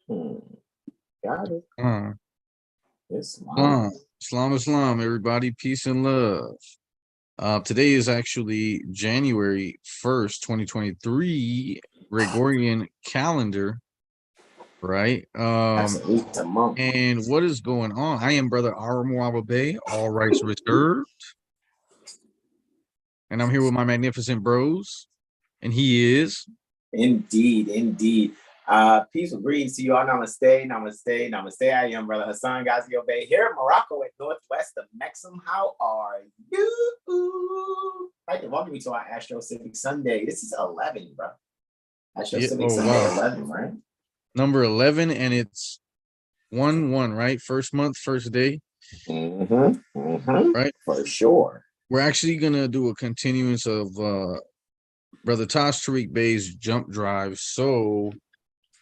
Hmm. Got it. Islam. Islam, everybody. Peace and love. Today is actually January 1st, 2023, Gregorian calendar, right? And what is going on? I am Brother Hasan Bey, all rights reserved. And I'm here with my magnificent bros. And he is. Indeed. Peace and greetings to you all. Namaste. I am Brother Hasan Ghaziel Bey here in Morocco at northwest of Mexham. How are you? Right, to welcome you to our AstroCivics Sunday. This is 11, bro. AstroCivics Sunday 11, right? Number 11, and it's 1-1, right? First month, first day. Right? For sure. We're actually going to do a continuance of Brother Taj Tarik Bey's jump drive. So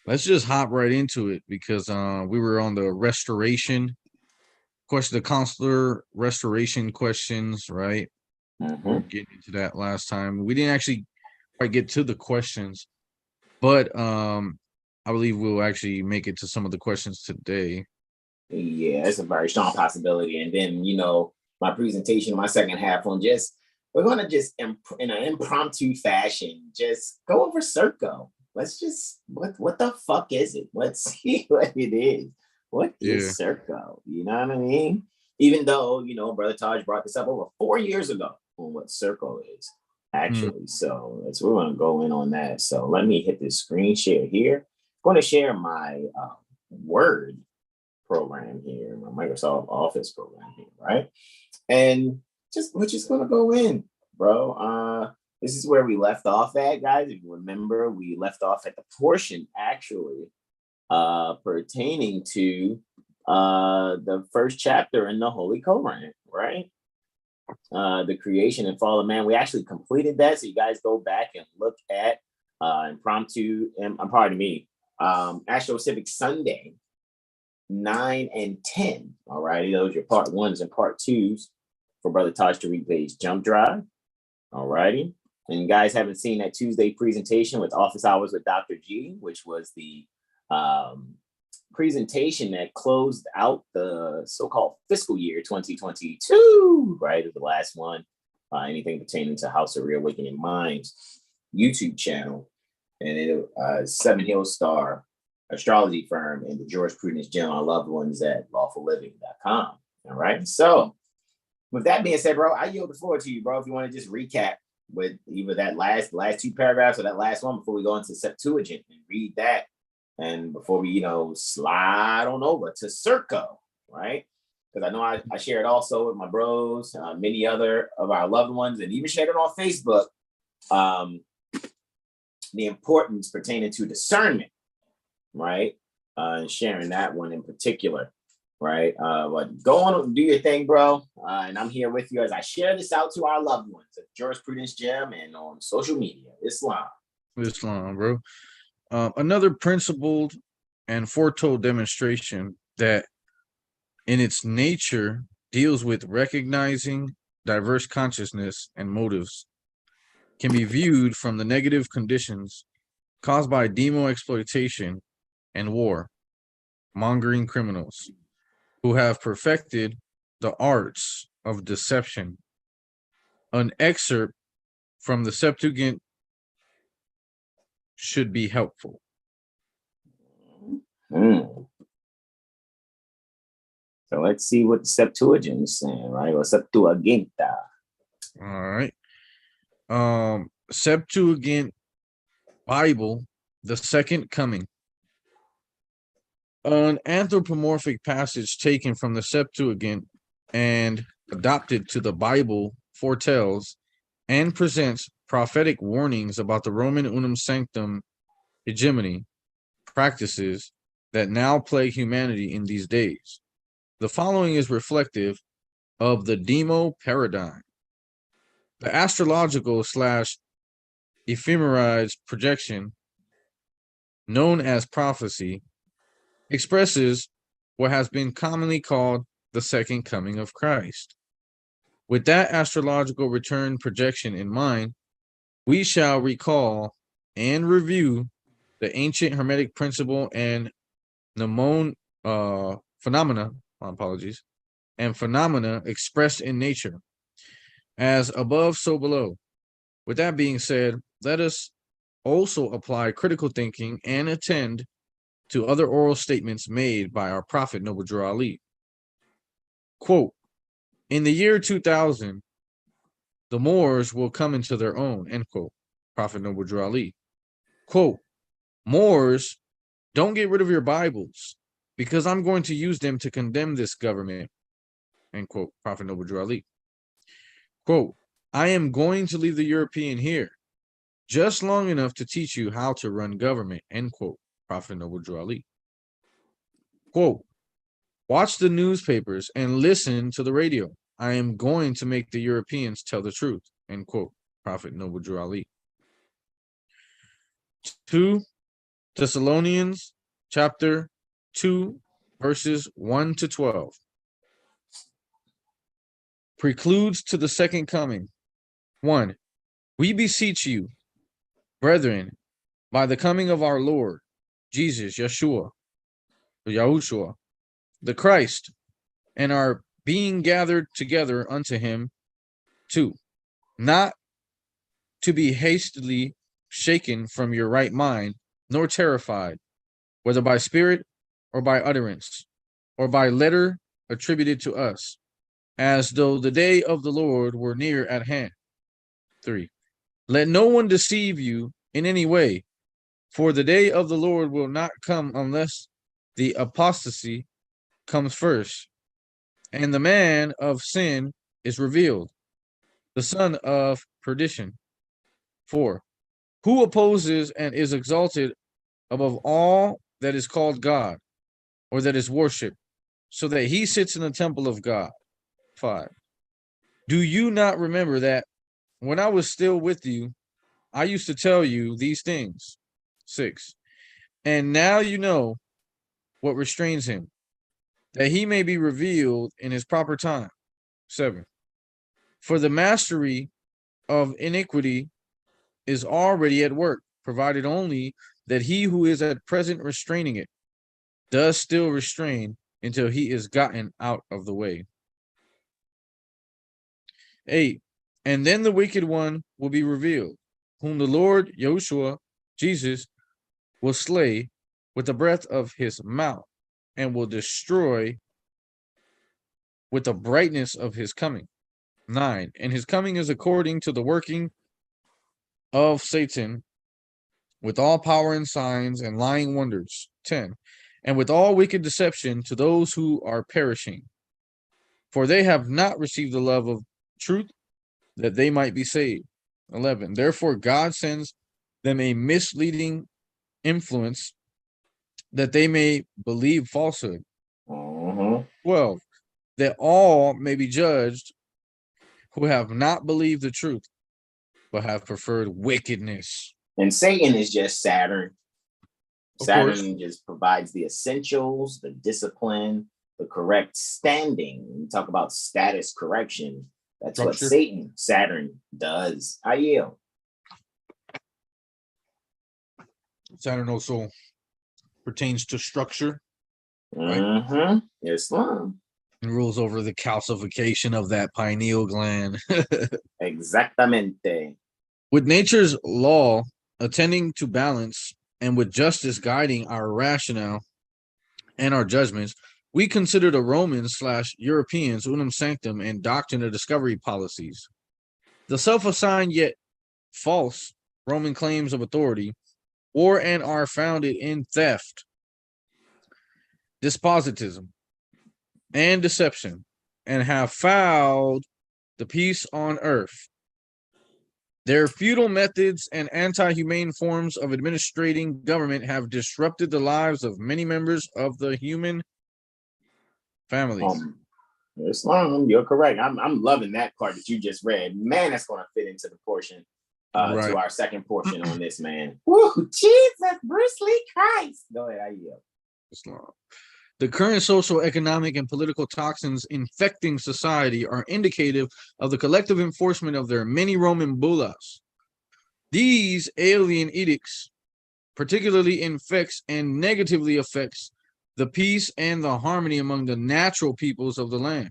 let's just hop right into it because we were on the restoration question, the consular restoration questions, right? We were getting into that last time. We didn't actually quite get to the questions, but I believe we'll actually make it to some of the questions today. Yeah, it's a very strong possibility. And then, you know, my presentation, my second half on we're going to just in an impromptu fashion, just go over Serco. Let's just, what the fuck is it? Let's see what it is. What is Serco? You know what I mean? Even though, you know, Brother Taj brought this up over 4 years ago on what Serco is, actually. So we're going to go in on that. So let me hit this screen share here. I'm going to share my Word program here, my Microsoft Office program here, right? And we're just gonna go in, bro. This is where we left off at, guys. If you remember, we left off at the portion actually pertaining to the first chapter in the Holy Quran, right? The creation and fall of man. We actually completed that, so you guys go back and look at impromptu. Pardon me, AstroCivics Sunday 9 and 10. All righty, those are your part 1s and part 2s for Brother Taj Tarik Bey's jump drive. All righty, and you guys haven't seen that Tuesday presentation with Office Hours with Dr. G, which was the presentation that closed out the so-called fiscal year 2022, right? The last one, anything pertaining to House of Reawakening Minds YouTube channel, and it 7 Hill Star astrology firm and the jurisprudence gem on loved ones at lawfulliving.com. All right. So with that being said, bro, I yield the floor to you, bro. If you want to just recap with either that last 2 paragraphs or that last one before we go into Septuagint and read that. And before we, you know, slide on over to Serco, right? Because I know I shared also with my bros, many other of our loved ones, and even shared it on Facebook, the importance pertaining to discernment, right? And sharing that one in particular, right? But go on, do your thing, bro. And I'm here with you as I share this out to our loved ones at Jurisprudence Gem and on social media. Islam, bro. Another principled and foretold demonstration that in its nature deals with recognizing diverse consciousness and motives can be viewed from the negative conditions caused by demo exploitation and war mongering criminals who have perfected the arts of deception. An excerpt from the Septuagint should be helpful. So let's see what the Septuagint is saying, right? Or Septuaginta. All right. Septuagint Bible, the Second Coming. An anthropomorphic passage taken from the Septuagint and adopted to the Bible foretells and presents prophetic warnings about the Roman unum sanctum hegemony practices that now plague humanity in these days. The following is reflective of the demo paradigm. The astrological / ephemerized projection, known as prophecy, expresses what has been commonly called the second coming of Christ. With that astrological return projection in mind, we shall recall and review the ancient Hermetic principle and phenomena, my apologies, and phenomena expressed in nature, as above, so below. With that being said, let us also apply critical thinking and attend to other oral statements made by our prophet Noble Drew Ali. Quote, in the year 2000, the Moors will come into their own, end quote. Prophet Noble Drew Ali. Quote, Moors, don't get rid of your Bibles, because I'm going to use them to condemn this government, end quote. Prophet Noble Drew Ali. Quote, I am going to leave the European here, just long enough to teach you how to run government, end quote. Prophet Noble Drew Ali. Quote, watch the newspapers and listen to the radio. I am going to make the Europeans tell the truth, end quote. Prophet Noble Drew Ali. 2 Thessalonians chapter 2, verses 1 to 12. Precludes to the second coming. 1. We beseech you, brethren, by the coming of our Lord, Jesus, Yahushua, the Christ, and our being gathered together unto him. 2. Not to be hastily shaken from your right mind, nor terrified, whether by spirit or by utterance, or by letter attributed to us, as though the day of the Lord were near at hand. 3. Let no one deceive you in any way, for the day of the Lord will not come unless the apostasy comes first, and the man of sin is revealed, the son of perdition. 4. Who opposes and is exalted above all that is called God, or that is worshipped, so that he sits in the temple of God. 5. Do you not remember that when I was still with you, I used to tell you these things? 6. And now you know what restrains him, that he may be revealed in his proper time. 7. For the mastery of iniquity is already at work, provided only that he who is at present restraining it does still restrain until he is gotten out of the way. 8. And then the wicked one will be revealed, whom the Lord Yahushua, Jesus, will slay with the breath of his mouth, and will destroy with the brightness of his coming. 9. And his coming is according to the working of Satan, with all power and signs and lying wonders. 10. And with all wicked deception to those who are perishing, for they have not received the love of truth, that they might be saved. 11. Therefore God sends them a misleading influence, that they may believe falsehood. 12. That all may be judged who have not believed the truth, but have preferred wickedness. And Satan is just Saturn. Of Saturn course. just provides the essentials, the discipline, the correct standing. We talk about status correction. That's what Saturn does. I yield. Saturn also pertains to structure. Right? Islam. And rules over the calcification of that pineal gland. Exactamente. With nature's law attending to balance, and with justice guiding our rationale and our judgments, we consider the Romans/Europeans unum sanctum and doctrine of discovery policies. The self-assigned yet false Roman claims of authority or and are founded in theft, despotism, and deception, and have fouled the peace on earth. Their feudal methods and anti-humane forms of administrating government have disrupted the lives of many members of the human families. Islam, you're correct. I'm loving that part that you just read. Man, that's going to fit into the portion, to our second portion on this, man. Woo, Jesus, Bruce Lee Christ. Go ahead, I yield. Islam. The current social, economic, and political toxins infecting society are indicative of the collective enforcement of their many Roman bullas. These alien edicts particularly infects and negatively affects the peace and the harmony among the natural peoples of the land.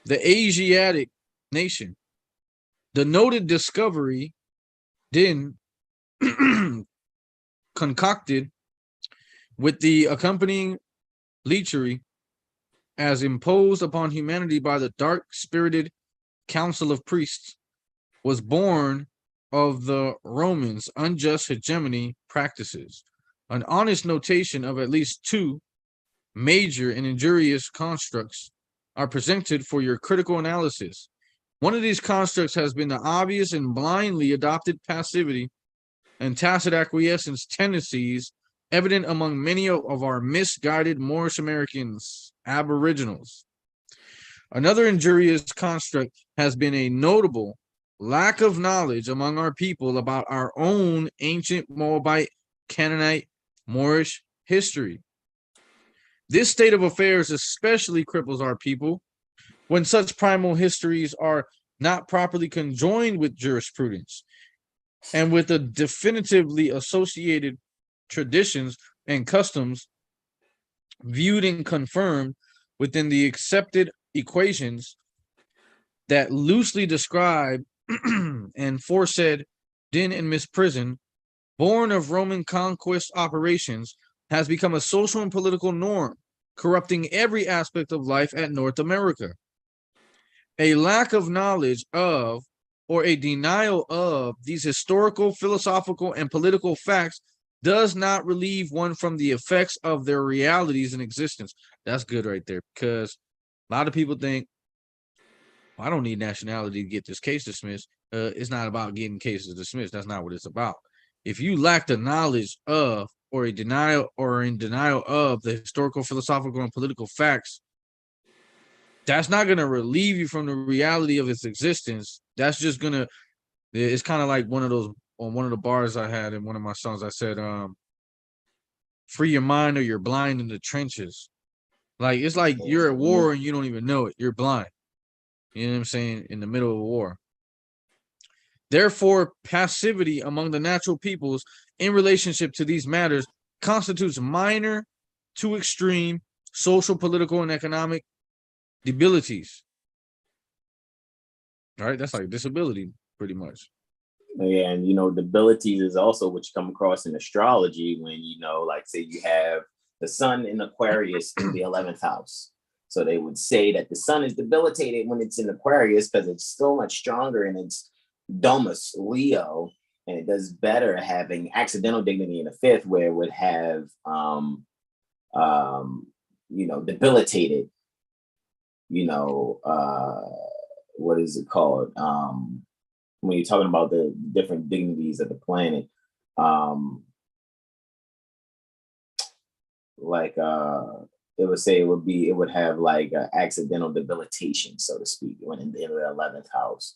The Asiatic nation. The noted discovery then concocted with the accompanying lechery as imposed upon humanity by the dark-spirited council of priests was born of the Romans' unjust hegemony practices. An honest notation of at least two major and injurious constructs are presented for your critical analysis. One of these constructs has been the obvious and blindly adopted passivity and tacit acquiescence tendencies evident among many of our misguided Moorish Americans, aboriginals. Another injurious construct has been a notable lack of knowledge among our people about our own ancient Moabite, Canaanite, Moorish history. This state of affairs especially cripples our people when such primal histories are not properly conjoined with jurisprudence and with the definitively associated traditions and customs viewed and confirmed within the accepted equations that loosely describe and foresaid din and misprison, born of Roman conquest operations, has become a social and political norm, corrupting every aspect of life at North America. A lack of knowledge of or a denial of these historical, philosophical, and political facts does not relieve one from the effects of their realities in existence. That's good right there, because a lot of people think, I don't need nationality to get this case dismissed. It's not about getting cases dismissed. That's not what it's about. If you lack the knowledge of or in denial of the historical, philosophical, and political facts, that's not going to relieve you from the reality of its existence. That's just going to, it's kind of like one of the bars I had in one of my songs. I said, free your mind or you're blind in the trenches. Like, it's like you're at war and you don't even know it. You're blind. You know what I'm saying? In the middle of a war. Therefore, passivity among the natural peoples in relationship to these matters constitutes minor to extreme social, political, and economic debilities. All right, that's like disability, pretty much. Yeah, and debilities is also what you come across in astrology when like say you have the sun in Aquarius in the 11th house. So they would say that the sun is debilitated when it's in Aquarius because it's so much stronger in its domus, Leo, and it does better having accidental dignity in the fifth, where it would have debilitated, what is it called? When you're talking about the different dignities of the planet, it would say it would have like accidental debilitation, so to speak, when in the 11th house,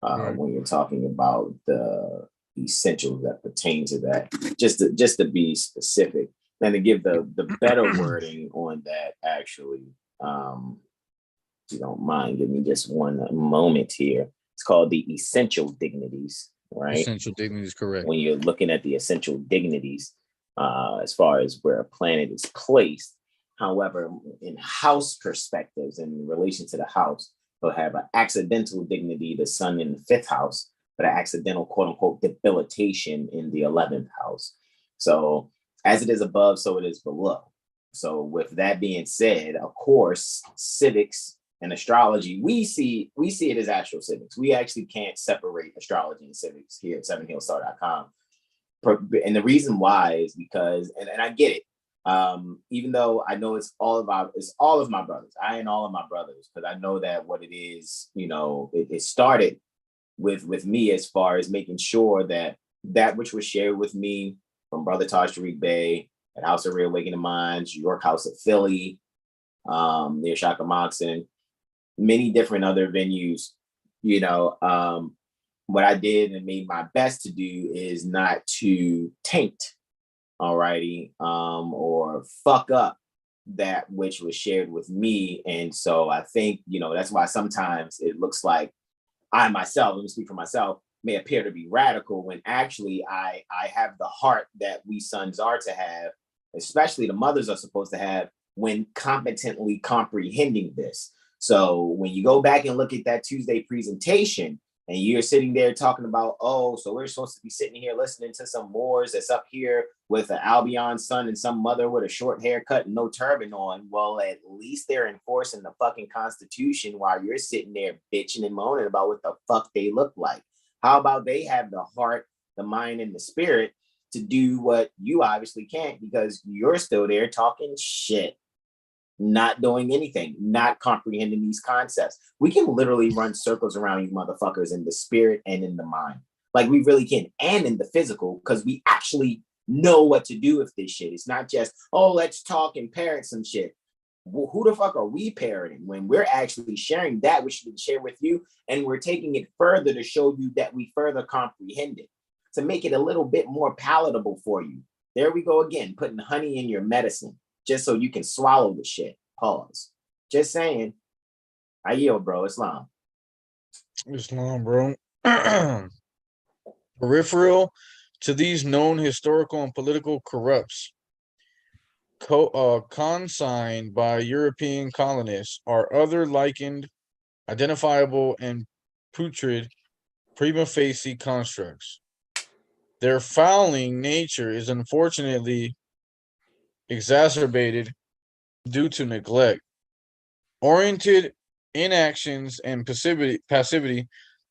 right. When you're talking about the essentials that pertain to that, just to be specific and to give the better wording on that, actually, if you don't mind, give me just one moment here. It's called the essential dignities, right? Essential dignities, correct. When you're looking at the essential dignities, as far as where a planet is placed. However, in house perspectives, in relation to the house, they'll have an accidental dignity, the sun in the fifth house, but an accidental, quote unquote, debilitation in the 11th house. So as it is above, so it is below. So with that being said, of course, civics and astrology, we see it as AstroCivics. We actually can't separate astrology and civics here at 7hillstar.com. And the reason why is because, and I get it, even though I know it's all of my brothers, I and all of my brothers, because I know that what it is, it started with me as far as making sure that which was shared with me from Brother Taj Tarik Bey at House of Reawakening Minds, York House of Philly, near Shaka Moxon, many different other venues, what I did and made my best to do is not to taint, alrighty, or fuck up that which was shared with me. And so I think, that's why sometimes it looks like I myself, let me speak for myself, may appear to be radical when actually I have the heart that we sons are to have especially the mothers are supposed to have when competently comprehending this. So when you go back and look at that Tuesday presentation and you're sitting there talking about, oh, so we're supposed to be sitting here listening to some Moors that's up here with an Albion son and some mother with a short haircut and no turban on. Well, at least they're enforcing the fucking Constitution while you're sitting there bitching and moaning about what the fuck they look like. How about they have the heart, the mind, and the spirit to do what you obviously can't because you're still there talking shit, not doing anything, not comprehending these concepts. We can literally run circles around you motherfuckers in the spirit and in the mind. Like we really can, and in the physical, because we actually know what to do with this shit. It's not just, oh, let's talk and parrot some shit. Well, who the fuck are we parroting when we're actually sharing that which we share with you, and we're taking it further to show you that we further comprehend it, to make it a little bit more palatable for you. There we go again, putting honey in your medicine, just so you can swallow the shit. Pause. Just saying. I yield, bro. Islam. Islam, bro. Peripheral to these known historical and political corrupts, consigned by European colonists, are other likened, identifiable, and putrid prima facie constructs. Their fouling nature is unfortunately exacerbated due to neglect, oriented inactions, and passivity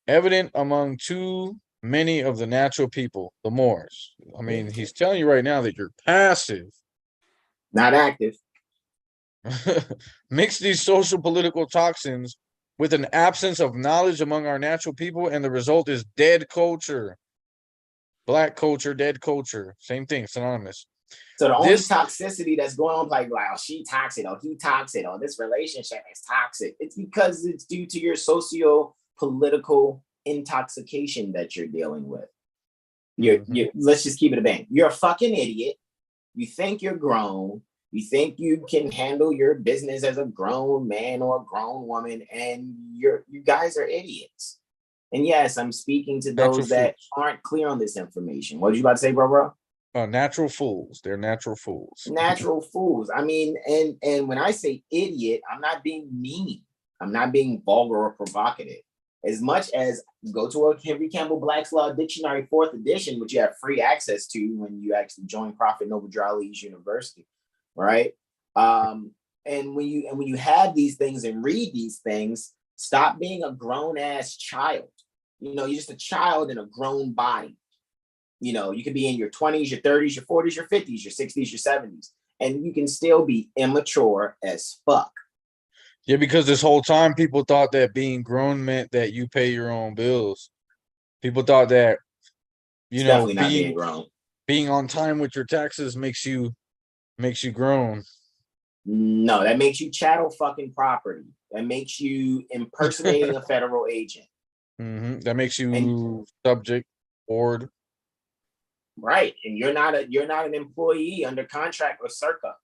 evident among too many of the natural people, the Moors. I mean, he's telling you right now that you're passive. Not active. Mix these social political toxins with an absence of knowledge among our natural people, and the result is dead culture. Black culture, dead culture. Same thing, synonymous. So the only toxicity that's going on, like, oh, she toxic, or he toxic, or this relationship is toxic, it's because it's due to your socio-political intoxication that you're dealing with. Let's just keep it a bang. You're a fucking idiot. You think you're grown. You think you can handle your business as a grown man or a grown woman, and you guys are idiots. And yes, I'm speaking to those that aren't clear on this information. What did you about to say, bro? Natural fools. They're natural fools. Natural fools. I mean, and when I say idiot, I'm not being mean. I'm not being vulgar or provocative. As much as go to a Henry Campbell Black's Law Dictionary 4th edition, which you have free access to when you actually join Prophet Noble Jali's University, right? And when you have these things and read these things, stop being a grown ass child. You know, you're just a child in a grown body. You know, you could be in your 20s, your 30s, your 40s, your 50s, your 60s, your 70s, and you can still be immature as fuck. Yeah, because this whole time people thought that being grown meant that you pay your own bills. People thought that, you know, definitely not being grown. Being on time with your taxes makes you grown. No, that makes you chattel fucking property. That makes you impersonating a federal agent. That makes you subject, board. Right, and you're not an employee under contract with Serco.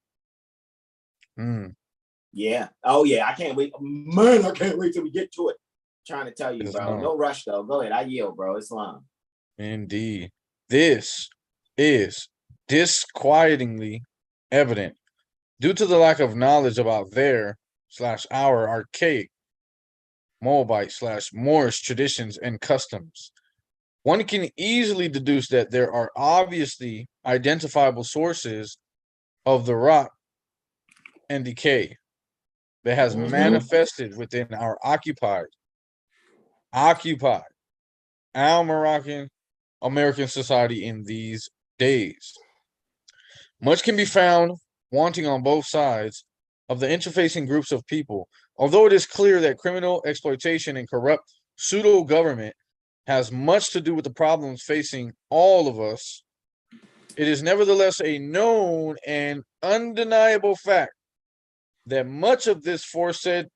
Yeah. Oh yeah, I can't wait. Man, I can't wait till we get to it. I'm trying to tell you, bro. No rush though. Go ahead. I yield, bro. Islam. Indeed. This is disquietingly evident due to the lack of knowledge about their/our archaic Moabite/Moorish traditions and customs. One can easily deduce that there are obviously identifiable sources of the rot and decay that has manifested within our occupied Al-Moroccan American society in these days. Much can be found wanting on both sides of the interfacing groups of people. Although it is clear that criminal exploitation and corrupt pseudo-government has much to do with the problems facing all of us, it is nevertheless a known and undeniable fact that much of this foresaid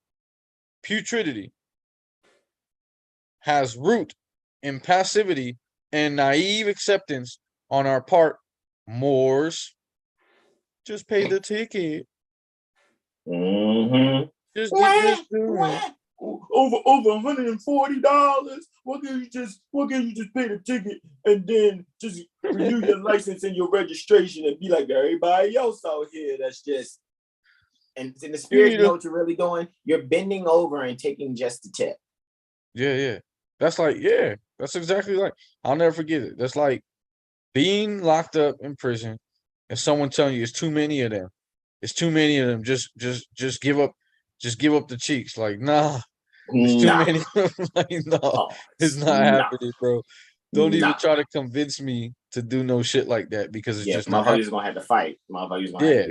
putridity has root in passivity and naive acceptance on our part. Moors, just pay the ticket. Just get this doing. over $140. Why can't you just pay the ticket and then just renew your license and your registration and be like everybody else out here? That's just, and in the spirit, you know what you're really doing? You're bending over and taking just the tip. Yeah. That's like, that's exactly like, I'll never forget it. That's like being locked up in prison and someone telling you it's too many of them. It's too many of them. Just give up. Just give up the cheeks. Like, nah, there's too many of them. Like, no, it's not happening, bro. Don't even try to convince me to do no shit like that because it's just not happening. Motherfuckers gonna have to fight.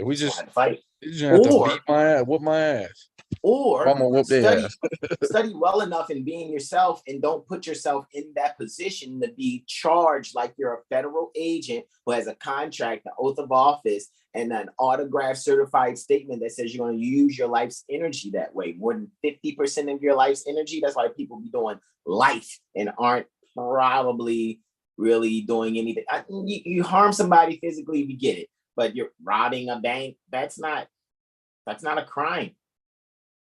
We just have to fight. You just have to beat my ass, whoop my ass. Or I'm gonna whoop their ass. Study well enough in being yourself and don't put yourself in that position to be charged like you're a federal agent who has a contract, an oath of office, and an autographed certified statement that says you're going to use your life's energy that way. More than 50% of your life's energy. That's why people be doing life and aren't probably really doing anything. You harm somebody physically, we get it, but you're robbing a bank. That's not a crime.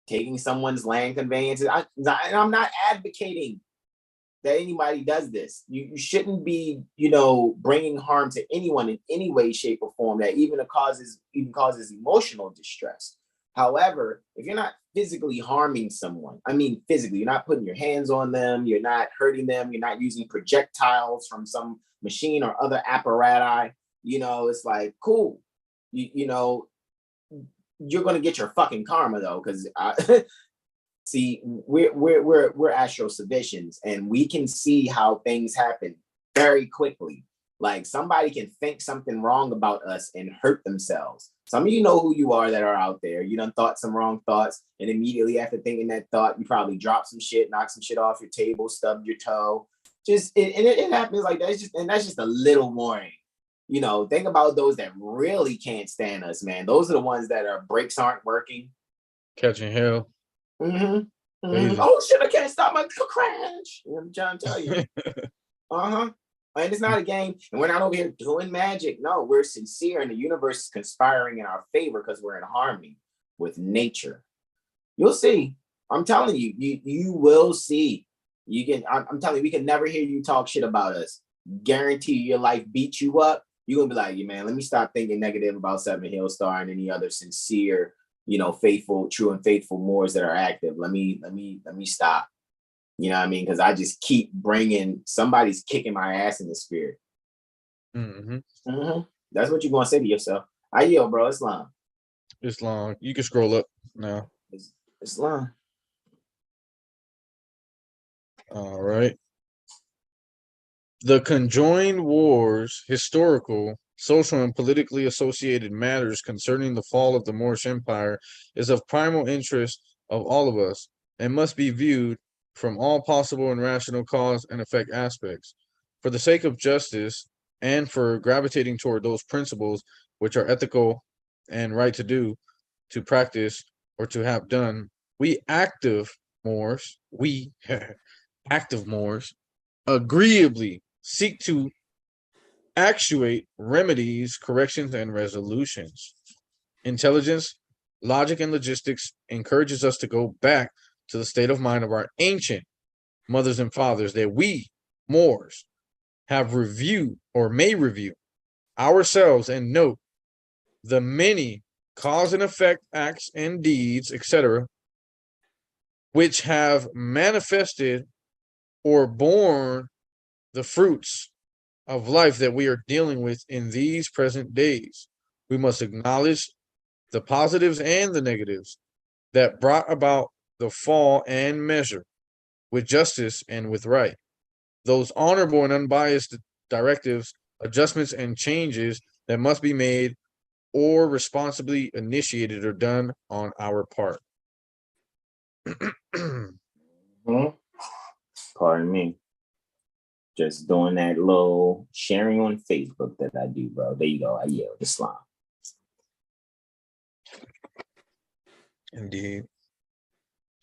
Taking someone's land conveyances. I'm not advocating that anybody does this. You shouldn't be, bringing harm to anyone in any way, shape, or form that even causes emotional distress. However, if you're not physically harming someone, I mean physically, you're not putting your hands on them, you're not hurting them, you're not using projectiles from some machine or other apparatus, it's like, cool. You're gonna get your fucking karma though, because see, we're AstroCivicians, and we can see how things happen very quickly. Like somebody can think something wrong about us and hurt themselves. Some of you know who you are that are out there. You done thought some wrong thoughts, and immediately after thinking that thought, you probably dropped some shit, knocked some shit off your table, stubbed your toe. It happens like that. That's just a little warning. Think about those that really can't stand us, man. Those are the ones that our brakes aren't working. Catching hell. Oh shit, I can't stop my crash. I'm trying to tell you. And it's not a game, and we're not over here doing magic. No, we're sincere, and the universe is conspiring in our favor because we're in harmony with nature. You'll see. I'm telling you, you will see. I'm telling you, we can never hear you talk shit about us. Guarantee your life beats you up. You're gonna be like, man, let me stop thinking negative about Seven Hill Star and any other sincere, true and faithful Moors that are active. Let me stop. You know what I mean? Because I just keep somebody's kicking my ass in the spirit. That's what you're gonna say to yourself. I yield, bro. It's long. It's long. You can scroll up now. It's long. All right. The conjoined wars, historical, social, and politically associated matters concerning the fall of the Moorish Empire is of primal interest of all of us and must be viewed from all possible and rational cause and effect aspects. For the sake of justice and for gravitating toward those principles which are ethical and right to do, to practice, or to have done, we active Moors, agreeably seek to actuate remedies, corrections, and resolutions. Intelligence, logic, and logistics encourages us to go back to the state of mind of our ancient mothers and fathers that we, Moors, have reviewed or may review ourselves and note the many cause and effect acts and deeds, etc., which have manifested or borne the fruits of life that we are dealing with in these present days. We must acknowledge the positives and the negatives that brought about the fall and measure with justice and with right those honorable and unbiased directives, adjustments, and changes that must be made or responsibly initiated or done on our part. Pardon me. Just doing that little sharing on Facebook that I do, bro. There you go. I yelled Islam. Indeed.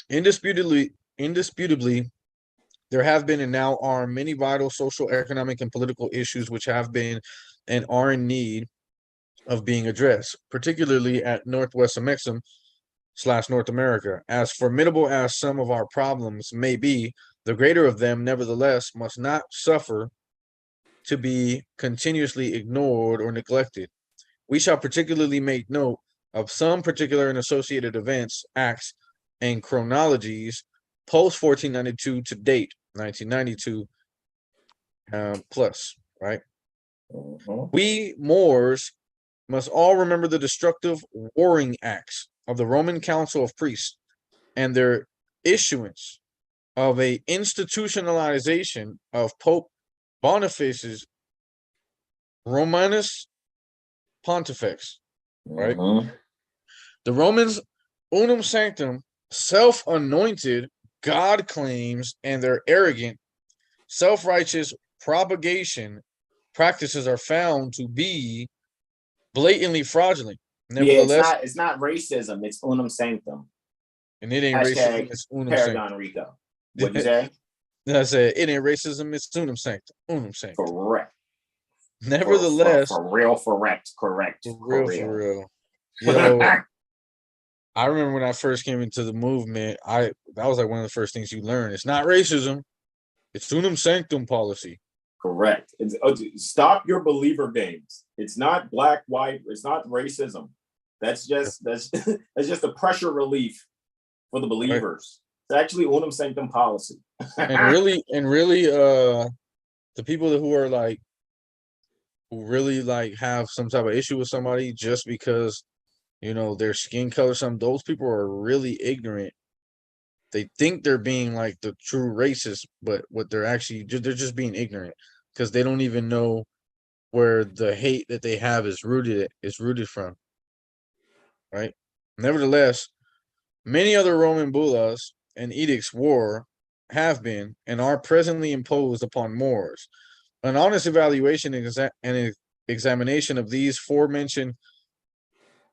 Indisputably, there have been and now are many vital social, economic, and political issues which have been and are in need of being addressed, particularly at Northwest Amexem, slash North America. As formidable as some of our problems may be, the greater of them, nevertheless, must not suffer to be continuously ignored or neglected. We shall particularly make note of some particular and associated events, acts, and chronologies post 1492 to date, 1992 plus, right? We Moors must all remember the destructive warring acts of the Roman Council of Priests and their issuance of a institutionalization of Pope Boniface's Romanus Pontifex, right? The Romans unum sanctum, self-anointed God claims, and their arrogant, self-righteous propagation practices are found to be blatantly fraudulent. Nevertheless, yeah, it's not racism, it's unum sanctum. And it ain't racism, it's unum Paragon sanctum. Rico. What'd you say? I said it ain't racism, it's unum sanctum. Unum sanctum. Correct. Nevertheless, for real, correct. For real. Yo, I remember when I first came into the movement, that was like one of the first things you learn. It's not racism, it's unum sanctum policy. Correct. Stop your believer games. It's not black, white. It's not racism. That's just a pressure relief for the believers. Right. It's actually unum sanctum policy. and really, the people who really have some type of issue with somebody just because their skin color, those people are really ignorant. They think they're being like the true racist, but what they're just being ignorant because they don't even know where the hate that they have is rooted from. Right. Nevertheless, many other Roman bullas and edicts have been and are presently imposed upon Moors. An honest evaluation and examination of these forementioned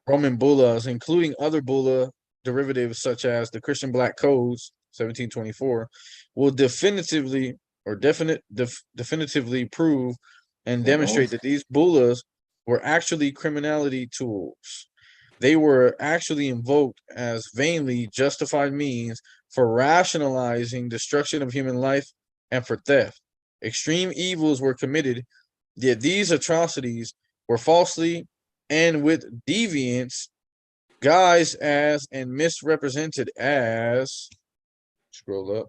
Roman bullas, including other bulla derivatives such as the Christian Black Codes, 1724, will definitively prove and demonstrate that these bullas were actually criminality tools. They were actually invoked as vainly justified means for rationalizing destruction of human life and for theft. Extreme evils were committed, yet these atrocities were falsely and with deviance guised as and misrepresented as, scroll up.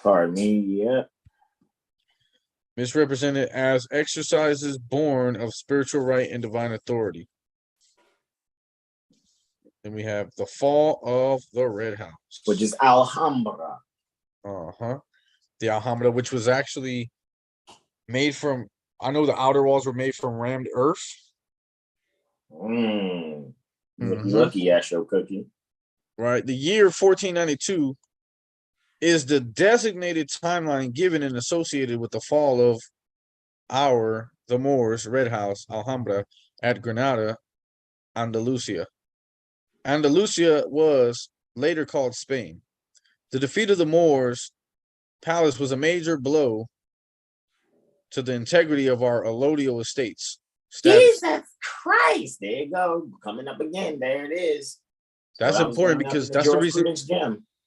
Pardon me, yeah. Misrepresented as exercises born of spiritual right and divine authority. Then we have the fall of the Red House, which is Alhambra. The Alhambra, which was actually made from, I know the outer walls were made from rammed earth. Lucky Astro Cookie. Right. The year 1492 is the designated timeline given and associated with the fall of the Moors' Red House, Alhambra, at Granada, Andalusia. Andalusia was later called Spain. The defeat of the Moors' palace was a major blow to the integrity of our allodial estates. Jesus Christ! There you go, coming up again. There it is. That's important because that's the reason.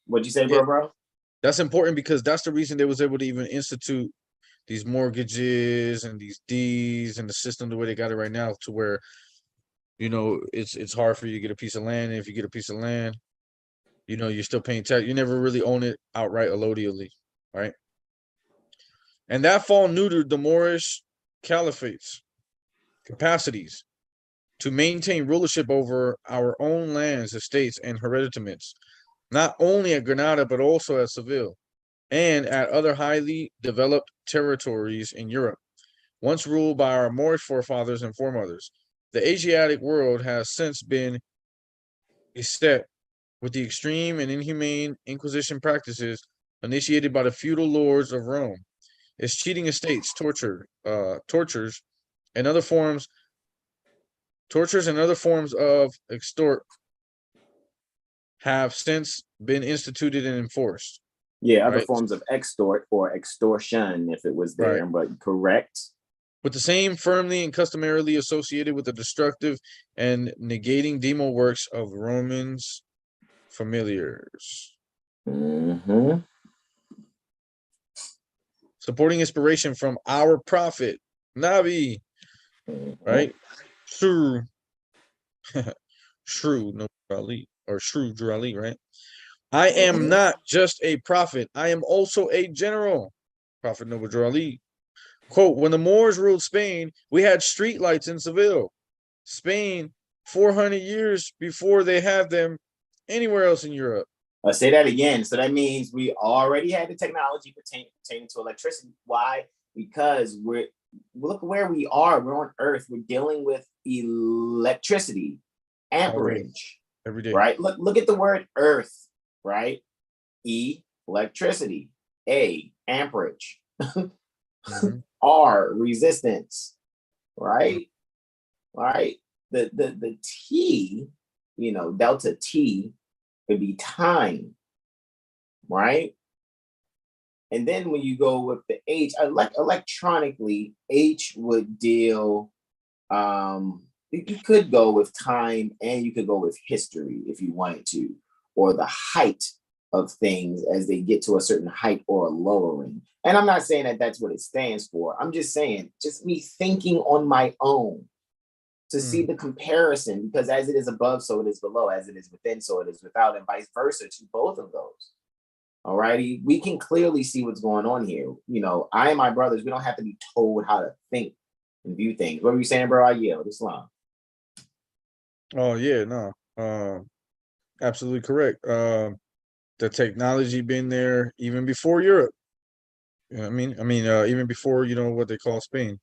What'd you say, bro? That's important because that's the reason they was able to even institute these mortgages and these deeds and the system the way they got it right now, to where it's hard for you to get a piece of land. And if you get a piece of land, you're still paying tax. You never really own it outright allodially, right? And that fall neutered the Moorish caliphate's capacities to maintain rulership over our own lands, estates, and hereditaments, not only at Granada, but also at Seville and at other highly developed territories in Europe, once ruled by our Moorish forefathers and foremothers. The Asiatic world has since been beset with the extreme and inhumane Inquisition practices initiated by the feudal lords of Rome. Its cheating estates, tortures, and other forms of extort have since been instituted and enforced. Yeah, other forms of extort or extortion, if it was there, but correct. With the same firmly and customarily associated with the destructive and negating demo works of Romans familiars. Mm-hmm. Supporting inspiration from our prophet, Nabi, right? Shrew, no Ali, or Shrew Drali, right? I am not just a prophet, I am also a general. Prophet Noble Drali. Quote, when the Moors ruled Spain, we had streetlights in Seville. Spain, 400 years before they have them anywhere else in Europe. I'll say that again. So that means we already had the technology pertaining to electricity. Why? Because look where we are. We're on Earth. We're dealing with electricity, amperage, every day. Right? Look at the word Earth, right? E, electricity. A, amperage. Mm-hmm. R, resistance, right? Right? The T, delta T would be time, right? And then when you go with the H, electronically, H would deal, you could go with time and you could go with history if you wanted to, or the height of things as they get to a certain height or a lowering. And I'm not saying that that's what it stands for. I'm just saying, just me thinking on my own to see the comparison, because as it is above, so it is below, as it is within, so it is without, and vice versa to both of those. All righty. We can clearly see what's going on here. I and my brothers, we don't have to be told how to think and view things. What were you saying, bro? I yelled. Islam. Oh, yeah, no. Absolutely correct. The technology been there even before Europe. You know what I mean? Even before, what they call Spain.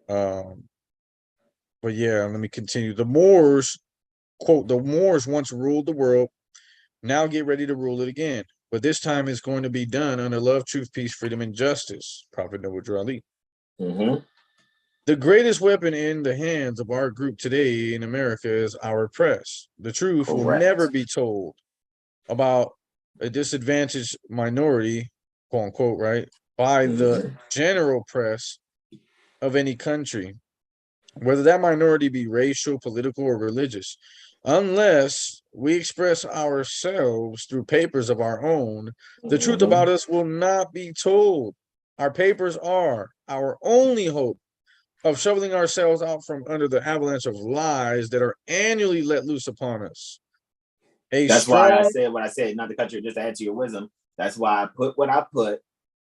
But yeah, let me continue. The Moors, quote, the Moors once ruled the world. Now get ready to rule it again. But this time it's going to be done under love, truth, peace, freedom, and justice. Prophet Noble Drali. Mm-hmm. The greatest weapon in the hands of our group today in America is our press. The truth will never be told about a disadvantaged minority, quote unquote, right, by the general press of any country, whether that minority be racial, political, or religious, unless we express ourselves through papers of our own. The truth about us will not be told. Our papers are our only hope of shoveling ourselves out from under the avalanche of lies that are annually let loose upon us. That's why I said what I said, not to cut you, just to add to your wisdom. That's why I put what I put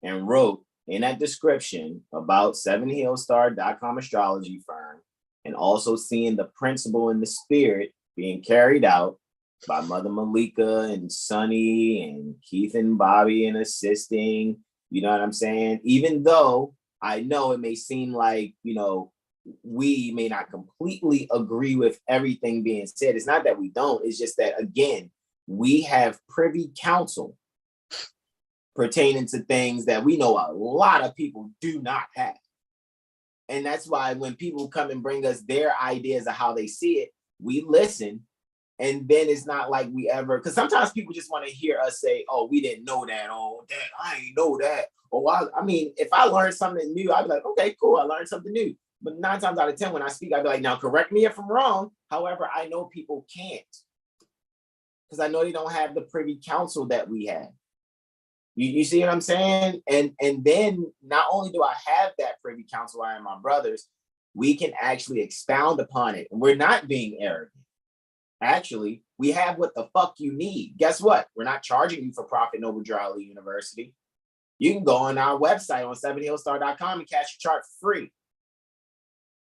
and wrote in that description about 7hillstar.com astrology firm, and also seeing the principle in the spirit being carried out by Mother Malika and Sonny and Keith and Bobby and assisting, you know what I'm saying? Even though I know it may seem like, we may not completely agree with everything being said. It's not that we don't, it's just that, again, we have privy counsel pertaining to things that we know a lot of people do not have. And that's why when people come and bring us their ideas of how they see it, we listen. And then it's not like we ever, because sometimes people just want to hear us say, oh, we didn't know that. Oh, dang, I ain't know that. Or if I learned something new, I'd be like, okay, cool, I learned something new. But 9 times out of 10, when I speak, I'd be like, now correct me if I'm wrong. However, I know people can't, because I know they don't have the privy counsel that we have. You see what I'm saying? And then not only do I have that privy counsel, I and my brothers, we can actually expound upon it. And we're not being arrogant. Actually, we have what the fuck you need. Guess what? We're not charging you for Prophet Noble Drali University. You can go on our website on 7hillstar.com and catch your chart free.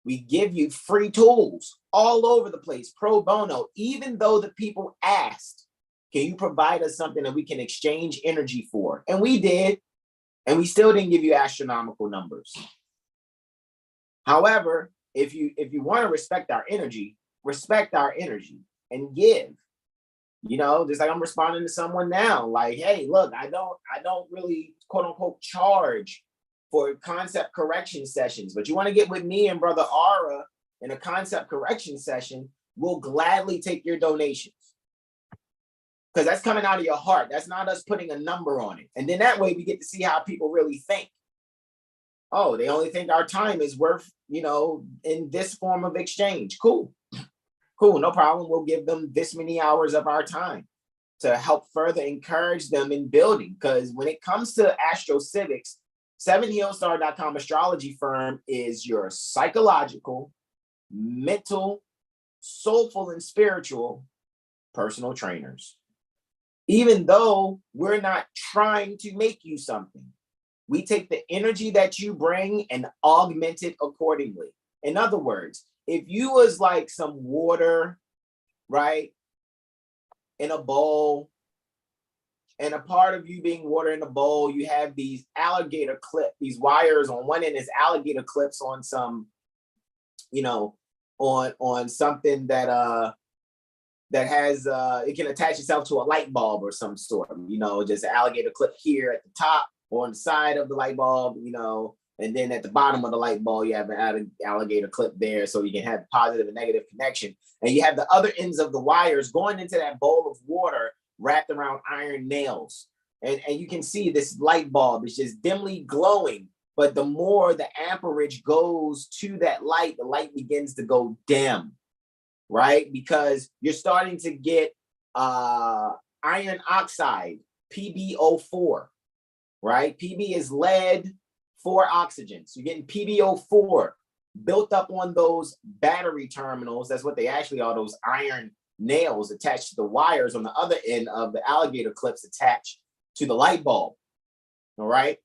We give you free tools all over the place, pro bono, even though the people asked, can you provide us something that we can exchange energy for? And we did, and we still didn't give you astronomical numbers. However, if you want to respect our energy and give. Just like I'm responding to someone now, like, hey, look, I don't really, quote unquote, charge for concept correction sessions, but you want to get with me and Brother Aura in a concept correction session, we'll gladly take your donations. Because that's coming out of your heart. That's not us putting a number on it. And then that way we get to see how people really think. Oh, they only think our time is worth, in this form of exchange. Cool. Cool, no problem. We'll give them this many hours of our time to help further encourage them in building. Because when it comes to AstroCivics, 7heelstar.com astrology firm is your psychological, mental, soulful, and spiritual personal trainers. Even though we're not trying to make you something, we take the energy that you bring and augment it accordingly. In other words, if you was like some water, right, in a bowl, and a part of you being water in a bowl, you have these alligator clip, these wires on one end is alligator clips on some, you know, on something that that has it can attach itself to a light bulb or some sort, you know, just an alligator clip here at the top or on the side of the light bulb, you know, and then at the bottom of the light bulb, you have an alligator clip there so you can have positive and negative connection. And you have the other ends of the wires going into that bowl of water wrapped around iron nails. And you can see this light bulb is just dimly glowing, but the more the amperage goes to that light, the light begins to go dim, right? Because you're starting to get iron oxide, PbO4, right? Pb is lead, 4 oxygen. So you're getting PbO4 built up on those battery terminals. That's what they actually are, those iron nails attached to the wires on the other end of the alligator clips attached to the light bulb. All right,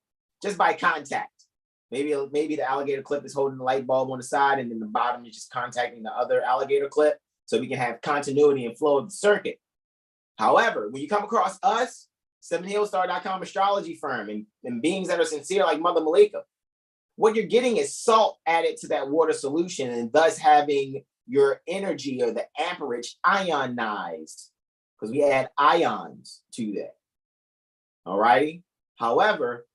just by contact. Maybe the alligator clip is holding the light bulb on the side, and then the bottom is just contacting the other alligator clip, so we can have continuity and flow of the circuit. However, when you come across us, 7heelstar.com astrology firm, and beings that are sincere like Mother Malika, what you're getting is salt added to that water solution, and thus having your energy or the amperage ionized, because we add ions to that. All righty. However,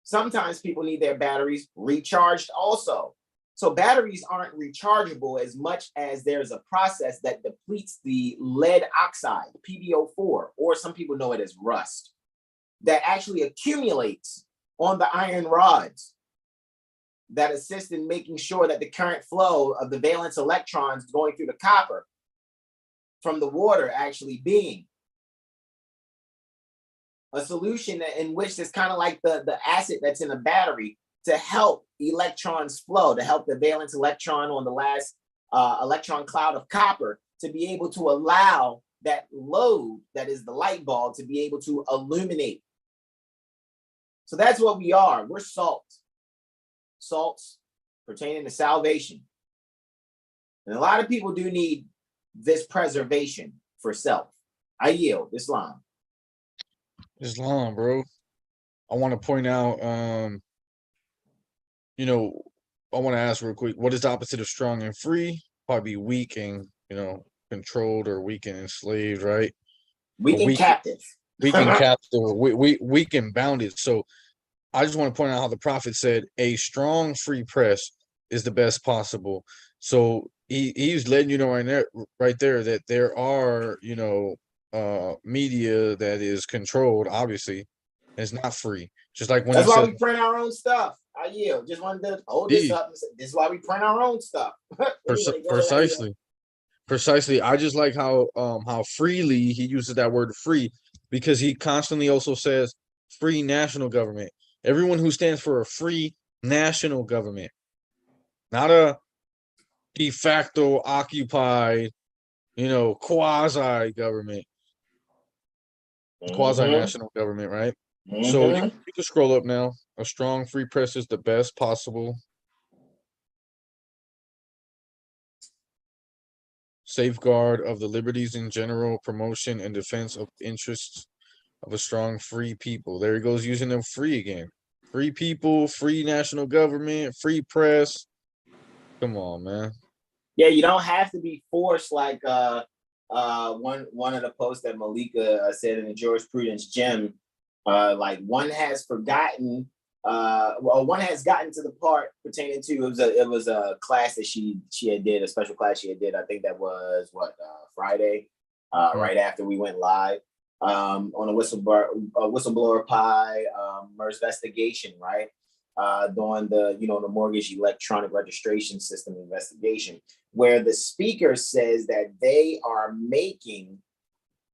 sometimes people need their batteries recharged also. So batteries aren't rechargeable as much as there's a process that depletes the lead oxide, PbO4, or some people know it as rust, that actually accumulates on the iron rods that assist in making sure that the current flow of the valence electrons going through the copper from the water actually being a solution in which is kind of like the acid that's in a battery to help electrons flow, to help the valence electron on the last electron cloud of copper to be able to allow that load that is the light bulb to be able to illuminate. So that's what we are. We're salts pertaining to salvation. And a lot of people do need this preservation for self. I yield. Islam. Islam, bro. I want to point out, you know, I want to ask real quick, what is the opposite of strong and free? Probably weak and, you know, controlled, or weak and enslaved, right? Weak and captive. Weak and captive, weak and bounded. So I just want to point out how the prophet said a strong free press is the best possible. So he's letting you know right there that there are, you know, media that is controlled, obviously, and it's not free. Just like when that's why we print our own stuff. I yield. Just wanted to hold this up. This is why we print our own stuff. Anyway, precisely. I just like how freely he uses that word free, because he constantly also says free national government. Everyone who stands for a free national government, not a de facto occupied, you know, quasi government, quasi national government, right? So you can scroll up now. A strong free press is the best possible safeguard of the liberties in general, promotion and defense of interests of a strong free people. There he goes using them free again. Free people, free national government, free press. Come on, man. Yeah, you don't have to be forced like one of the posts that Malika said in the jurisprudence gem. Like one has forgotten, one has gotten to the part pertaining to it was a class that she had did, a special class she had did. I think that was Friday, right after we went live on a whistleblower pie investigation, right? during the mortgage electronic registration system investigation, where the speaker says that they are making,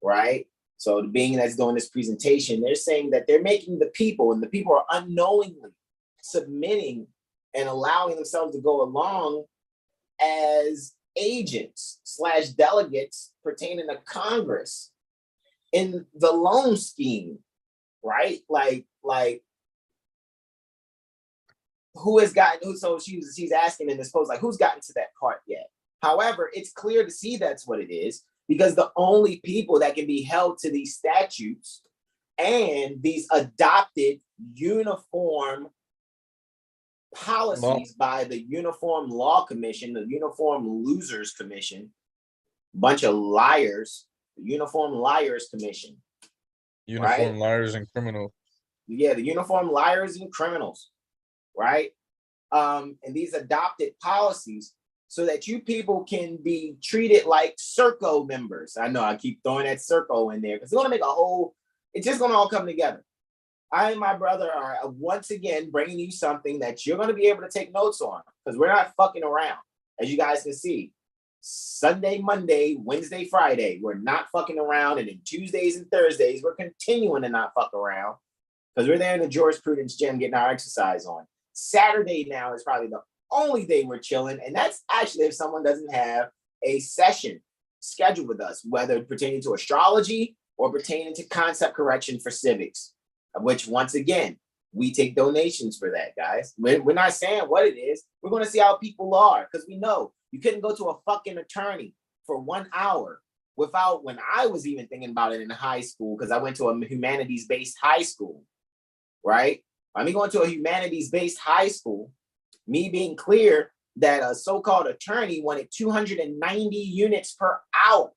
right? So the being that's doing this presentation, they're saying that they're making the people, and the people are unknowingly submitting and allowing themselves to go along as agents / delegates pertaining to Congress in the loan scheme, right? Like who has gotten, so she's asking in this post, like, who's gotten to that part yet? However, it's clear to see that's what it is, because the only people that can be held to these statutes and these adopted uniform policies by the Uniform Law Commission, the Uniform Losers Commission, bunch of liars, the Uniform Liars Commission. Uniform liars and criminals. Yeah, the Uniform Liars and Criminals, right? And these adopted policies so that you people can be treated like Serco members. I know I keep throwing that Serco in there because it's going to make it's just going to all come together. I and my brother are once again bringing you something that you're going to be able to take notes on, because we're not fucking around. As you guys can see, Sunday, Monday, Wednesday, Friday, we're not fucking around. And then Tuesdays and Thursdays, we're continuing to not fuck around because we're there in the jurisprudence gym getting our exercise on. Saturday now is probably the only day we're chilling. And that's actually if someone doesn't have a session scheduled with us, whether pertaining to astrology or pertaining to concept correction for civics, which once again, we take donations for that, guys. We're not saying what it is. We're going to see how people are, because we know you couldn't go to a fucking attorney for 1 hour without, when I was even thinking about it in high school, because I went to a humanities-based high school, right? By me going to a humanities-based high school, me being clear that a so-called attorney wanted 290 units per hour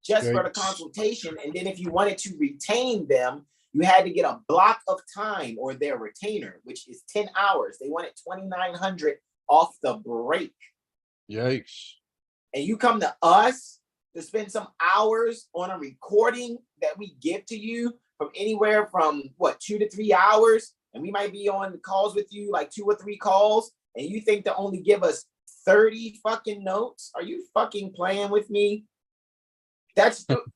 just for the consultation. And then if you wanted to retain them, you had to get a block of time or their retainer, which is 10 hours. They wanted 2,900 off the break. Yikes. And you come to us to spend some hours on a recording that we give to you from anywhere from 2 to 3 hours. And we might be on calls with you, like 2 or 3 calls. And you think to only give us 30 fucking notes? Are you fucking playing with me?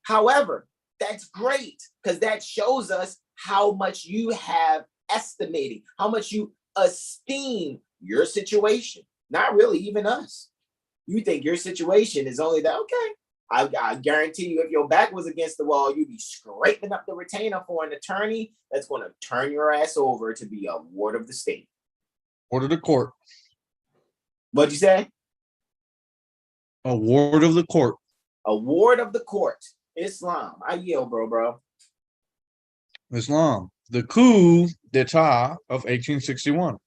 However, that's great, because that shows us how much you have estimated, how much you esteem your situation. Not really even us. You think your situation is only that, okay. I guarantee you, if your back was against the wall, you'd be scraping up the retainer for an attorney that's going to turn your ass over to be a ward of the state. Ward of the court. What'd you say? A ward of the court. A ward of the court. Islam. I yield, bro. Islam. The coup d'etat of 1861.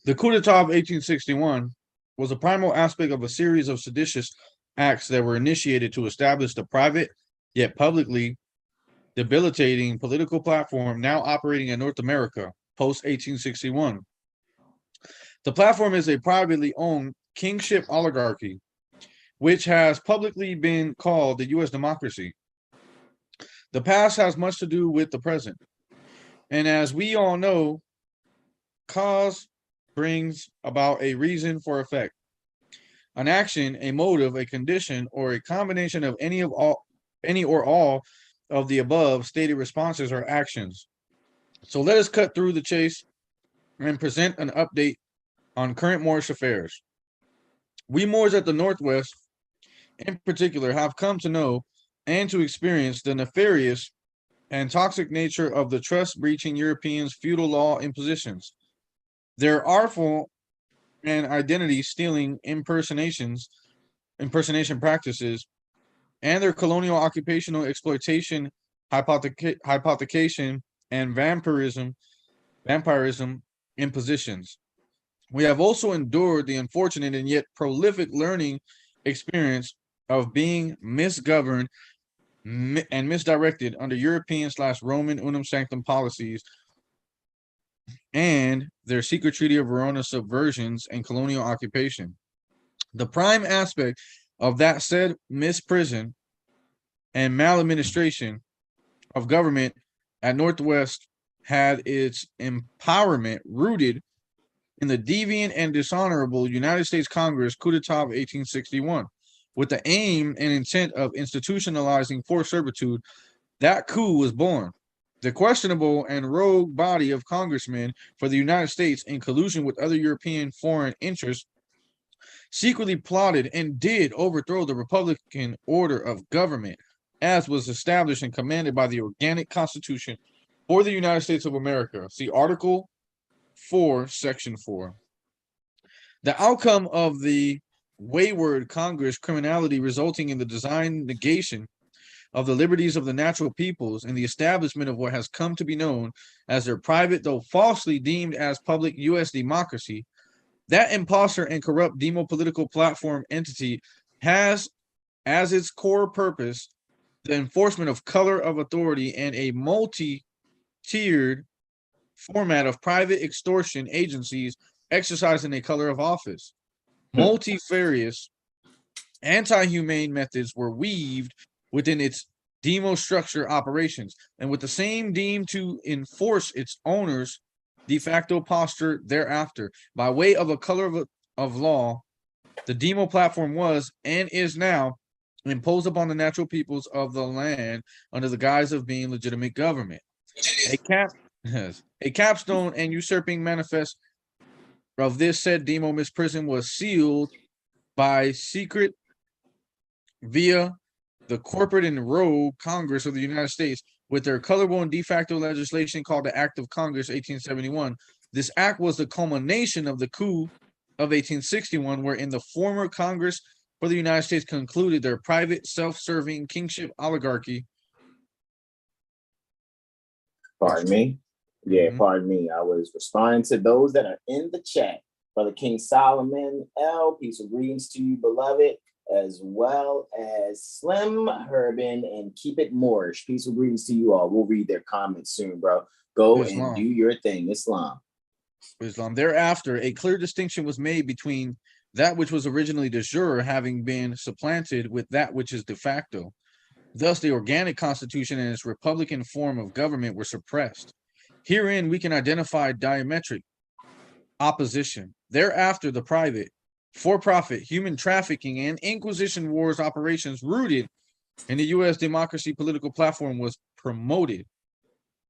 The coup d'etat of 1861 was a primal aspect of a series of seditious acts that were initiated to establish the private yet publicly debilitating political platform now operating in North America post 1861. The platform is a privately owned kingship oligarchy, which has publicly been called the U.S. democracy. The past has much to do with the present. And as we all know, cause brings about a reason for effect. An action, a motive, a condition, or a combination of any or all of the above stated responses or actions. So let us cut through the chase and present an update on current Moorish affairs. We Moors at the Northwest, in particular, have come to know and to experience the nefarious and toxic nature of the trust-breaching Europeans' feudal law impositions. Their artful and identity-stealing impersonation practices, and their colonial occupational exploitation, hypothecation, and vampirism impositions. We have also endured the unfortunate and yet prolific learning experience of being misgoverned and misdirected under European/Roman unum sanctum policies and their secret Treaty of Verona subversions and colonial occupation. The prime aspect of that said misprison and maladministration of government at Northwest had its empowerment rooted in the deviant and dishonorable United States Congress coup d'etat of 1861. With the aim and intent of institutionalizing forced servitude, that coup was born. The questionable and rogue body of congressmen for the United States, in collusion with other European foreign interests, secretly plotted and did overthrow the Republican order of government, as was established and commanded by the organic Constitution for the United States of America. See Article 4, Section 4. The outcome of the wayward Congress criminality resulting in the design negation of the liberties of the natural peoples and the establishment of what has come to be known as their private, though falsely deemed as public U.S. democracy, that imposter and corrupt demo-political platform entity has as its core purpose the enforcement of color of authority and a multi-tiered format of private extortion agencies exercising a color of office. Multifarious, anti-humane methods were weaved within its demo structure operations, and with the same deemed to enforce its owners' de facto posture thereafter. By way of a color of law, the demo platform was and is now imposed upon the natural peoples of the land under the guise of being legitimate government. A capstone and usurping manifest of this said demo misprision was sealed by secret via the corporate and rogue Congress of the United States with their colorable and de facto legislation called the Act of Congress 1871. This act was the culmination of the coup of 1861, wherein the former Congress for the United States concluded their private, self-serving kingship oligarchy. Pardon me. Yeah, pardon me. I was responding to those that are in the chat. Brother King Solomon L, peace of greetings to you, beloved, as well as Slim Herbin and Keep It Moorish. Peace of greetings to you all. We'll read their comments soon, bro. Go Islam. And do your thing, Islam. Thereafter, a clear distinction was made between that which was originally de jure having been supplanted with that which is de facto. Thus, the organic constitution and its republican form of government were suppressed. Herein, we can identify diametric opposition. Thereafter, the private, for-profit, human trafficking, and Inquisition wars operations rooted in the U.S. democracy political platform was promoted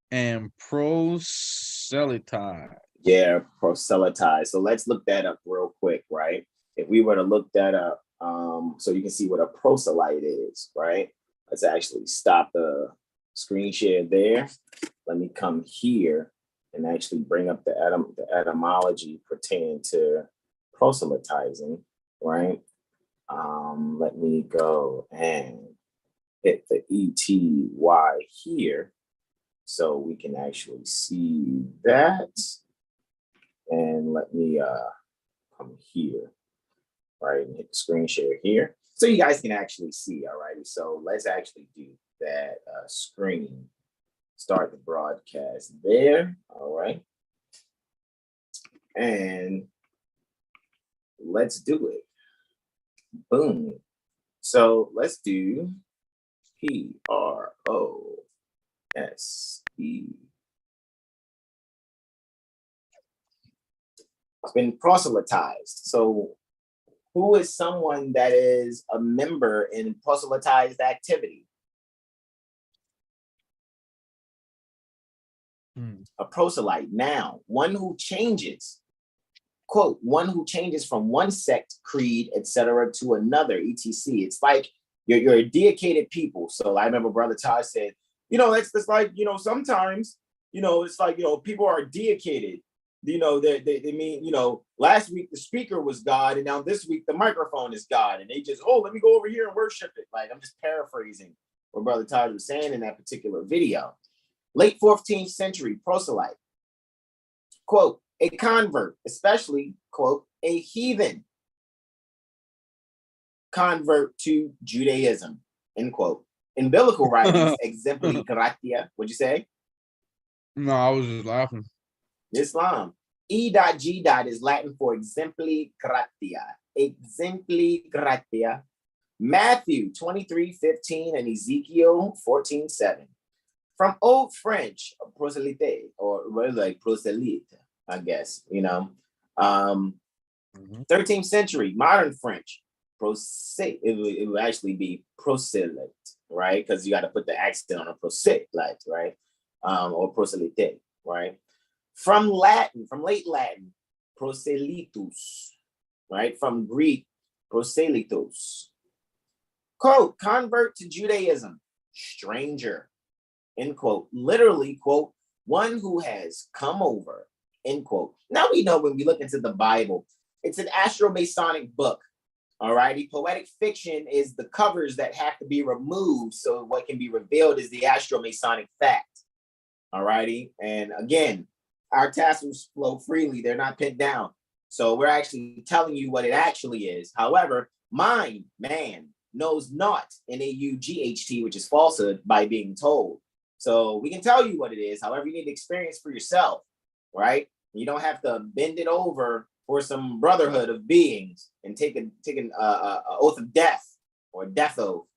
and proselytized. Yeah, proselytized. So let's look that up real quick, right? If we were to look that up, so you can see what a proselyte is, right? Let's actually stop the screen share there. Let me come here and actually bring up the etymology pertaining to proselytizing, right? Let me go and hit the ETY here so we can actually see that. And let me come here, right, and hit the screen share here. So you guys can actually see, all right? So let's actually do that screen. Start the broadcast there, all right? And let's do it. Boom. So let's do PROSE. It's been proselytized. So who is someone that is a member in proselytized activity? A proselyte. Now, one who changes, quote, one who changes from one sect, creed, etc. to another, etc. It's like you're a dedicated people. So I remember Brother Taj said, it's like, sometimes, it's like, people are dedicated. They mean, last week the speaker was God, and now this week the microphone is God, and they just, let me go over here and worship it. Like, I'm just paraphrasing what Brother Taj was saying in that particular video. Late 14th century proselyte, quote, a convert, especially, quote, a heathen convert to Judaism, end quote. In biblical writings, exempli gratia, what'd you say? No, I was just laughing. Islam. E.G. is Latin for exempli gratia. Exempli gratia. Matthew 23:15 and Ezekiel 14:7. From Old French, proselyte, or like proselyte, I guess, 13th century, modern French, it would actually be proselyte, right? Because you got to put the accent on a proselyte, right? Or proselyte, right? From late Latin, proselytus, right? From Greek, proselytos. Quote, convert to Judaism, stranger, end quote. Literally, quote, one who has come over, end quote. Now we know when we look into the Bible, it's an Astro-Masonic book, all righty? Poetic fiction is the covers that have to be removed so what can be revealed is the Astro-Masonic fact, all righty? And again, our tassels flow freely. They're not pinned down. So we're actually telling you what it actually is. However, man, knows not, N-A-U-G-H-T, which is falsehood, by being told. So we can tell you what it is. However, you need to experience for yourself, right? You don't have to bend it over for some brotherhood of beings and take an oath of death or a death oath,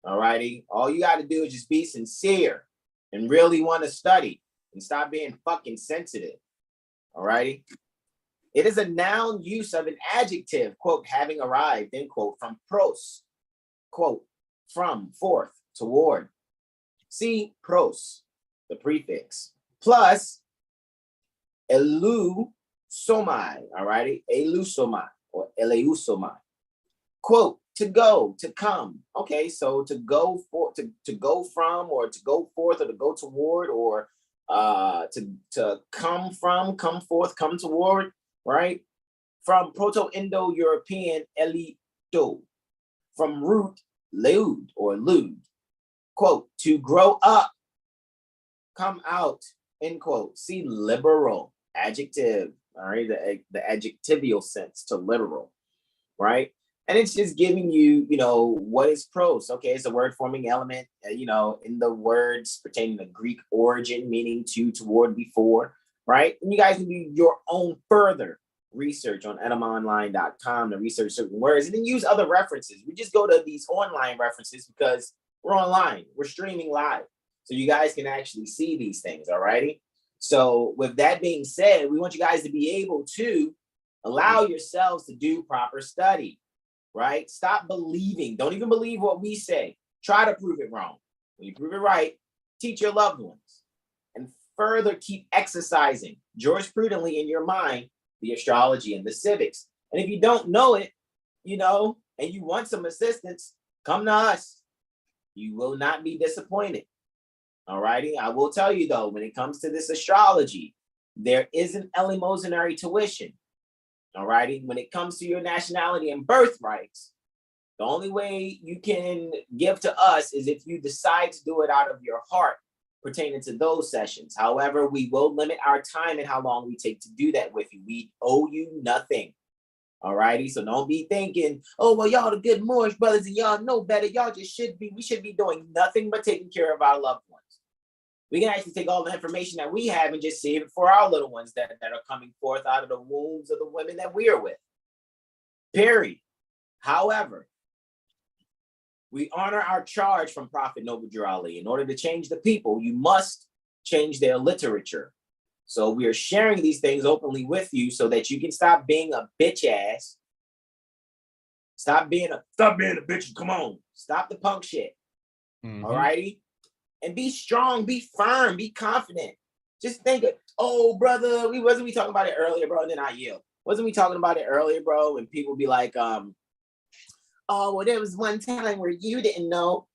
all righty? All you got to do is just be sincere and really want to study and stop being fucking sensitive, all righty? It is a noun use of an adjective, quote, having arrived, end quote, from pros, quote, from, forth, toward. See pros, the prefix, plus elusomai, all righty? Elusomai or eleusomai. Quote, to go, to come. Okay, so to go for, to go from, or to go forth, or to go toward, or to come from, come forth, come toward, right? From Proto-Indo-European elito, from root leud or lude, quote, to grow up, come out, end quote. See liberal, adjective, all right? The adjectival sense to literal, right? And it's just giving you, what is pros? Okay, it's a word forming element, in the words pertaining to Greek origin, meaning to, toward, before, right? And you guys can do your own further research on etymonline.com to research certain words and then use other references. We just go to these online references because we're online, we're streaming live. So you guys can actually see these things, all righty? So with that being said, we want you guys to be able to allow yourselves to do proper study, right? Stop believing. Don't even believe what we say. Try to prove it wrong. When you prove it right, teach your loved ones. And further, keep exercising jurisprudently in your mind the astrology and the civics. And if you don't know it, and you want some assistance, come to us. You will not be disappointed. All righty. I will tell you though, when it comes to this astrology, there is an eleemosynary tuition. All righty. When it comes to your nationality and birthrights, the only way you can give to us is if you decide to do it out of your heart pertaining to those sessions. However, we will limit our time and how long we take to do that with you. We owe you nothing. All righty. So don't be thinking, oh, well, y'all the good Moorish brothers and y'all know better. Y'all just we should be doing nothing but taking care of our loved ones. We can actually take all the information that we have and just save it for our little ones that are coming forth out of the wombs of the women that we are with. Period. However, we honor our charge from Prophet Noble Drew Ali. In order to change the people, you must change their literature. So we are sharing these things openly with you so that you can stop being a bitch ass. Stop being a bitch. Come on. Stop the punk shit. Mm-hmm. All righty? And be strong, be firm, be confident. Just think of, oh, brother, wasn't we talking about it earlier, bro? And then I yield. Wasn't we talking about it earlier, bro? And people be like, oh, well, there was one time where you didn't know.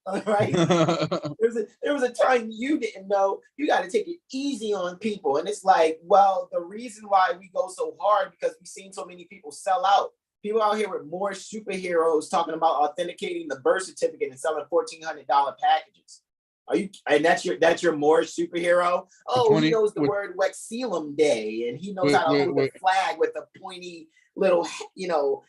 All right. there was a time you didn't know. You got to take it easy on people. And it's like, well, the reason why we go so hard because we've seen so many people sell out. People out here with more superheroes talking about authenticating the birth certificate and selling $1,400 packages. And that's your more superhero? Oh, he knows the word Wexilum Day, and he knows how to hold the flag with a pointy little,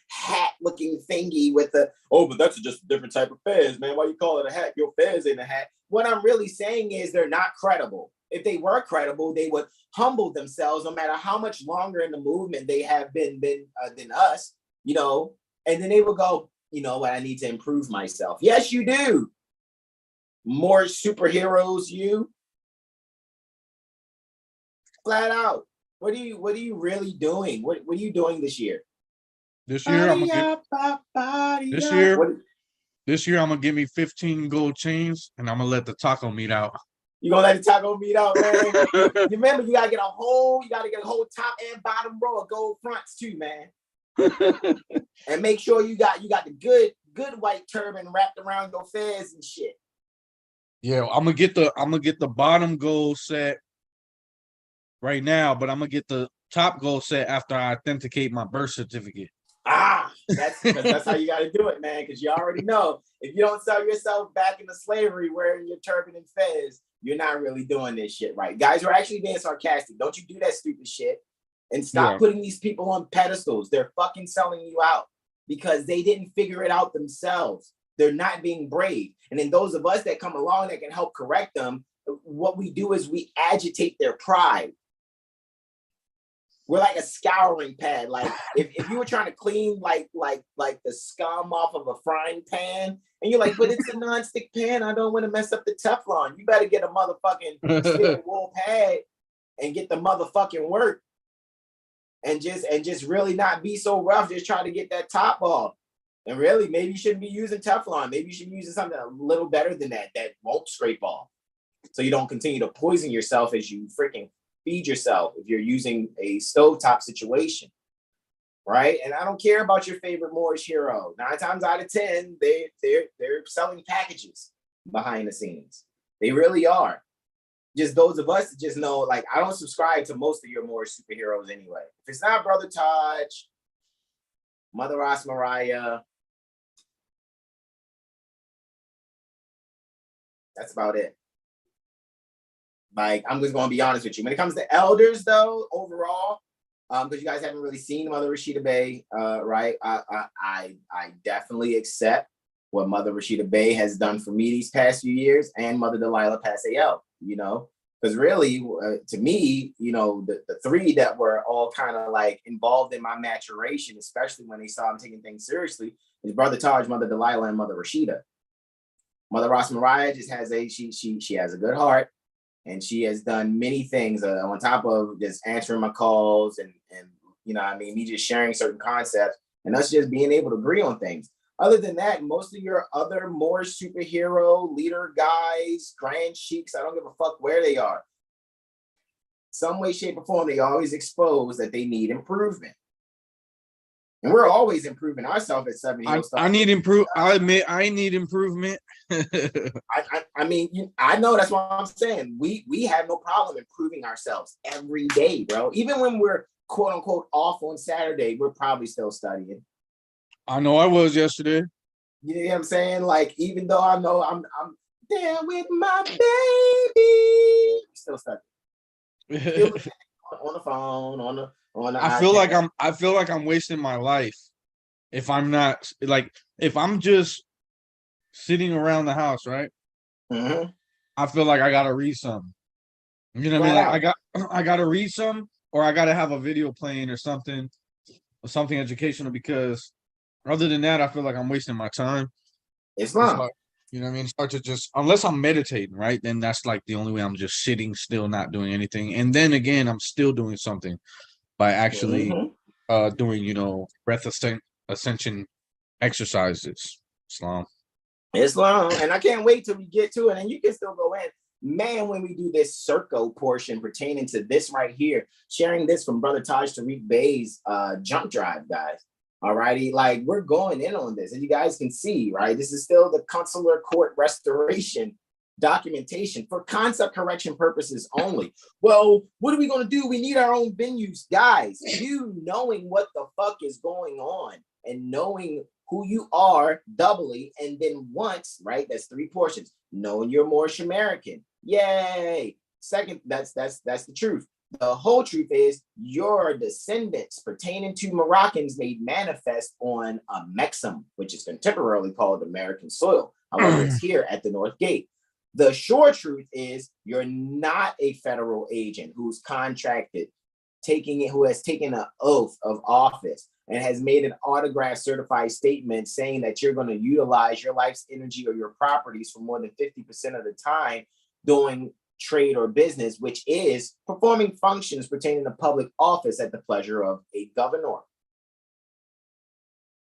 hat-looking thingy with the, but that's just a different type of fez, man. Why you call it a hat? Your fez ain't a hat. What I'm really saying is they're not credible. If they were credible, they would humble themselves no matter how much longer in the movement they have been than us. And then they will go, you know what, I need to improve myself. Yes, you do. more superheroes you? Flat out. What are you really doing? What are you doing this year? This year I'm gonna give me 15 gold chains, and I'm gonna let the taco meat out. You gonna let the taco meat out, man? You remember, you gotta get a whole top and bottom row of gold fronts too, man. And make sure you got the good white turban wrapped around your fez and shit. Yeah, I'm gonna get the bottom gold set right now, but I'm gonna get the top gold set after I authenticate my birth certificate. That's how you got to do it, man. Because you already know, if you don't sell yourself back into slavery wearing your turban and fez, you're not really doing this shit right. Guys, we're actually being sarcastic. Don't you do that stupid shit. And stop putting these people on pedestals. They're fucking selling you out because they didn't figure it out themselves. They're not being brave. And then those of us that come along that can help correct them, what we do is we agitate their pride. We're like a scouring pad. Like if you were trying to clean like the scum off of a frying pan, and you're like, but it's a non-stick pan, I don't want to mess up the Teflon. You better get a motherfucking steel wool pad and get the motherfucking work. And just really not be so rough. Just try to get that top off. And really, maybe you shouldn't be using Teflon. Maybe you should be using something a little better than that won't scrape off. So you don't continue to poison yourself as you freaking feed yourself if you're using a stovetop situation, right? And I don't care about your favorite Moorish hero. 9 times out of 10, they're selling packages behind the scenes. They really are. Just those of us that just know, like, I don't subscribe to most of your Moorish superheroes anyway. If it's not Brother Taj, Mother Rosmariah, that's about it. Like, I'm just going to be honest with you. When it comes to elders, though, overall, because you guys haven't really seen Mother Rashida Bey, right? I definitely accept what Mother Rashida Bey has done for me these past few years, and Mother Delilah Pasayel, you know? Because really, to me, you know, the three that were all kind of like involved in my maturation, especially when they saw I'm taking things seriously, is Brother Taj, Mother Delilah, and Mother Rashida. Mother Rosmariah just has she has a good heart. And she has done many things on top of just answering my calls and you know, I mean, me just sharing certain concepts and us just being able to agree on things. Other than that, most of your other more superhero leader guys, grand sheiks, I don't give a fuck where they are. Some way, shape, or form, they always expose that they need improvement. And we're always improving ourselves at 70. I need improve. I admit I need improvement. I mean, I know, that's what I'm saying. We have no problem improving ourselves every day, bro. Even when we're quote unquote off on Saturday, we're probably still studying. I know I was yesterday. You know what I'm saying? Like, even though I know I'm there with my baby, still studying. On the phone, on the I feel like I'm wasting my life if I'm not, like, if I'm just sitting around the house, right? Mm-hmm. I feel like I gotta read something. You know what I mean? Like, I gotta read some, or I gotta have a video playing or something educational, because other than that, I feel like I'm wasting my time. Islam. You know what I mean? Start to just, unless I'm meditating, right? Then that's like the only way. I'm just sitting still, not doing anything. And then again, I'm still doing something by actually doing, you know, breath ascension exercises. Islam. And I can't wait till we get to it. And you can still go in. Man, when we do this Serco portion pertaining to this right here, sharing this from Brother Taj Tarik Bey's jump drive, guys. All righty, like, we're going in on this, and you guys can see, right? This is still the consular court restoration documentation for concept correction purposes only. Well, what are we going to do? We need our own venues, guys. You knowing what the fuck is going on and knowing who you are doubly, and then once, right? That's 3 portions. Knowing you're Moorish American, yay. Second, that's the truth. The whole truth is your descendants pertaining to Moroccans made manifest on a Mexum, which is contemporarily called American soil. However, it's here at the North Gate. The short truth is you're not a federal agent who's contracted, who has taken an oath of office. and has made an autograph certified statement saying that you're going to utilize your life's energy or your properties for more than 50% of the time doing trade or business, which is performing functions pertaining to public office at the pleasure of a governor.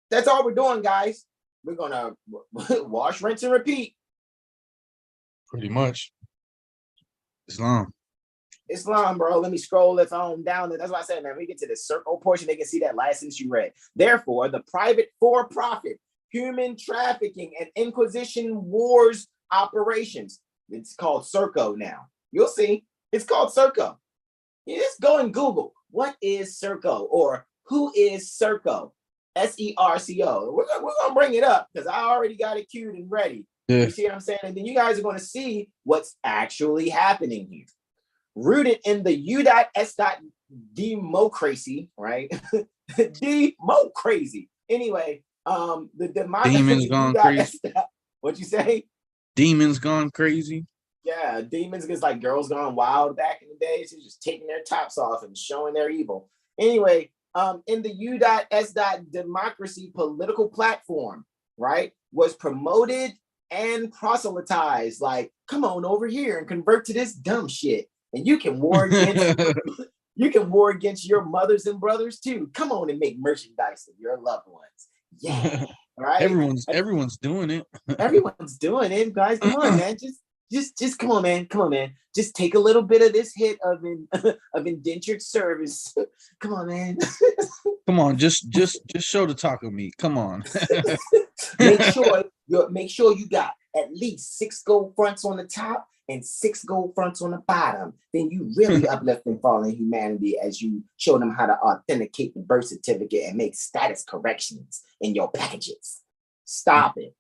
That's all we're doing, guys. We're going to wash, rinse, and repeat. Pretty much. Islam, bro. Let me scroll this on down. That's why I said, man, we get to the Serco portion, they can see that last sentence you read. Therefore, the private for-profit human trafficking and inquisition wars operations. It's called Serco now. You'll see. It's called Serco. You just go and Google, what is Serco? Or who is Serco? Serco. We're gonna bring it up because I already got it queued and ready. Yeah. You see what I'm saying? And then you guys are going to see what's actually happening here. Rooted in the U.S. democracy, right? Democracy. Anyway, the demons gone crazy. What you say? Demons gone crazy. Yeah, demons is like girls gone wild back in the days. So just taking their tops off and showing their evil. Anyway, in the U.S. democracy political platform, right, was promoted and proselytized. Like, come on over here and convert to this dumb shit, and you can war against your mothers and brothers too. Come on and make merchandise of your loved ones. Yeah, right. Everyone's doing it. Everyone's doing it, guys. Come on, man. Just come on, man. Come on, man. Just take a little bit of this hit of indentured service. Come on, man. Come on, just show the taco meat. Come on. Make sure you got at least 6 gold fronts on the top and 6 gold fronts on the bottom. Then you really uplift and fall in humanity as you show them how to authenticate the birth certificate and make status corrections in your packages. Stop it.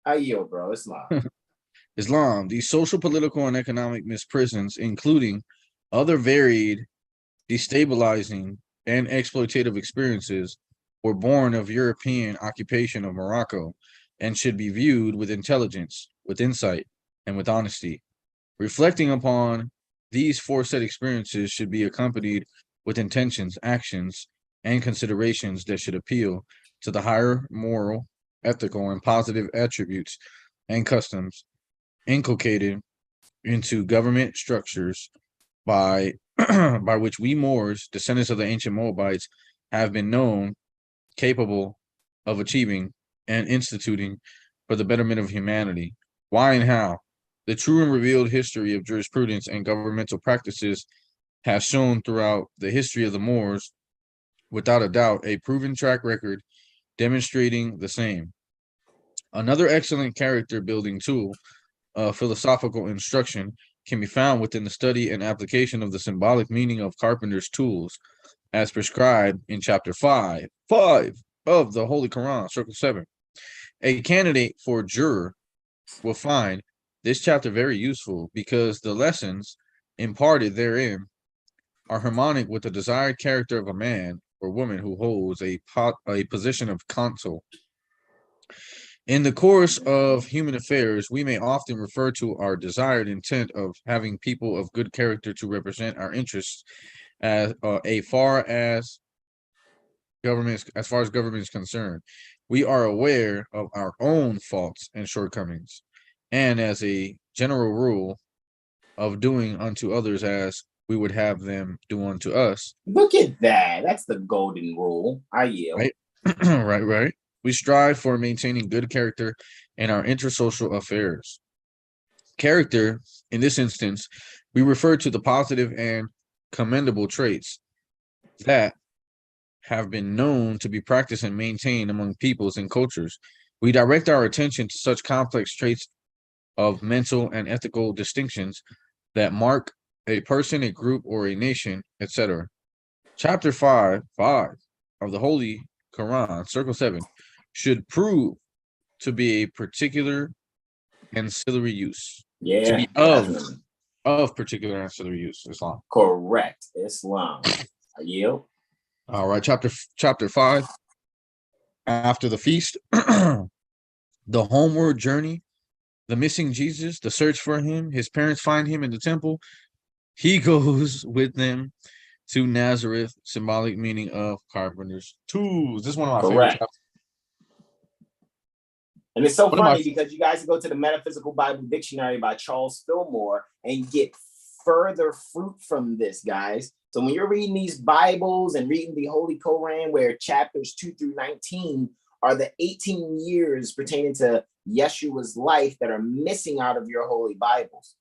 I yield, bro. Islam, these social, political, and economic misprisons, including other varied, destabilizing, and exploitative experiences, were born of European occupation of Morocco and should be viewed with intelligence, with insight, and with honesty. Reflecting upon these foresaid experiences should be accompanied with intentions, actions, and considerations that should appeal to the higher moral, ethical, and positive attributes and customs inculcated into government structures by which we Moors, descendants of the ancient Moabites, have been known capable of achieving and instituting for the betterment of humanity. Why and how? The true and revealed history of jurisprudence and governmental practices has shown throughout the history of the Moors, without a doubt, a proven track record demonstrating the same. Another excellent character building tool, philosophical instruction, can be found within the study and application of the symbolic meaning of carpenter's tools, as prescribed in chapter 5 of the Holy Quran, Circle 7. A candidate for juror will find this chapter very useful because the lessons imparted therein are harmonic with the desired character of a man or woman who holds a position of counsel. In the course of human affairs, we may often refer to our desired intent of having people of good character to represent our interests as far as government is concerned. We are aware of our own faults and shortcomings, and as a general rule of doing unto others as we would have them do unto us. Look at that. That's the golden rule. I yield. Right. Right. We strive for maintaining good character in our intersocial affairs. Character, in this instance, we refer to the positive and commendable traits that have been known to be practiced and maintained among peoples and cultures. We direct our attention to such complex traits of mental and ethical distinctions that mark a person, a group, or a nation, etc. Chapter 5 of the Holy Quran, Circle 7, should prove to be a particular ancillary use. Yeah. To be of particular ancillary use, Islam. Correct. Islam. I yield. All right, chapter 5. After the feast, the homeward journey, the missing Jesus, the search for him, his parents find him in the temple. He goes with them to Nazareth, symbolic meaning of carpenter's tools. This is one of my favorite Correct. chapters. And it's so funny because you guys go to the Metaphysical Bible Dictionary by Charles Fillmore and get further fruit from this, guys. So when you're reading these Bibles and reading the Holy Koran, where chapters 2 through 19 are the 18 years pertaining to Yeshua's life that are missing out of your Holy Bibles,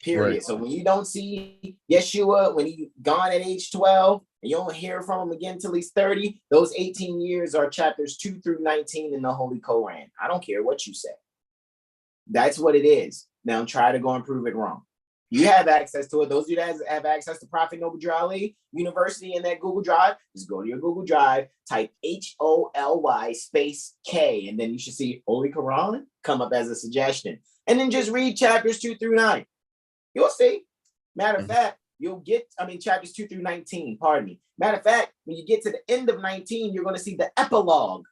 period. Right. So when you don't see Yeshua, when he's gone at age 12, and you don't hear from him again until he's 30, those 18 years are chapters 2 through 19 in the Holy Koran. I don't care what you say. That's what it is. Now try to go and prove it wrong. You have access to it. Those of you that have access to Prophet Noble Drali University in that Google Drive, just go to your Google Drive, type HOLY space K, and then you should see Holy Quran come up as a suggestion. And then just read chapters 2 through 9. You'll see. Matter of fact, you'll get, chapters 2 through 19, pardon me. Matter of fact, when you get to the end of 19, you're going to see the epilogue.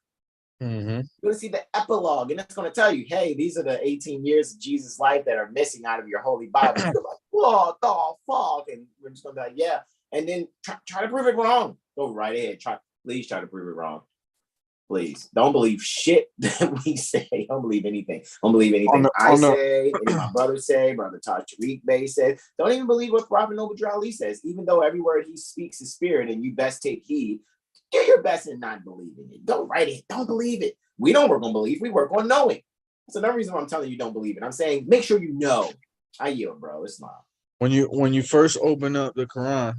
You're going to see the epilogue, and it's going to tell you, hey, these are the 18 years of Jesus' life that are missing out of your Holy Bible. You're like, what the fuck? And we're just going to be like, yeah. And then try to prove it wrong. Go right ahead. Please try to prove it wrong. Please. Don't believe shit that we say. Don't believe anything. Don't believe anything I say, any of my brothers say, Brother Taj Tarik Bey said. Don't even believe what Prophet Noble Drali says, even though every word he speaks is spirit and you best take heed. Do your best in not believing it. Don't write it. Don't believe it. We don't work on belief. We work on knowing. That's another reason why I'm telling you don't believe it. I'm saying make sure you know. I yield, bro. It's not. When you first open up the Quran,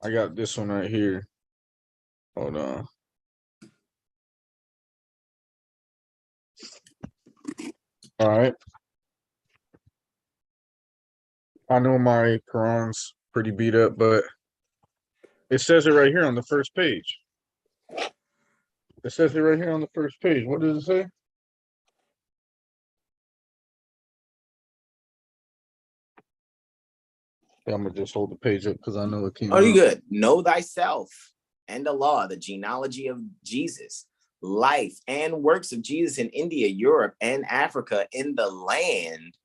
I got this one right here. Hold on. All right. I know my Quran's pretty beat up, but it says it right here on the first page. It says it right here on the first page. What does it say? Yeah, I'm going to just hold the page up because I know it came out. Oh, you good. Know thyself and Allah, the genealogy of Jesus, life and works of Jesus in India, Europe, and Africa in the land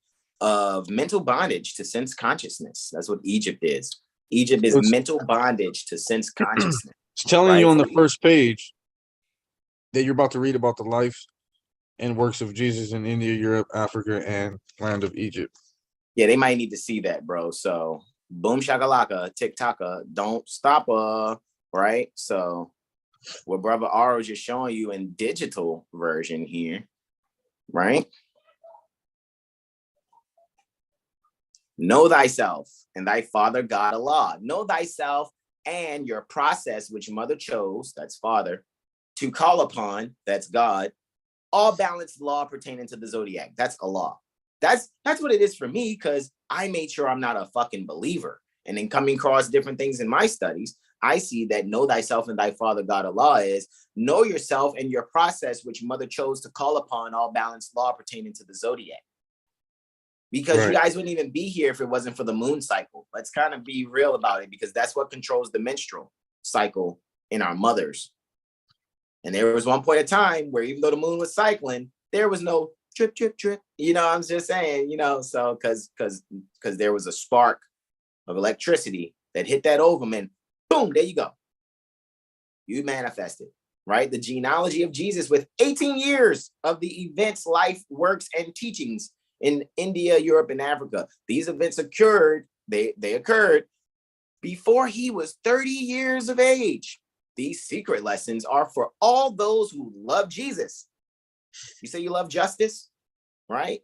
of mental bondage to sense consciousness. That's what Egypt is. Egypt is mental bondage to sense consciousness. It's telling you on the first page that you're about to read about the life and works of Jesus in India, Europe, Africa, and land of Egypt. Yeah, they might need to see that, bro. So boom shakalaka, tick-tocka, don't stop right? So what Brother R is just showing you in digital version here, right? Know thyself and thy father God Allah. Know thyself and your process which mother chose, that's father, to call upon, that's God, all balanced law pertaining to the zodiac, that's Allah. That's what it is for me, because I made sure I'm not a fucking believer. And then coming across different things in my studies, I see that know thyself and thy father God Allah is know yourself and your process which mother chose to call upon all balanced law pertaining to the zodiac. Because you guys wouldn't even be here if it wasn't for the moon cycle. Let's kind of be real about it, because that's what controls the menstrual cycle in our mothers. And there was one point of time where even though the moon was cycling, there was no trip. You know, I'm just saying, you know, so because there was a spark of electricity that hit that ovum and boom, there you go. You manifested, right? The genealogy of Jesus with 18 years of the events, life, works, and teachings in India, Europe, and Africa. These events occurred, they occurred before he was 30 years of age. These secret lessons are for all those who love Jesus. You say you love justice, right?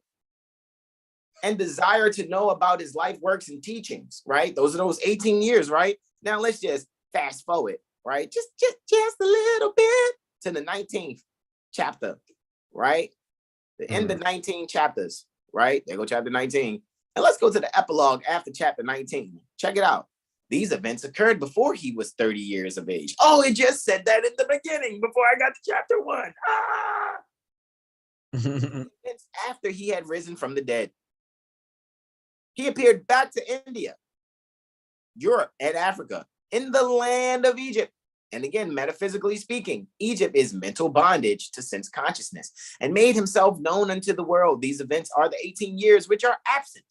And desire to know about his life, works, and teachings, right? Those are those 18 years, right? Now let's just fast forward, right? Just a little bit to the 19th chapter, right? The end of 19 chapters, right? There go chapter 19. And let's go to the epilogue after chapter 19. Check it out. These events occurred before he was 30 years of age. Oh, it just said that in the beginning before I got to chapter 1. It's after he had risen from the dead. He appeared back to India, Europe, and Africa in the land of Egypt. And again, metaphysically speaking, Egypt is mental bondage to sense consciousness and made himself known unto the world. These events are the 18 years which are absent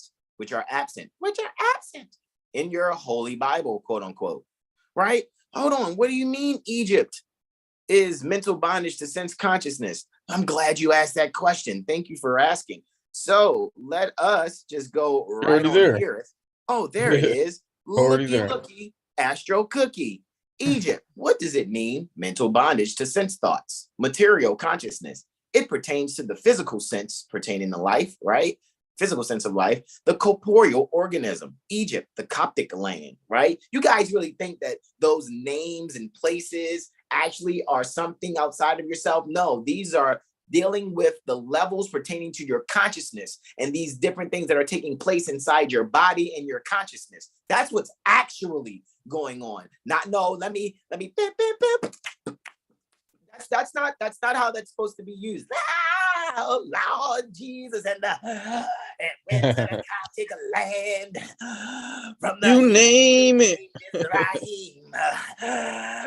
in your Holy Bible, quote unquote. right? Hold on. What do you mean Egypt is mental bondage to sense consciousness? I'm glad you asked that question. Thank you for asking. So let us just go right on there. here. Oh, there it is. Already Looky, there. looky, Astro Cookie. Egypt. What does it mean? Mental bondage to sense thoughts, material consciousness. It pertains to the physical sense pertaining to life, right? Physical sense of life, the corporeal organism, Egypt, the Coptic land, right? You guys really think that those names and places actually are something outside of yourself? No, these are dealing with the levels pertaining to your consciousness and these different things that are taking place inside your body and your consciousness. That's what's actually going on. Not no, let me beep, beep, beep. That's not how that's supposed to be used. Oh Lord Jesus, and went to the Coptic land from the you name it,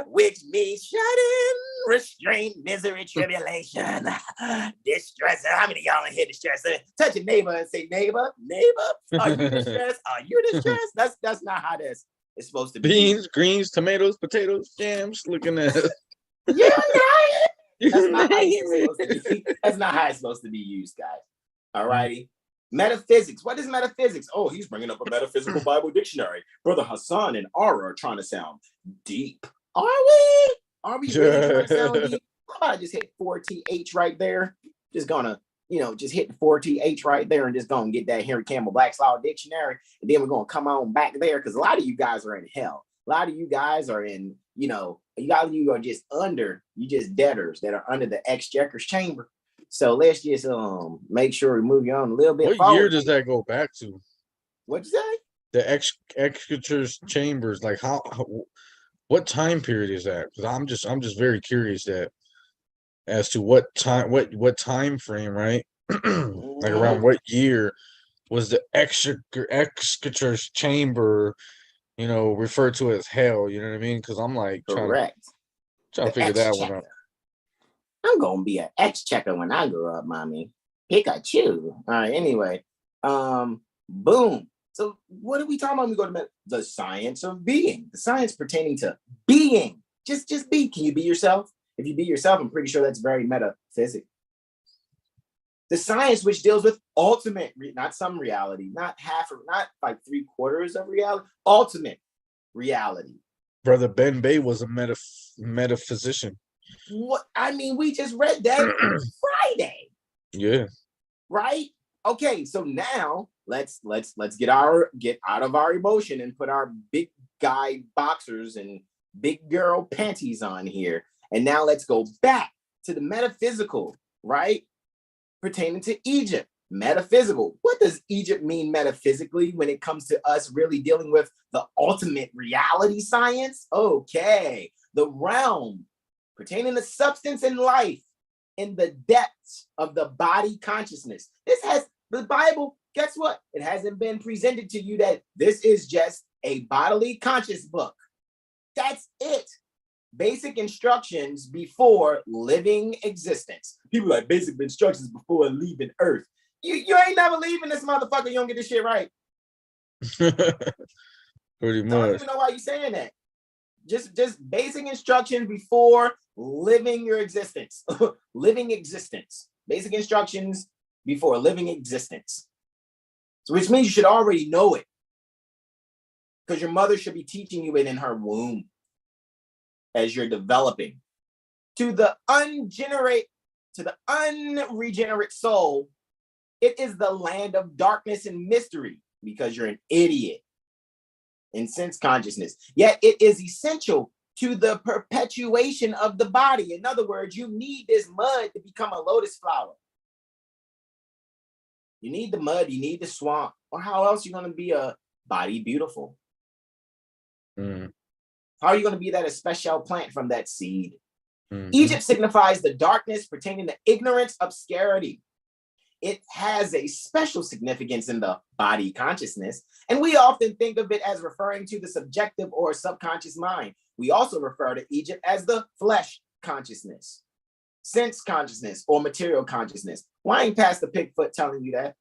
which means shut-in, restraint, misery, tribulation, distress. How many of y'all in here distressed? Touch your neighbor and say, neighbor, are you distressed? Are you distressed? That's not how this is supposed to be. Beans, greens, tomatoes, potatoes, jams. Looking at yeah, that's not how it's supposed to be. That's not how it's supposed to be used, guys. All righty. Metaphysics. What is metaphysics? Oh, he's bringing up a metaphysical Bible dictionary. Brother Hasan and Ara are trying to sound deep. Are we? Are we really trying to sound deep? How about I just hit 4TH right there? Just gonna, just hit the 4TH right there and just gonna get that Henry Campbell Black's Law Dictionary. And then we're gonna come on back there because a lot of you guys are in hell. A lot of you guys are in, you are just you just debtors that are under the exchequer's chamber. So let's just make sure we move you on a little bit. What year does that go back to? What'd you say? The exchequer's chambers, like how what time period is that? Because I'm just very curious as to what time frame, right? Like around what year was the exchequer's chamber, referred to as hell? You know what I mean? Because I'm like trying to figure that one out. I'm gonna be an exchequer when I grow up, mommy. Pikachu. All right. Anyway, boom. So what are we talking about when we go to the science of being? The science pertaining to being. Just be. Can you be yourself? If you be yourself, I'm pretty sure that's very metaphysical. The science which deals with ultimate, not some reality, not half, or not like 3/4 of reality, ultimate reality. Brother Ben Bey was a metaphysician. What I mean, we just read that Friday. Yeah. Right? Okay, so now let's get out of our emotion and put our big guy boxers and big girl panties on here. And now let's go back to the metaphysical, right? Pertaining to Egypt. Metaphysical. What does Egypt mean metaphysically when it comes to us really dealing with the ultimate reality science? Okay, the realm pertaining to substance and life in the depths of the body consciousness. The Bible, guess what? It hasn't been presented to you that this is just a bodily conscious book. That's it. Basic instructions before living existence. People like basic instructions before leaving Earth. You ain't never leaving this motherfucker. You don't get this shit right. Pretty much. I don't even know why you're saying that. Just basic instructions before living your existence. Living existence. Basic instructions before living existence. So which means you should already know it. Because your mother should be teaching you it in her womb as you're developing. To the unregenerate soul, it is the land of darkness and mystery because you're an idiot in sense consciousness. Yet it is essential to the perpetuation of the body. In other words, you need this mud to become a lotus flower. You need the mud, you need the swamp, or how else are you going to be a body beautiful? How are you going to be that a special plant from that seed? Egypt signifies the darkness pertaining to ignorance, obscurity. It has a special significance in the body consciousness, and we often think of it as referring to the subjective or subconscious mind. We also refer to Egypt as the flesh consciousness, sense consciousness, or material consciousness. Why ain't Pastor Pigfoot telling you that?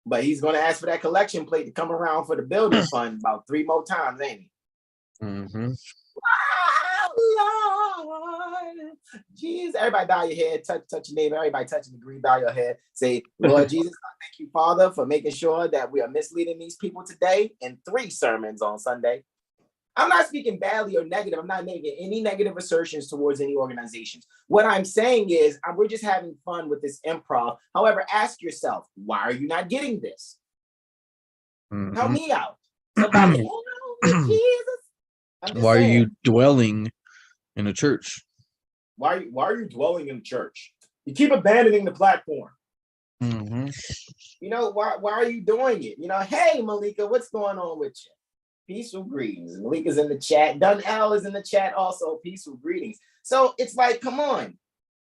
But he's going to ask for that collection plate to come around for the building fund about 3 more times, ain't he? Mm-hmm. Oh, Lord. Jesus, everybody bow your head, touch your neighbor, everybody touching the green, bow your head. Say, Lord Jesus, I thank you, Father, for making sure that we are misleading these people today in 3 sermons on Sunday. I'm not speaking badly or negative. I'm not making any negative assertions towards any organizations. What I'm saying is we're just having fun with this improv. However, ask yourself, why are you not getting this? Mm-hmm. Help me out. Somebody help me, Jesus. Why are you dwelling in a church? Why are you dwelling in the church? You keep abandoning the platform. Mm-hmm. You know, why are you doing it? You know, hey, Malika, what's going on with you? Peaceful greetings. Malika's in the chat. Dunell is in the chat also. Peaceful greetings. So it's like, come on.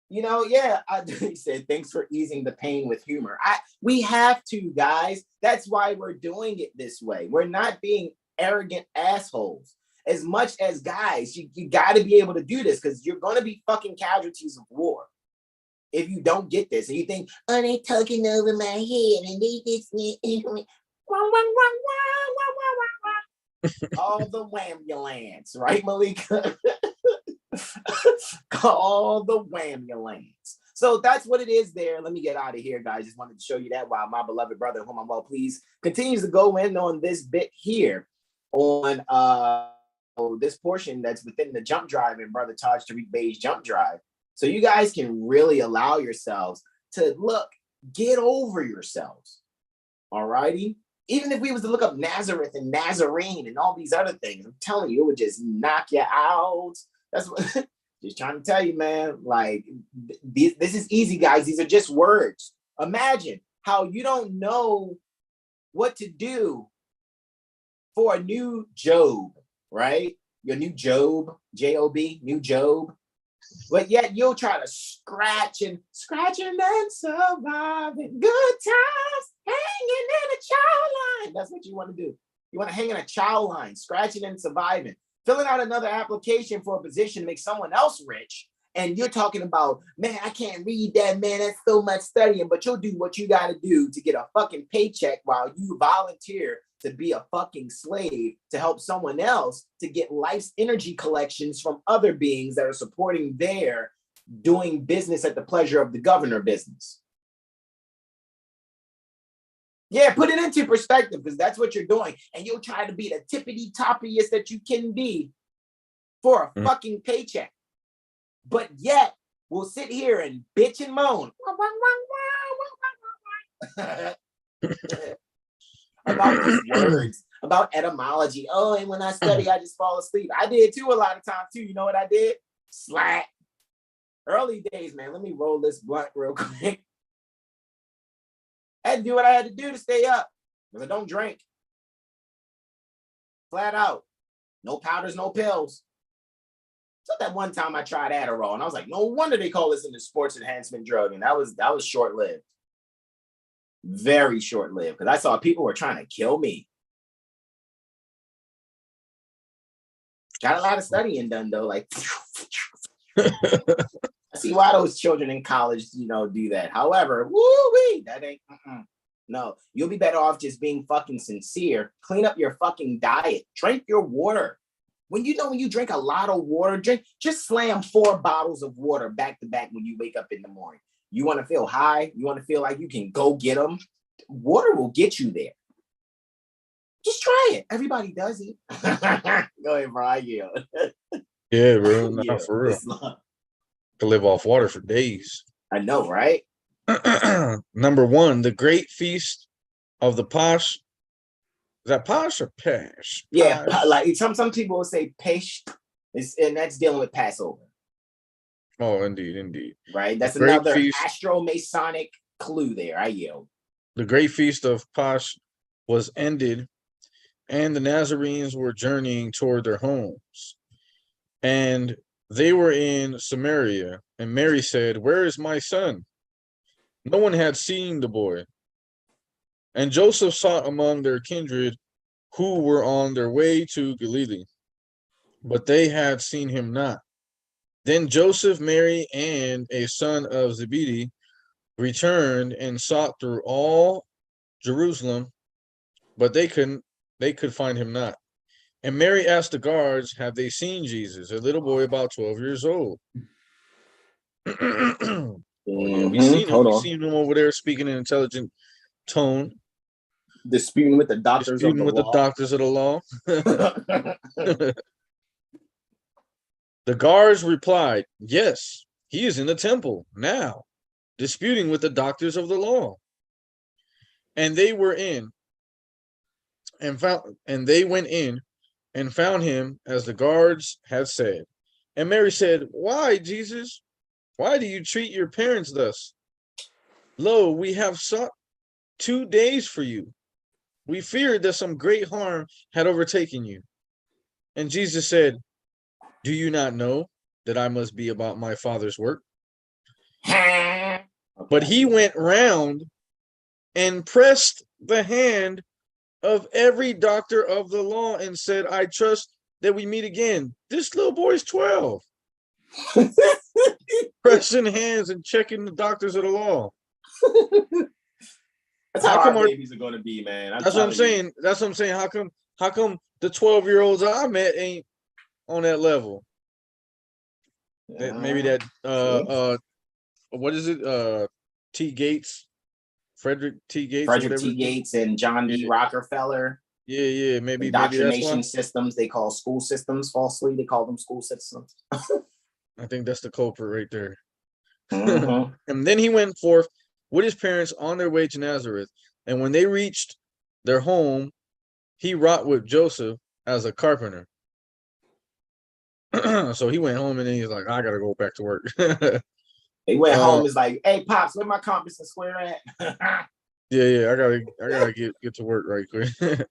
You know, yeah, he said, thanks for easing the pain with humor. We have to, guys. That's why we're doing it this way. We're not being arrogant assholes. As much as, guys, you got to be able to do this because you're going to be fucking casualties of war if you don't get this. And you think, oh, they talking over my head and they just all the whambulance, right, Malika? All the whambulance. So that's what it is there. Let me get out of here, guys. Just wanted to show you that while my beloved brother, whom I'm well pleased, continues to go in on this bit here on this portion that's within the jump drive in Brother Taj Tarik Bey's jump drive. So you guys can really allow yourselves to get over yourselves. All righty. Even if we was to look up Nazareth and Nazarene and all these other things, I'm telling you, it would just knock you out. That's what just trying to tell you, man. Like, this is easy, guys. These are just words. Imagine how you don't know what to do for a new Job, right? Your new Job, J-O-B, new Job. But yet you'll try to scratch and survive in good times, hanging in a child line. That's what you want to do. You want to hang in a child line, scratching and surviving, filling out another application for a position to make someone else rich. And you're talking about, man, I can't read that, man. That's so much studying, but you'll do what you got to do to get a fucking paycheck while you volunteer to be a fucking slave to help someone else to get life's energy collections from other beings that are supporting their doing business at the pleasure of the governor business. Yeah, put it into perspective because that's what you're doing. And you'll try to be the tippity toppiest that you can be for a fucking paycheck. But yet, we'll sit here and bitch and moan about these words, about etymology. Oh, and when I study, I just fall asleep. I did too a lot of times too. You know what I did? Slack. Early days, man. Let me roll this blunt real quick. I had to do what I had to do to stay up because I don't drink. Flat out. No powders, no pills. So that one time I tried Adderall and I was like, no wonder they call this a sports enhancement drug. And that was short-lived. Very short-lived because I saw people were trying to kill me. Got a lot of studying done though. Like, I see why those children in college, do that. However, woo-wee, that ain't, no. You'll be better off just being fucking sincere. Clean up your fucking diet. Drink your water. When you drink a lot of water, just slam 4 bottles of water back to back when you wake up in the morning. You want to feel high? You want to feel like you can go get them? Water will get you there. Just try it. Everybody does it. Go ahead, bro. I yield. Yeah, bro. No, for real. To live off water for days. I know, right? Number 1, the Great Feast of the Posh. Is that posh or pash? Yeah, like some people will say pesh, and that's dealing with Passover. Oh, indeed. Right? That's another astro-masonic clue there. I yield. The Great Feast of Posh was ended, and the Nazarenes were journeying toward their homes. And they were in Samaria, and Mary said, "Where is my son?" No one had seen the boy. And Joseph sought among their kindred who were on their way to Galilee, but they had seen him not. Then Joseph, Mary, and a son of Zebedee returned and sought through all Jerusalem, but they could find him not. And Mary asked the guards, have they seen Jesus, a little boy about 12 years old? Oh, yeah, we seen him. We seen him over there speaking in an intelligent tone. Disputing with the doctors of the law. The doctors of the law. The guards replied, yes, he is in the temple now, disputing with the doctors of the law. And they were in and they went in and found him as the guards had said. And Mary said, why, Jesus? Why do you treat your parents thus? Lo, we have sought 2 days for you. We feared that some great harm had overtaken you. And Jesus said, do you not know that I must be about my Father's work? But he went round and pressed the hand of every doctor of the law and said, I trust that we meet again. This little boy's 12. Pressing hands and checking the doctors of the law. That's how our babies are going to be, man. That's what I'm saying. That's what I'm saying. How come the 12-year-olds I met ain't on that level? That maybe that what is it? T. Gates, Frederick T. Gates, and John D. Rockefeller. Yeah, maybe indoctrination that's systems they call school systems. Falsely, they call them school systems. I think that's the culprit right there. And then he went forth with his parents on their way to Nazareth. And when they reached their home, he wrought with Joseph as a carpenter. So he went home and then he's like, I gotta go back to work. He went home, is like, hey Pops, where my compass and square at? yeah, I gotta get to work right quick. Here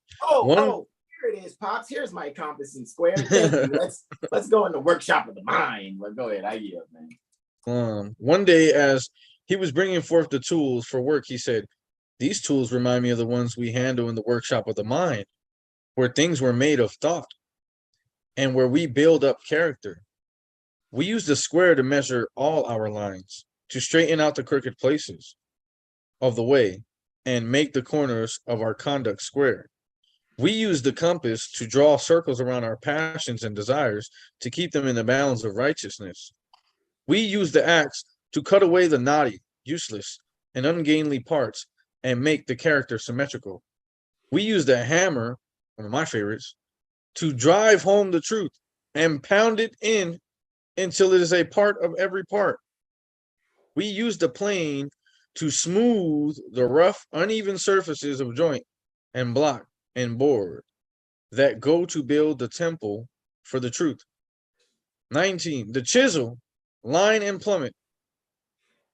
it is, Pops. Here's my compass and square. Thank you. Let's go in the workshop of the mind. Well, go ahead, I yield, man. One day as he was bringing forth the tools for work, he said, these tools remind me of the ones we handle in the workshop of the mind, where things were made of thought and where we build up character. We use the square to measure all our lines, to straighten out the crooked places of the way and make the corners of our conduct square. We use the compass to draw circles around our passions and desires to keep them in the bounds of righteousness. We use the axe to cut away the knotty, useless, and ungainly parts and make the character symmetrical. We use the hammer, one of my favorites, to drive home the truth and pound it in until it is a part of every part. We use the plane to smooth the rough, uneven surfaces of joint and block and board that go to build the temple for the truth. 19, the chisel, line and plummet,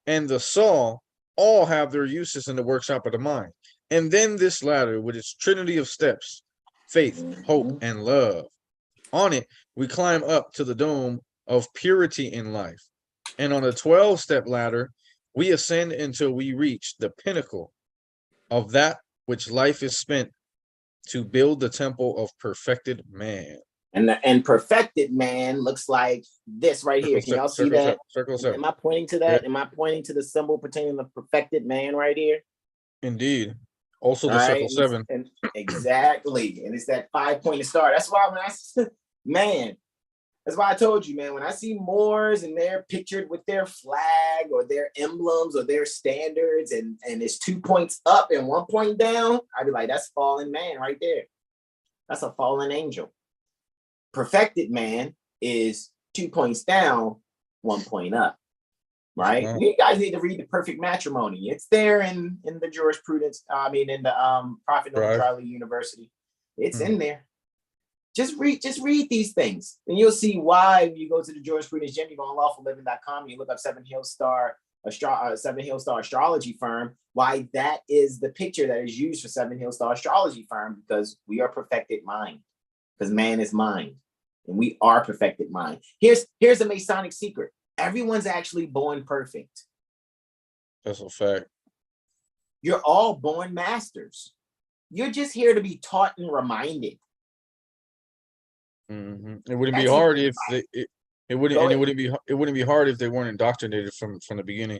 and the saw all have their uses in the workshop of the mind. And then this ladder with its trinity of steps, faith, hope, and love. On it, we climb up to the dome of purity in life. And on a 12-step ladder, we ascend until we reach the pinnacle of that which life is spent to build the temple of perfected man. And perfected man looks like this right here. Can y'all see that? Circle 7. Am I pointing to that? Yeah. Am I pointing to the symbol pertaining to perfected man right here? Indeed. Also the circle 7. And exactly. And it's that 5-pointed star. That's why that's why I told you, man, when I see Moors and they're pictured with their flag or their emblems or their standards and it's 2 points up and 1 point down, I'd be like, that's fallen man right there. That's a fallen angel. Perfected man is 2 points down, 1 point up, right? Mm-hmm. You guys need to read the Perfect Matrimony. It's there in the jurisprudence. In the Prophet Noah Charlie University. It's in there. Just read these things, and you'll see why. When you go to the jurisprudence gym, you go on lawfulliving.com, and you look up Seven Hill Star Astrology Firm. Why that is the picture that is used for Seven Hill Star Astrology Firm, because we are perfected mind, because man is mind. And we are perfected mind. Here's a Masonic secret. Everyone's actually born perfect. That's a fact. You're all born masters. You're just here to be taught and reminded. Mm-hmm. It wouldn't be hard if it wouldn't be hard if they weren't indoctrinated from the beginning.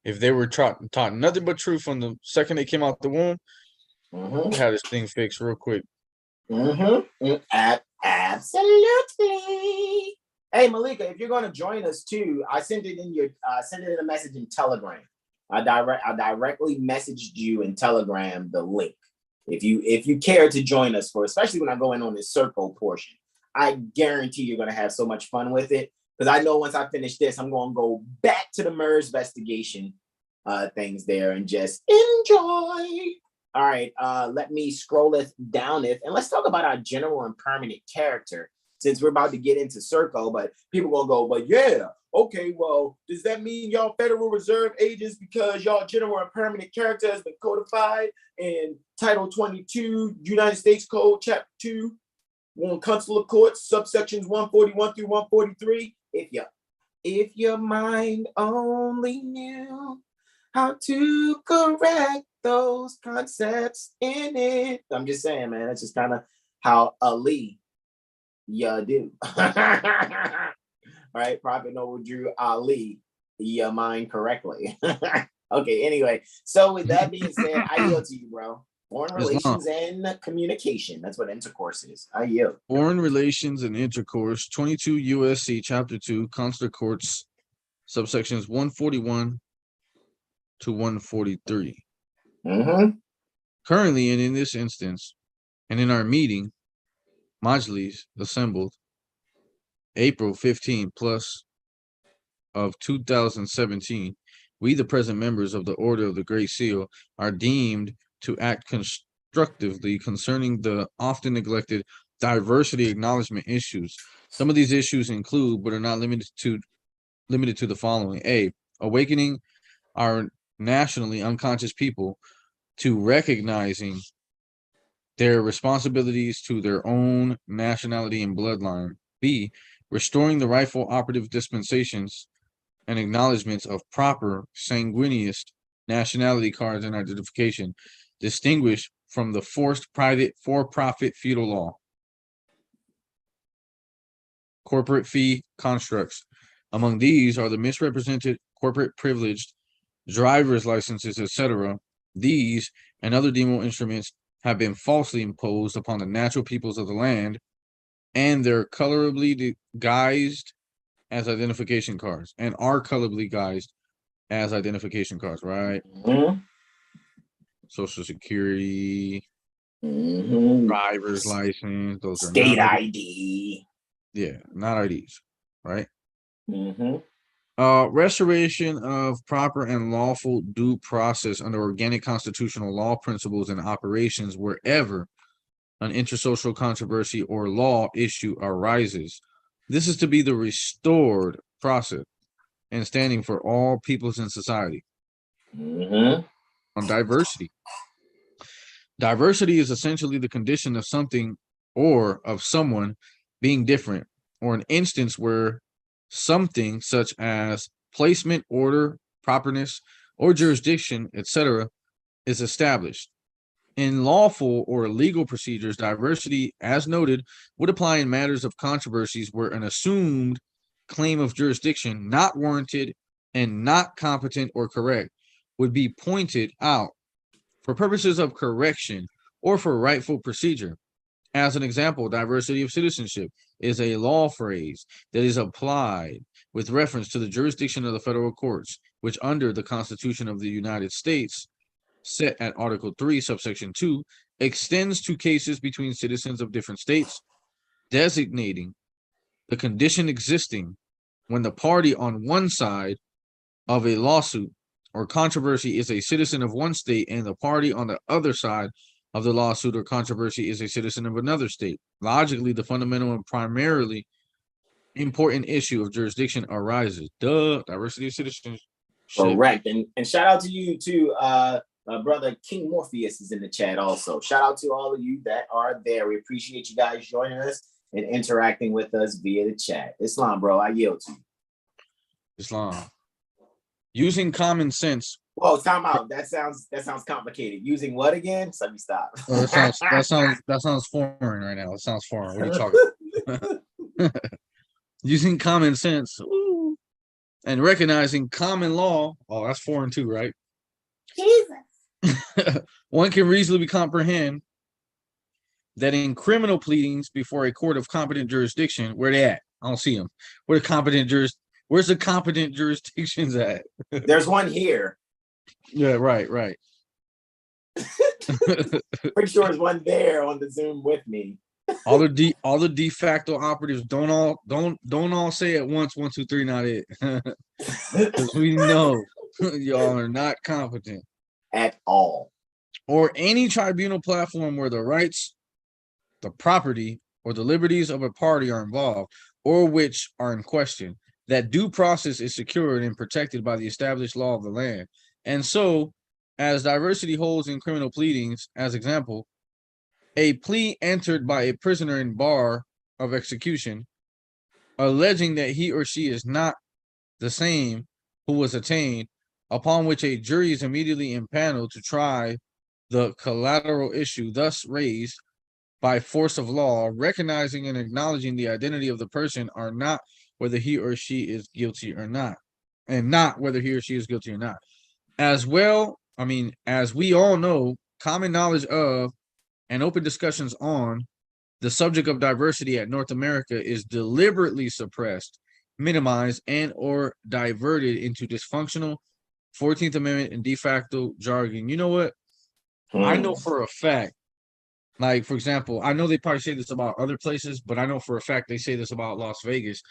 If they were taught nothing but truth from the second they came out the womb, had this thing fixed real quick. Absolutely. Hey Malika, if you're going to join us too, I sent it in a message in Telegram. I directly messaged you in Telegram the link. If you care to join us for, especially when I go in on this Serco portion, I guarantee you're going to have so much fun with it. Because I know once I finish this, I'm going to go back to the MERS investigation things there and just enjoy. All right, let me scrolleth downeth, and let's talk about our general and permanent character, since we're about to get into Serco, but people gonna go, but yeah, okay, well, does that mean y'all Federal Reserve agents because y'all general and permanent character has been codified in Title 22, United States Code, Chapter 2, on Consular Courts, subsections 141 through 143? If your mind only knew how to correct those concepts in it. I'm just saying, man, that's just kind of how Ali do. Right? Prophet Noble drew Ali, your mind correctly. Okay, anyway. So with that being said, I yield to you, bro. Foreign relations and communication. That's what intercourse is. I yield. Foreign relations and intercourse, 22 USC Chapter 2, Consular Courts, subsections 141 to 143. Currently, and in this instance, and in our meeting, Majlis assembled April 15 plus of 2017, we, the present members of the Order of the Great Seal, are deemed to act constructively concerning the often neglected diversity acknowledgement issues. Some of these issues include, but are not limited to the following: A, awakening our nationally unconscious people to recognizing their responsibilities to their own nationality and bloodline. B, restoring the rightful operative dispensations and acknowledgments of proper sanguineous nationality cards and identification, distinguished from the forced private for-profit feudal law. Corporate fee constructs. Among these are the misrepresented corporate privileged driver's licenses, etc. These and other demo instruments have been falsely imposed upon the natural peoples of the land, and they're colorably guised as identification cards, and are colorably guised as identification cards, right? Social Security, driver's license, those are state ID. Yeah, not IDs, right? Restoration of proper and lawful due process under organic constitutional law principles and operations wherever an intersocial controversy or law issue arises. This is to be the restored process and standing for all peoples in society. On diversity. Diversity is essentially the condition of something or of someone being different, or an instance where something such as placement, order, properness, or jurisdiction, etc., is established. In lawful or legal procedures, diversity, as noted, would apply in matters of controversies where an assumed claim of jurisdiction, not warranted and not competent or correct, would be pointed out for purposes of correction or for rightful procedure. As an example, diversity of citizenship is a law phrase that is applied with reference to the jurisdiction of the federal courts, which under the Constitution of the United States, set at Article 3, subsection 2, extends to cases between citizens of different states, designating the condition existing when the party on one side of a lawsuit or controversy is a citizen of one state and the party on the other side of the lawsuit or controversy is a citizen of another state. Logically, the fundamental and primarily important issue of jurisdiction arises. Diversity of citizenship. Correct. And shout out to you too. Brother King Morpheus is in the chat also. Shout out to all of you that are there. We appreciate you guys joining us and interacting with us via the chat. Islam, bro, I yield to you. Islam. Using common sense. Whoa, time out. That sounds complicated. Using what again? So let me stop. Oh, that sounds foreign right now. It sounds foreign. What are you talking about? Using common sense. Ooh, and recognizing common law. Oh, that's foreign too, right? Jesus. One can reasonably comprehend that in criminal pleadings before a court of competent jurisdiction, where they at? I don't see them. Where's the competent jurisdictions at? There's one here. Yeah, right. Pretty sure there's one there on the Zoom with me. all the de facto operatives don't all say at once 1, 2, 3, not it. Because we know y'all are not competent at all. Or any tribunal platform where the rights, the property, or the liberties of a party are involved, or which are in question, that due process is secured and protected by the established law of the land. And so, as diversity holds in criminal pleadings, as example, a plea entered by a prisoner in bar of execution, alleging that he or she is not the same who was attainted, upon which a jury is immediately impaneled to try the collateral issue thus raised by force of law, recognizing and acknowledging the identity of the person, are not whether he or she is guilty or not, and not whether he or she is guilty or not. As well, as we all know, common knowledge of and open discussions on the subject of diversity at North America is deliberately suppressed, minimized, and or diverted into dysfunctional 14th Amendment and de facto jargon. You know what? I know for a fact, like, for example, I know they probably say this about other places, but I know for a fact they say this about Las Vegas.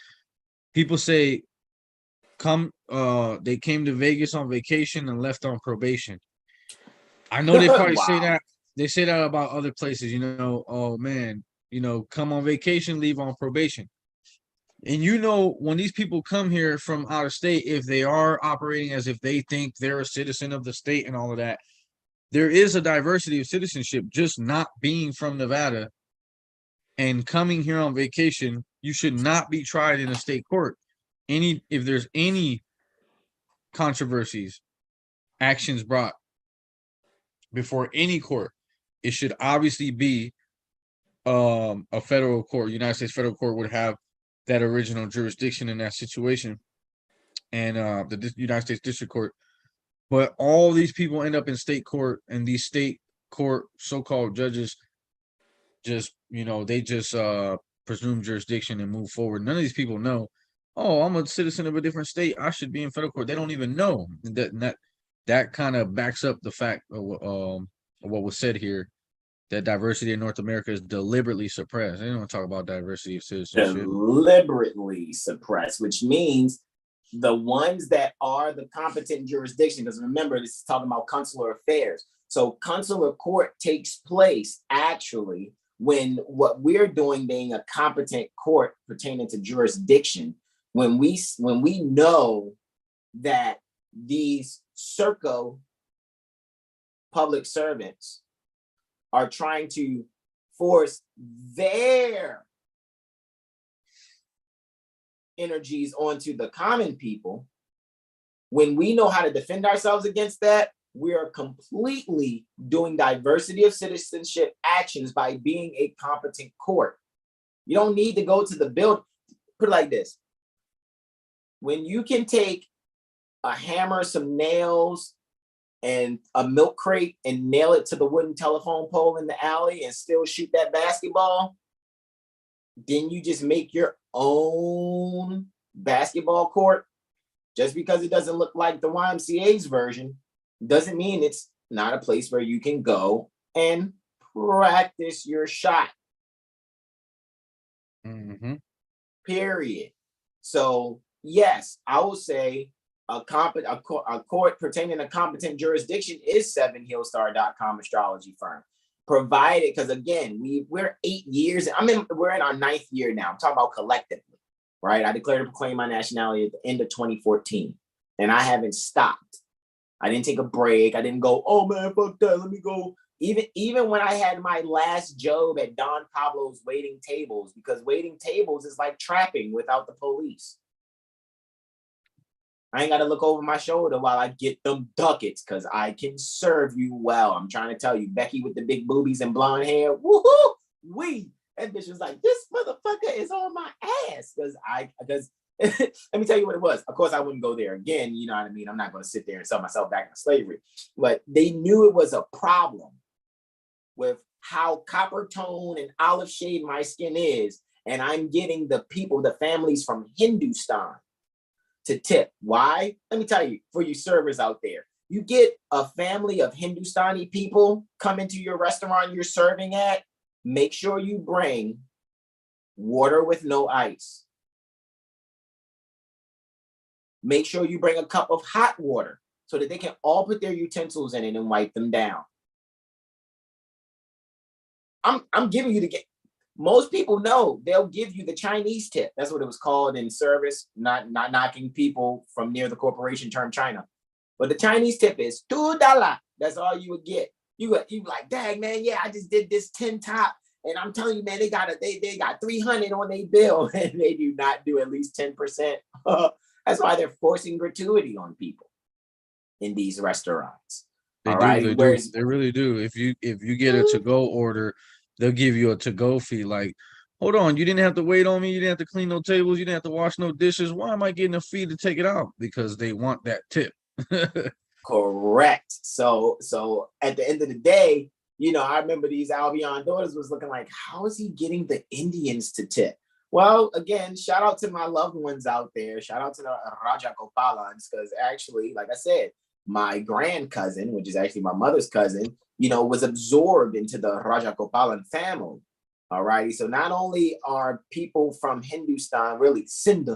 People say, they came to Vegas on vacation and left on probation. I know they probably say that. They say that about other places, oh man, come on vacation, leave on probation. And when these people come here from out of state, if they are operating as if they think they're a citizen of the state and all of that, there is a diversity of citizenship. Just not being from Nevada and coming here on vacation, you should not be tried in a state court. If there's any controversies, actions brought before any court, it should obviously be a federal court. United States federal court would have that original jurisdiction in that situation, and the United States District Court. But all these people end up in state court, and these state court so-called judges they just presume jurisdiction and move forward. None of these people know, oh, I'm a citizen of a different state, I should be in federal court. They don't even know that kind of backs up the fact of what was said here, that diversity in North America is deliberately suppressed. They don't talk about diversity of citizenship. Deliberately suppressed, which means the ones that are the competent jurisdiction, because remember, this is talking about consular affairs. So consular court takes place actually when what we're doing being a competent court pertaining to jurisdiction, when we know that these Serco public servants are trying to force their energies onto the common people. When we know how to defend ourselves against that, we are completely doing diversity of citizenship actions by being a competent court. You don't need to go to the building. Put it like this. When you can take a hammer, some nails, and a milk crate and nail it to the wooden telephone pole in the alley and still shoot that basketball, then you just make your own basketball court. Just because it doesn't look like the YMCA's version doesn't mean it's not a place where you can go and practice your shot. Mm-hmm. Period. So yes, I will say a court pertaining to competent jurisdiction is 7hillstar.com astrology firm. Provided, because again, we're 8 years. We're in our 9th year now. I'm talking about collectively, right? I declared and proclaimed my nationality at the end of 2014, and I haven't stopped. I didn't take a break. I didn't go, oh man, fuck that, let me go. Even when I had my last job at Don Pablo's waiting tables, because waiting tables is like trapping without the police. I ain't got to look over my shoulder while I get them ducats, because I can serve you well. I'm trying to tell you, Becky with the big boobies and blonde hair, woohoo, that bitch was like, this motherfucker is on my ass. Because let me tell you what it was. Of course, I wouldn't go there again. You know what I mean? I'm not going to sit there and sell myself back into slavery. But they knew it was a problem with how copper tone and olive shade my skin is, and I'm getting the people, the families from Hindustan to tip. Why? Let me tell you, for you servers out there, you get a family of Hindustani people come into your restaurant you're serving at, make sure you bring water with no ice. Make sure you bring a cup of hot water so that they can all put their utensils in it and wipe them down. I'm giving you most people know they'll give you the Chinese tip. That's what it was called in service, not knocking people from near the corporation term China. But the Chinese tip is $2. That's all you would get. You like, dang man, yeah, I just did this 10 top. And I'm telling you, man, they got 300 on their bill, and they do not do at least 10%. That's why they're forcing gratuity on people in these restaurants. They really do. If you get a to-go order, they'll give you a to-go fee. Like, hold on, you didn't have to wait on me. You didn't have to clean no tables. You didn't have to wash no dishes. Why am I getting a fee to take it out? Because they want that tip. Correct. So at the end of the day, I remember these Albion daughters was looking like, how is he getting the Indians to tip? Well, again, shout out to my loved ones out there. Shout out to the Raja Gopalans, because actually, like I said, my grand cousin, which is actually my mother's cousin, was absorbed into the Raja Gopalan family. All righty. So not only are people from Hindustan, really Sindh,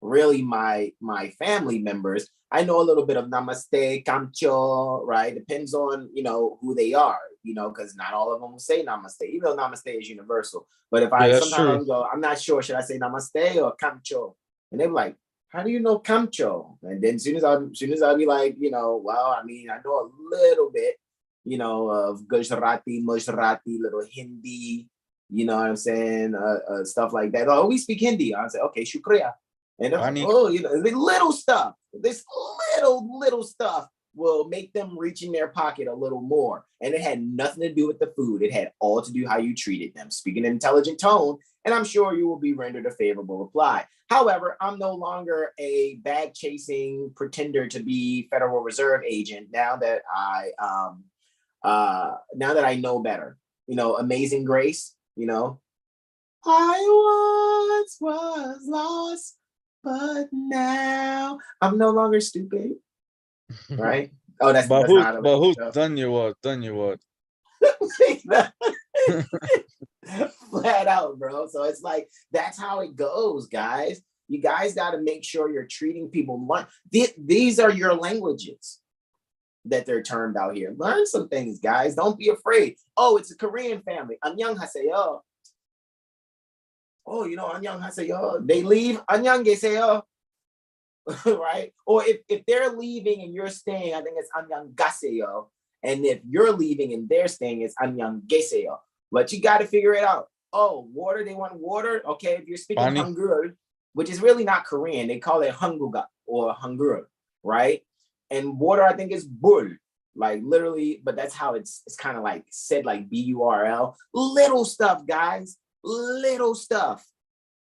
really my family members, I know a little bit of Namaste, Kamcho, right? Depends on, who they are, because not all of them will say Namaste, even though Namaste is universal. But if sometimes I go, I'm not sure, should I say Namaste or Kamcho? And they're like, how do you know Kamcho? And then as soon as I'll be like, well, I mean, I know a little bit, of Gujarati, Mujrati, little Hindi, you know what I'm saying? Stuff like that. Oh, we speak Hindi. I say, okay, shukriya. And they're like, oh, little stuff. This little stuff will make them reach in their pocket a little more. And it had nothing to do with the food. It had all to do how you treated them. Speak an intelligent tone, and I'm sure you will be rendered a favorable reply. However, I'm no longer a bag-chasing pretender to be Federal Reserve agent now that I know better. Amazing Grace, I once was lost, but now I'm no longer stupid. Right? Oh, that's who's done you what? Flat out, bro. So it's like, that's how it goes, guys. You guys got to make sure you're treating people. These are your languages that they're termed out here. Learn some things, guys. Don't be afraid. Oh, it's a Korean family. Annyeong haseyo. Oh, annyeong haseyo. They leave. Annyeong haseyo. Right? Or if they're leaving and you're staying, I think it's annyeong gaseyo. And if you're leaving and they're staying, it's annyeong gaseyo. But you got to figure it out. Oh, water, they want water. Okay, if you're speaking Hangul, which is really not Korean, they call it Hanguga or Hangul, right? And water, I think, is bul, like literally, but that's how it's kind of like said, like BURL. Little stuff, guys, little stuff.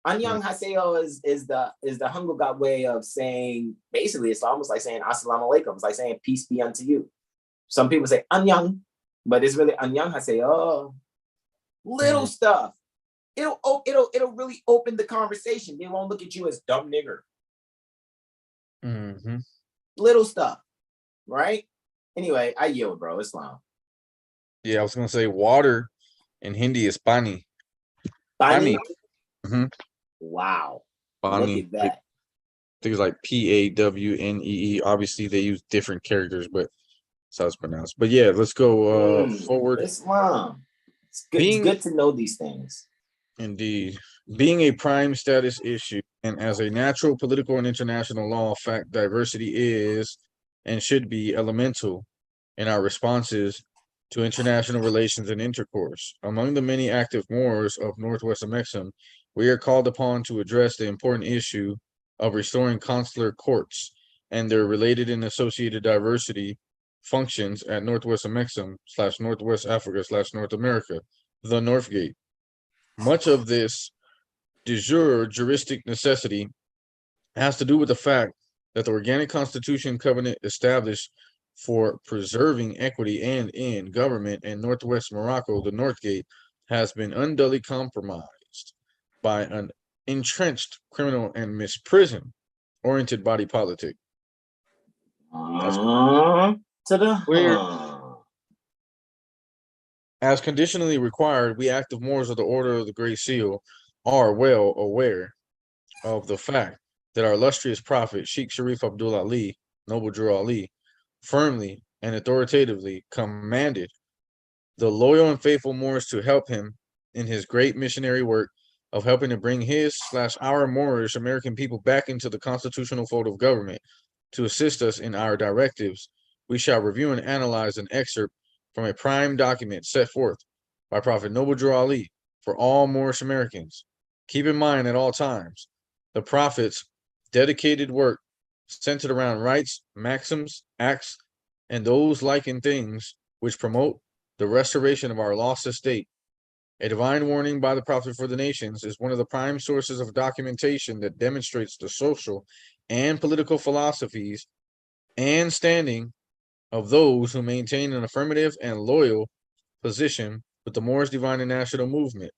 Annyeong haseyo is the Hanguga way of saying, basically, it's almost like saying assalamu alaikum. It's like saying peace be unto you. Some people say annyeong, but it's really annyeong haseyo. Little stuff. It'll really open the conversation. They won't look at you as dumb nigger. Little stuff, right? Anyway, I yield, bro. Islam. Yeah, I was gonna say water in Hindi is pani. Pani. Wow. Pani. Look at that. I think it's like PAWNEE. Obviously, they use different characters, but that's how it's pronounced. But yeah, let's go forward. Islam. It's good to know these things. Indeed. Being a prime status issue, and as a natural, political, and international law fact, diversity is and should be elemental in our responses to international relations and intercourse. Among the many active Moors of Northwest Amexem, we are called upon to address the important issue of restoring consular courts and their related and associated diversity functions at Northwest Amexem / Northwest Africa / North America, the Northgate. Much of this de jure juristic necessity has to do with the fact that the organic constitution covenant established for preserving equity and in government, and Northwest Morocco, the North Gate, has been unduly compromised by an entrenched criminal and misprison-oriented body politic. To the Where, as conditionally required, we active Moors of the Order of the Great Seal are well aware of the fact that our illustrious prophet, Sheikh Sharif Abdul Ali, Noble Drew Ali, firmly and authoritatively commanded the loyal and faithful Moors to help him in his great missionary work of helping to bring his/our Moorish American people back into the constitutional fold of government. To assist us in our directives, we shall review and analyze an excerpt from a prime document set forth by Prophet Noble Drew Ali for all Moorish Americans. Keep in mind at all times, the Prophet's dedicated work centered around rights, maxims, acts, and those likened things which promote the restoration of our lost estate. A divine warning by the Prophet for the nations is one of the prime sources of documentation that demonstrates the social and political philosophies and standing of those who maintain an affirmative and loyal position with the Moorish Divine and National Movement,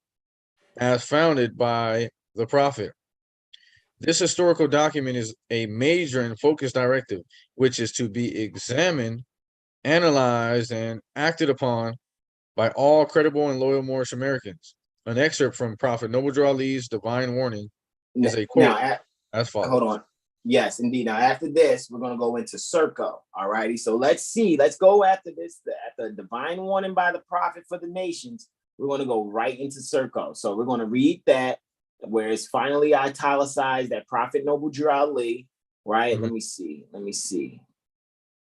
as founded by the Prophet. This historical document is a major and focused directive, which is to be examined, analyzed, and acted upon by all credible and loyal Moorish Americans. An excerpt from Prophet Noble Drew Ali's divine warning is a quote as follows. Hold on. Yes, indeed. Now, after this, we're going to go into Serco. All righty. So let's see. Let's go after this, at the divine warning by the prophet for the nations. We're going to go right into Serco. So we're going to read that, where it's finally italicized, that Prophet Noble Drew Ali, right? Let me see.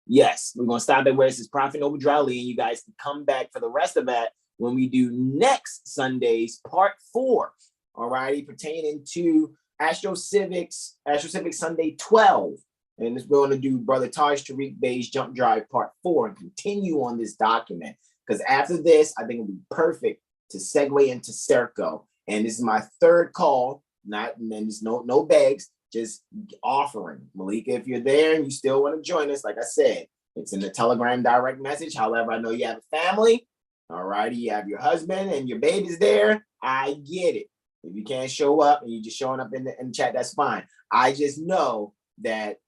Yes, we're going to stop at where it says Prophet Noble Drew Ali, and you guys can come back for the rest of that when we do next Sunday's part 4, all righty, pertaining to AstroCivics Sunday 12. And we're going to do Brother Taj Tarik Bey's Jump Drive part 4 and continue on this document. Because after this, I think it'll be perfect to segue into Serco. And this is my third call, and there's no begs, just offering. Malika, if you're there and you still want to join us, like I said, it's in the Telegram direct message. However, I know you have a family. All righty, you have your husband and your baby's there. I get it. If you can't show up and you're just showing up in the chat, that's fine. I just know that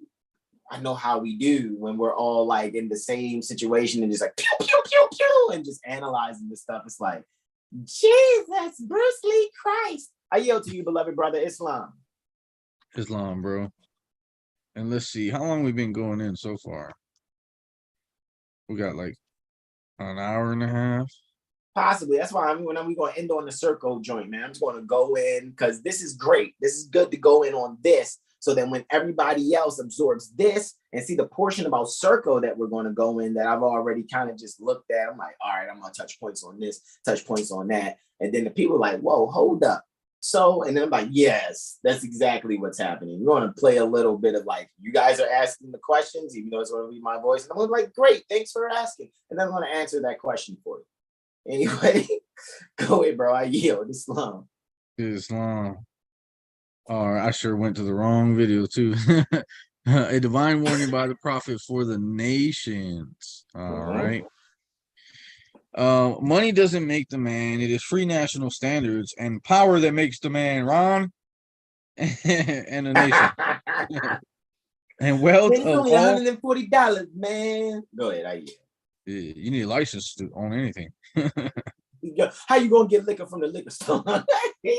I know how we do when we're all like in the same situation and just like pew, pew, pew, pew, and just analyzing this stuff. It's like, Jesus, Bruce Lee Christ. I yield to you, beloved brother Islam. Islam, bro. And let's see, how long we been going in so far? We got like an hour and a half. Possibly. That's why when we going to end on the Serco joint, man. I'm just going to go in because this is great. This is good to go in on this. So then when everybody else absorbs this and see the portion about Serco that we're going to go in that I've already kind of just looked at, I'm like, all right, I'm going to touch points on this, touch points on that. And then the people are like, whoa, hold up. So, and then I'm like, yes, that's exactly what's happening. We're going to play a little bit of like, you guys are asking the questions, even though it's going to be my voice. And I'm going to be like, great, thanks for asking. And then I'm going to answer that question for you. Anyway, go ahead, bro. I yield. Islam. All right, I sure went to the wrong video too. A divine warning by the prophet for the nations. All right. Money doesn't make the man. It is free national standards and power that makes the man, Ron, and the nation. And wealth it's only $140, man. Go ahead, I yield. You need a license to own anything. How you gonna get liquor from the liquor store? Is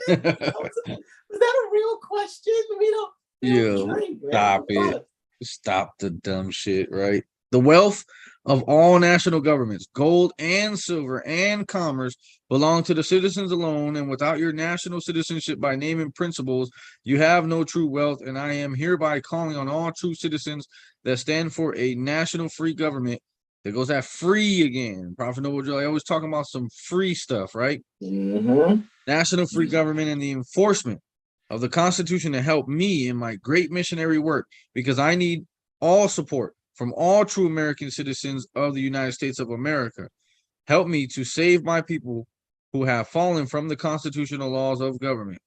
that a real question? We don't drink, stop it. Stop the dumb shit, right? The wealth of all national governments, gold and silver and commerce, belong to the citizens alone, and without your national citizenship by name and principles, you have no true wealth, and I am hereby calling on all true citizens that stand for a national free government. There goes that free again. Prophet Noble Drew, I always talking about some free stuff, right? National free government and the enforcement of the Constitution to help me in my great missionary work, because I need all support from all true American citizens of the United States of America. Help me to save my people who have fallen from the constitutional laws of government.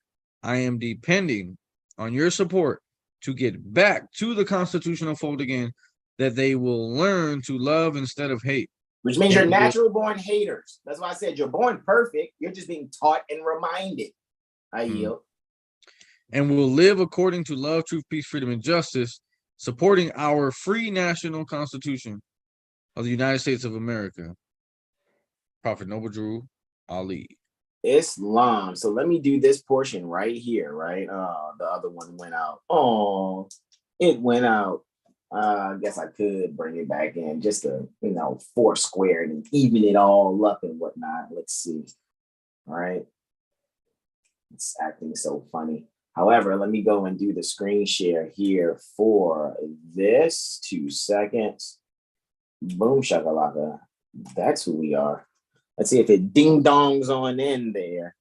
I am depending on your support to get back to the constitutional fold again that they will learn to love instead of hate. Which means you're natural born haters. That's why I said you're born perfect. You're just being taught and reminded. I yield. And will live according to love, truth, peace, freedom, and justice, supporting our free national constitution of the United States of America. Prophet Noble Drew Ali. Islam. So let me do this portion right here, right? The other one went out. Oh, it went out. I guess I could bring it back in just to, four square and even it all up and whatnot. Let's see. All right. It's acting so funny. However, let me go and do the screen share here for this. 2 seconds. Boom shakalaka. That's who we are. Let's see if it ding dongs on in there.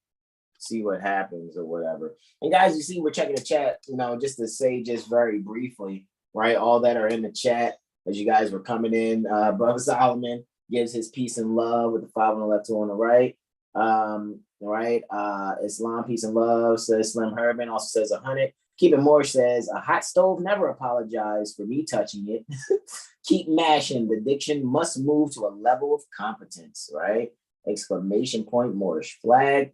See what happens or whatever. And guys, you see, we're checking the chat, just to say just very briefly, right? All that are in the chat as you guys were coming in. Brother Solomon gives his peace and love with the 5 on the left, 2 on the right. Islam, peace and love, says Slim Herman, also says 100. Keep It Moore says, a hot stove never apologized for me touching it. Keep mashing. The diction must move to a level of competence, right? Exclamation point, Moorish flag.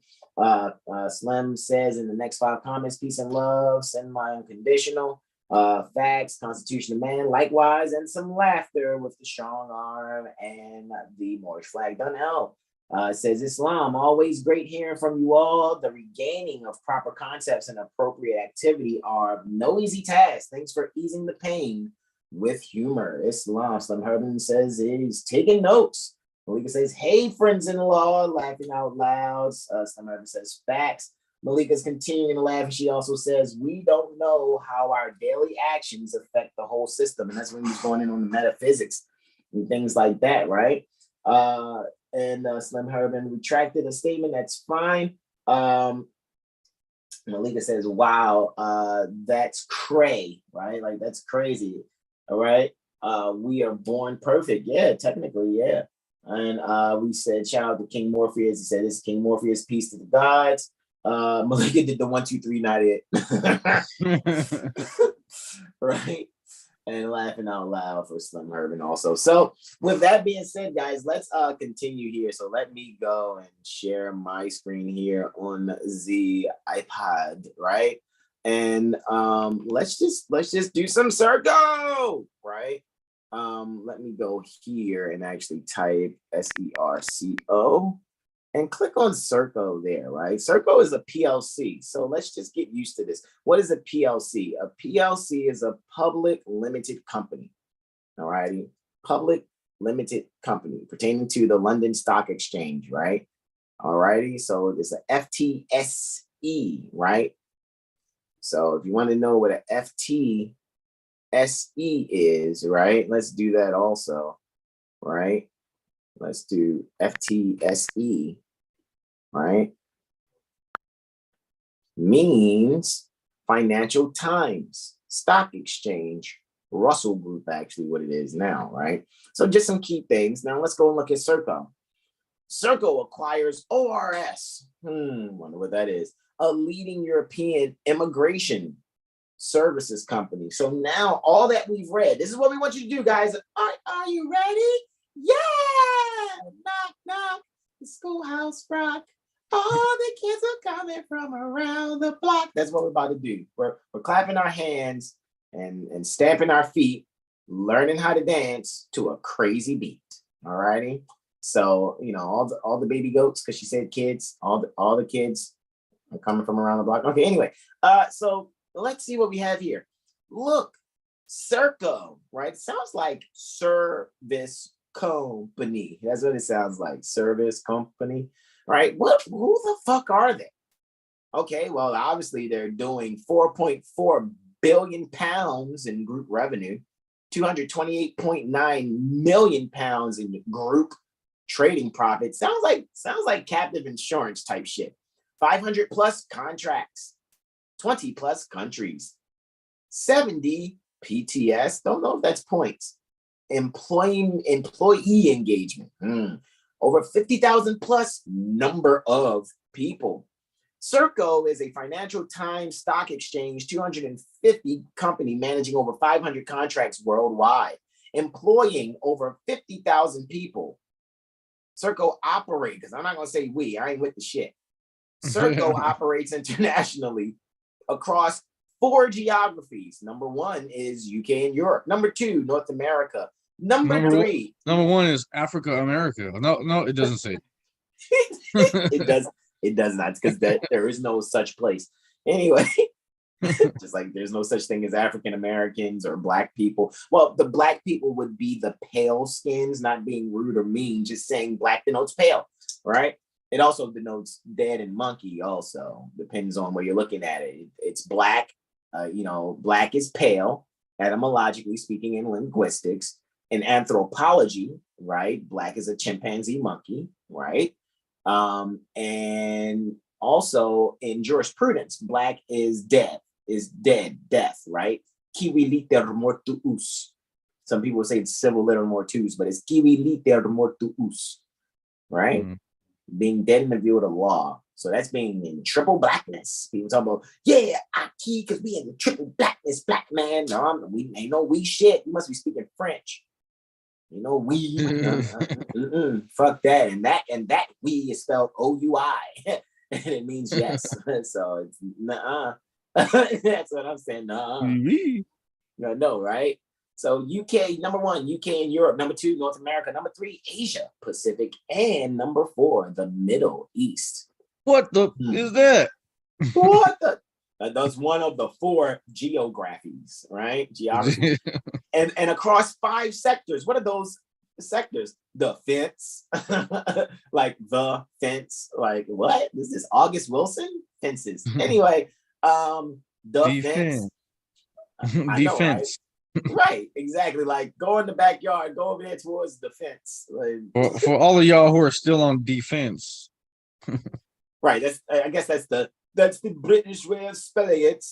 Slim says in the next 5 comments, peace and love, send my unconditional. Facts, Constitution of Man, likewise, and some laughter with the strong arm and the Moorish flag. Donnell says, Islam, always great hearing from you all. The regaining of proper concepts and appropriate activity are no easy task. Thanks for easing the pain with humor. Islam, Slim Herman says, is taking notes. Malika says, hey, friends-in-law, laughing out loud. Slim Herman says, facts. Malika's continuing to laugh, and she also says, we don't know how our daily actions affect the whole system. And that's when he's going in on the metaphysics and things like that, right? And Slim Herman retracted a statement. That's fine. Malika says, wow, that's cray, right? Like, that's crazy, all right? We are born perfect. Yeah, technically, yeah. And we said, shout out to King Morpheus. He said, it's King Morpheus, peace to the gods. Malika did the 1, 2, 3, not it. Right? And laughing out loud for Slim Herman also. So with that being said, guys, let's continue here. So let me go and share my screen here on the iPad, right? And let's just do some Serco, right? Let me go here and actually type SERCO and click on Serco there, right? Serco is a PLC. So let's just get used to this. What is a PLC? A PLC is a public limited company, all righty? Public limited company pertaining to the London Stock Exchange, right? All righty, so it's a FTSE, right? So if you want to know what a FTSE is, right? Let's do that also, right? Let's do FTSE, right? Means Financial Times, Stock Exchange, Russell Group, actually what it is now, right? So just some key things. Now let's go and look at Serco. Serco acquires ORS. Wonder what that is. A leading European immigration services company. So now all that we've read, this is what we want you to do, guys. Are you ready? Yeah! Knock, knock, the schoolhouse rock. All the kids are coming from around the block. That's what we're about to do. We're clapping our hands and stamping our feet, learning how to dance to a crazy beat. All righty. So, all the baby goats, because she said kids, all the kids are coming from around the block. Okay, anyway. So let's see what we have here. Look, Serco, right? Sounds like service company. That's what it sounds like. Service company, right? Who the fuck are they? Okay, well, obviously they're doing 4.4 billion pounds in group revenue, 228.9 million pounds in group trading profit. Sounds like captive insurance type shit. 500 plus contracts, 20 plus countries, 70 PTS. Don't know if that's points. Employee engagement. Over 50,000 plus number of people. Serco is a Financial Times Stock Exchange 250 company managing over 500 contracts worldwide. employing over 50,000 people. Serco operates, because I'm not going to say we, I ain't with the shit. Serco operates internationally across 4 geographies. Number 1 is UK and Europe. Number 2, North America. Number 3. Number 1 is Africa, America. No, it doesn't say. It does not, because there is no such place. Anyway, just like there's no such thing as African Americans or Black people. Well, the Black people would be the pale skins, not being rude or mean, just saying Black denotes pale, right? It also denotes dead and monkey also. Depends on where you're looking at it. It's Black, Black is pale, etymologically speaking in linguistics. In anthropology, right? Black is a chimpanzee monkey, right? And also in jurisprudence, Black is death, death, right? Civi liter mortuus. Some people say it's civil liter mortuus, but it's civi liter mortuus, right? Mm-hmm. Being dead in the view of the law. So that's being in triple blackness. People talk about, yeah, Aki, because we in triple blackness, black man. No, we ain't no we shit. You must be speaking French. We fuck that. And that we is spelled OUI. And it means yes. So it's nuh-uh. That's what I'm saying. Nuh-uh. No, right? So UK, number 1, UK and Europe. Number 2, North America. Number 3, Asia Pacific. And number 4, the Middle East. What the is that? What the? That's one of the 4 geographies, right? Geography. and across 5 sectors. What are those sectors? The fence. Like the fence. Like what? Is this August Wilson? Fences. Anyway, the fence. I know, right? Right, exactly. Like go in the backyard, go over there towards the fence. Like, for all of y'all who are still on defense. Right. I guess that's the British way of spelling it.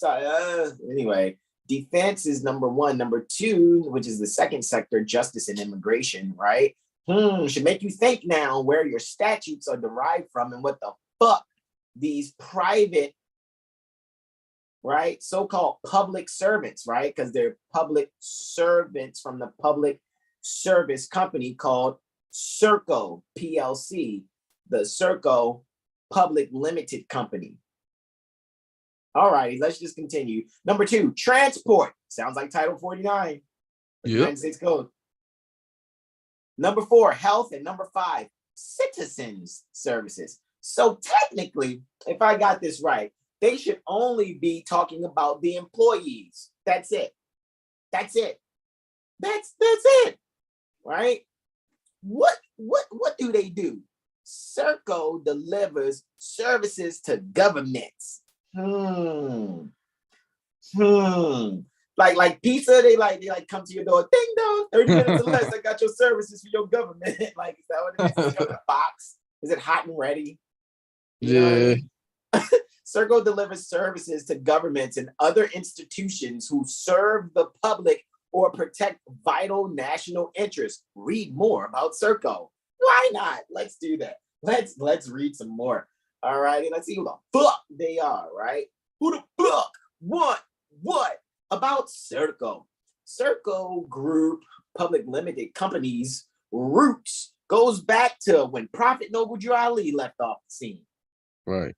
Anyway, defense is number 1. Number 2, which is the second sector, justice and immigration, right? Should make you think now where your statutes are derived from and what the fuck these private, right, so-called public servants, right? Because they're public servants from the public service company called Serco PLC, the Serco Public Limited Company. All righty, let's just continue. Number 2, transport. Sounds like Title 49. United States Code. Number 4, health. And number 5, citizens services. So technically, if I got this right, they should only be talking about the employees. That's it. That's it. That's it. Right? What do they do? Serco delivers services to governments. Like pizza, they come to your door, ding dong, 30 minutes or less, I got your services for your government. Like, is that what it is? In a box? Is it hot and ready? You know what I mean? Serco delivers services to governments and other institutions who serve the public or protect vital national interests. Read more about Serco. Why not? Let's do that. Let's read some more. All righty, let's see who the fuck they are, right? Who the fuck? What about Serco? Serco Group Public Limited Company's roots goes back to when Prophet Noble Drew Ali left off the scene. Right.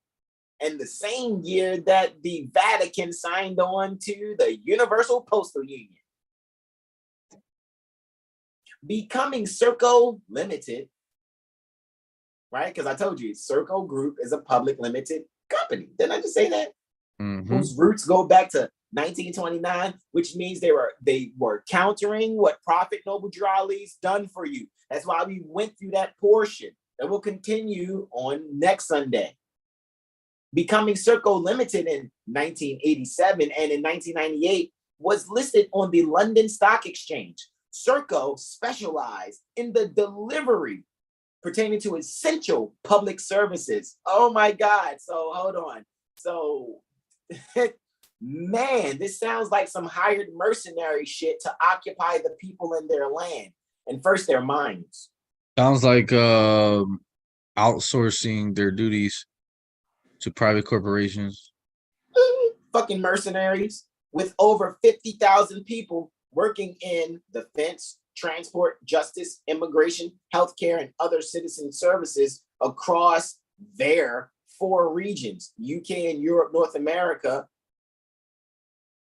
And the same year that the Vatican signed on to the Universal Postal Union. Becoming Serco Limited, right? Because I told you, Serco Group is a public limited company. Didn't I just say that? Mm-hmm. Whose roots go back to 1929, which means they were countering what Prophet Noble Drew Ali's done for you. That's why we went through that portion. That will continue on next Sunday. Becoming Serco Limited in 1987 and in 1998 was listed on the London Stock Exchange. Serco specialized in the delivery pertaining to essential public services. Oh my God. So hold on. So, man, this sounds like some hired mercenary shit to occupy the people in their land and first their minds. Sounds like outsourcing their duties to private corporations. Fucking mercenaries with over 50,000 people working in defense, transport, justice, immigration, healthcare, and other citizen services across their 4 regions: UK and Europe, North America,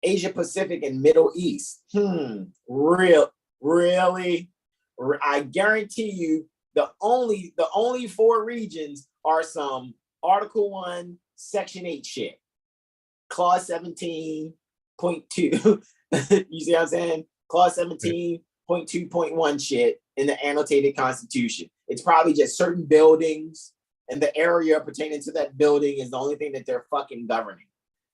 Asia Pacific, and Middle East. Really? I guarantee you the only 4 regions are some Article 1, Section 8 shit. Clause 17.2. You see what I'm saying? Clause 17.2.1 shit in the annotated constitution. It's probably just certain buildings, and the area pertaining to that building is the only thing that they're fucking governing.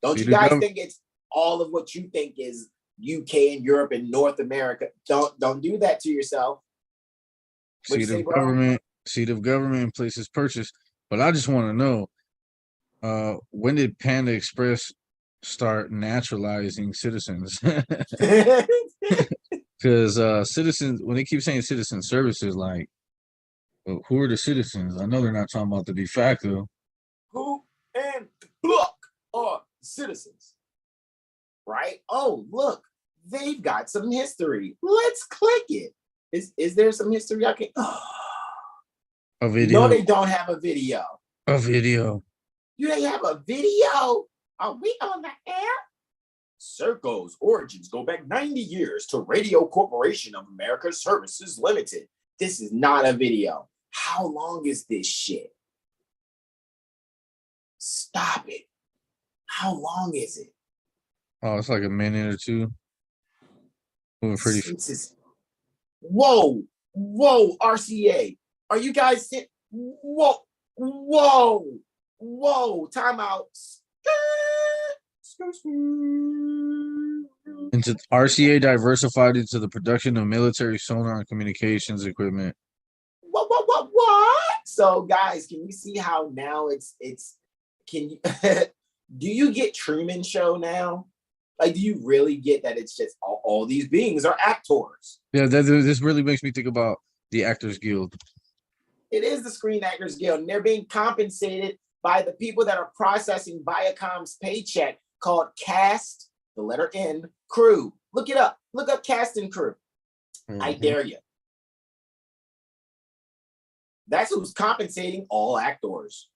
Don't you guys think it's all of what you think is UK and Europe and North America? Don't do that to yourself. Seat of government, places purchase. But I just want to know, when did Panda Express start naturalizing citizens? Because citizens, when they keep saying citizen services, like, well, who are the citizens? I know they're not talking about the de facto. Who and look are citizens, right? Oh, look, they've got some history. Let's click it. Is there some history I can? A video? No, they don't have a video. A video. Do they have a video? Are we on the air? Serco's origins go back 90 years to Radio Corporation of America Services Limited. This is not a video. How long is this shit? Stop it. How long is it? Oh, it's like a minute or two. Moving pretty. Whoa, RCA. Are you guys whoa, time out. Into RCA diversified into the production of military sonar and communications equipment. What? So guys, can you see how now it's can you do you get Truman Show now? Like, do you really get that it's just all these beings are actors? Yeah, this really makes me think about the Actors Guild. It is the Screen Actors Guild, and they're being compensated by the people that are processing Viacom's paycheck, called cast, the letter N, crew. Look it up. Look up cast and crew. I dare you. That's who's compensating all actors,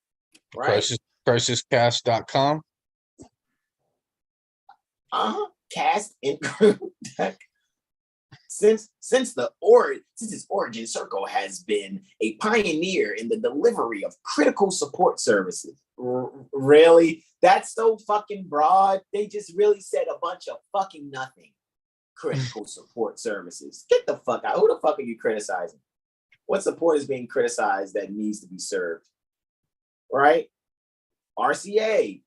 right? Crisiscast.com. Cast and crew. Since its origin, Serco has been a pioneer in the delivery of critical support services. Really? That's so fucking broad. They just really said a bunch of fucking nothing. Critical support services. Get the fuck out. Who the fuck are you criticizing? What support is being criticized that needs to be served? Right? RCA.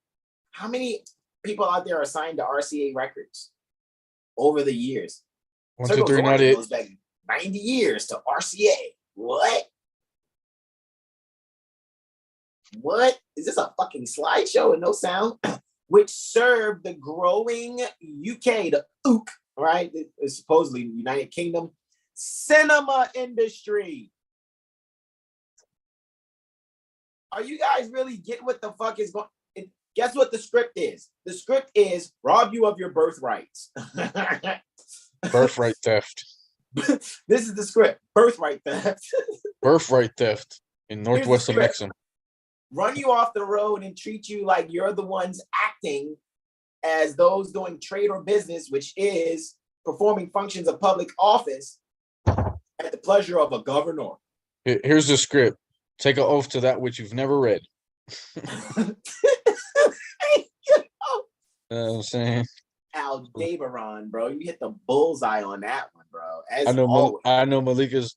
How many people out there are assigned to RCA records over the years? 1, 2, 3, not it. Goes back 90 years to RCA. What? What? Is this a fucking slideshow with no sound? Which served the growing UK, the UK, right? It's supposedly United Kingdom cinema industry. Are you guys really getting what the fuck is going? Guess what the script is? The script is rob you of your birthrights. Birthright theft. This is the script. Birthright theft. Birthright theft in northwestern Mexico. Run you off the road and treat you like you're the ones acting as those doing trade or business, which is performing functions of public office at the pleasure of a governor. Here's the script. Take an oath to that which you've never read. You know what I'm saying? Aldebaran, bro. You hit the bullseye on that one, bro. I know Malika's.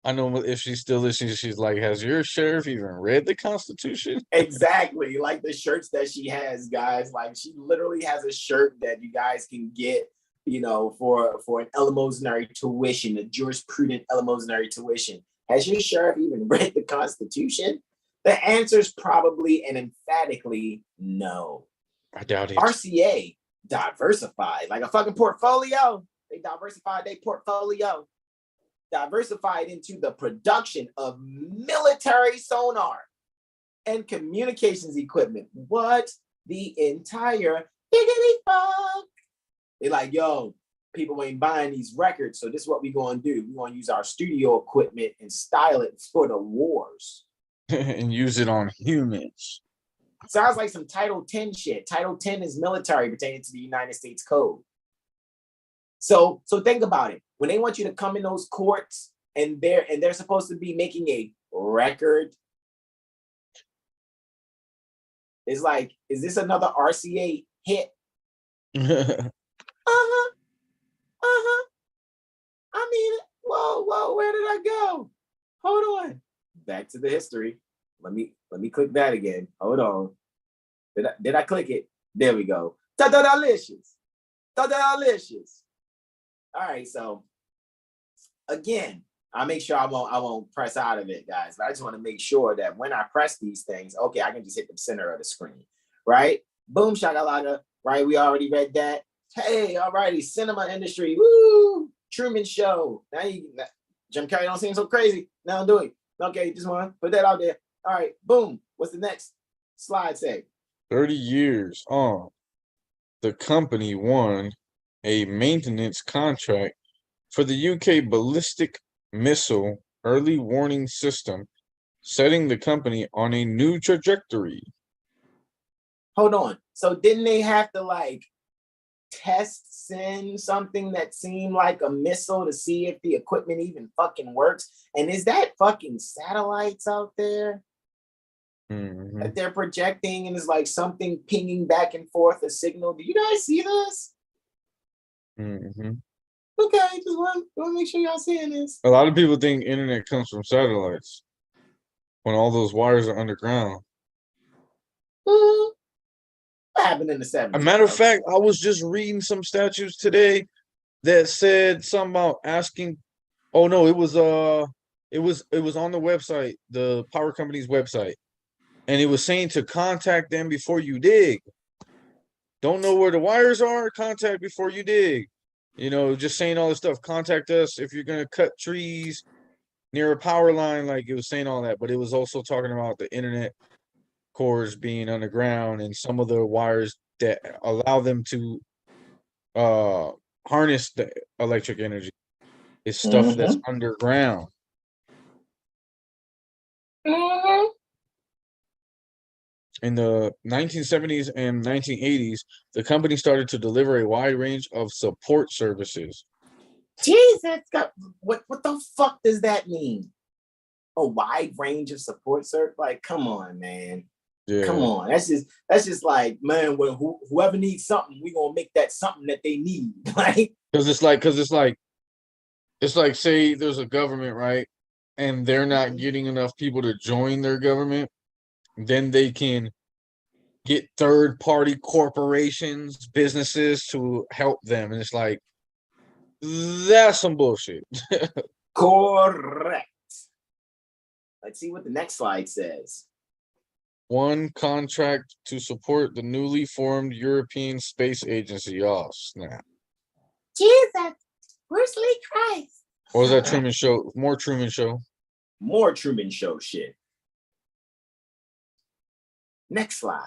I know if she's still listening, she's like, has your sheriff even read the Constitution? Exactly. Like the shirts that she has, guys. Like she literally has a shirt that you guys can get, for an eleemosynary tuition, a jurisprudent eleemosynary tuition. Has your sheriff even read the Constitution? The answer is probably and emphatically no. I doubt it. RCA diversified like a fucking portfolio. They diversified their portfolio. Diversified into the production of military sonar and communications equipment. What the entire biggity fuck? They like, yo, people ain't buying these records. So this is what we're going to do. We're going to use our studio equipment and style it for the wars. And use it on humans. Sounds like some Title 10 shit. Title 10 is military pertaining to the United States Code. So think about it. When they want you to come in those courts and they're supposed to be making a record, it's like, is this another RCA hit? I mean, whoa, where did I go? Hold on. Back to the history. Let me click that again. Hold on. Did I click it? There we go. Ta-da-delicious. Ta-da-delicious. All right, so again, I'll make sure I won't press out of it, guys. But I just want to make sure that when I press these things, okay, I can just hit the center of the screen, right? Boom, shakalaka, right? We already read that. Hey, all righty, cinema industry, woo! Truman Show. Now Jim Carrey don't seem so crazy. Now I'm doing. Okay, just want to put that out there. All right, boom. What's the next slide say? 30 years on, the company won a maintenance contract for the UK ballistic missile early warning system, setting the company on a new trajectory. Hold on. So didn't they have to like send something that seemed like a missile to see if the equipment even fucking works? And is that fucking satellites out there that they're projecting, and it's like something pinging back and forth a signal? Do you guys see this? Okay, just want to make sure y'all seeing this. A lot of people think internet comes from satellites when all those wires are underground. What happened in the 70s? A matter of fact, I was just reading some statutes today that said something about asking. Oh no, it was on the website, the power company's website, and it was saying to contact them before you dig. Don't know where the wires are? Contact before you dig. You know, just saying all this stuff. Contact us if you're gonna cut trees near a power line. Like, it was saying all that, but it was also talking about the internet cores being underground and some of the wires that allow them to harness the electric energy is stuff that's underground. In the 1970s and 1980s, the company started to deliver a wide range of support services. Jesus, what the fuck does that mean? A wide range of support service? Like, come on, man. Yeah. Come on. That's just like, man, whoever needs something, we gonna make that something that they need. Like, because it's like say there's a government, right? And they're not getting enough people to join their government. Then they can get third-party corporations, businesses to help them. And it's like, that's some bullshit. Correct. Let's see what the next slide says. One contract to support the newly formed European Space Agency. Oh, snap. Jesus, Bruce Lee Christ. What was that Truman Show? More Truman Show. More Truman Show shit. Next slide.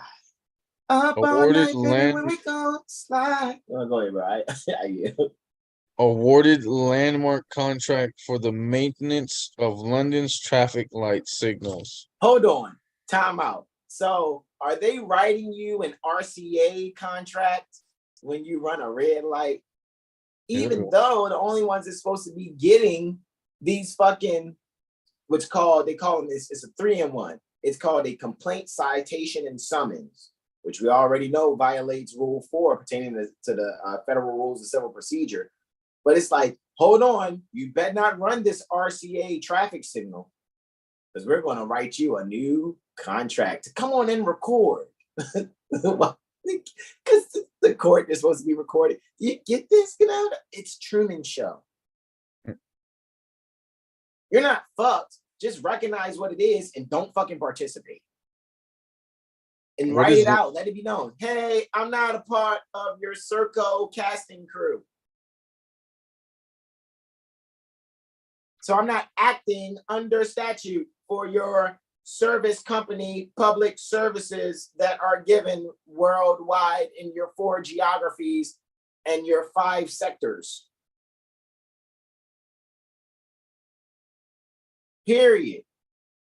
Up awarded all night, when we go slide. Go ahead, bro. Awarded landmark contract for the maintenance of London's traffic light signals. Hold on. Time out. So are they writing you an RCA contract when you run a red light? Even though the only ones that's supposed to be getting these fucking, they call them, it's a 3-in-1. It's called a complaint, citation, and summons, which we already know violates Rule 4 pertaining to the Federal Rules of Civil Procedure. But it's like, hold on, you better not run this RCA traffic signal, because we're going to write you a new contract. Come on and record. Because the court is supposed to be recorded. You get this? Get out. It's Truman Show. You're not fucked. Just recognize what it is and don't fucking participate. And write it out. Let it be known. Hey, I'm not a part of your Serco casting crew. So I'm not acting under statute for your service company public services that are given worldwide in your 4 geographies and your 5 sectors. Period.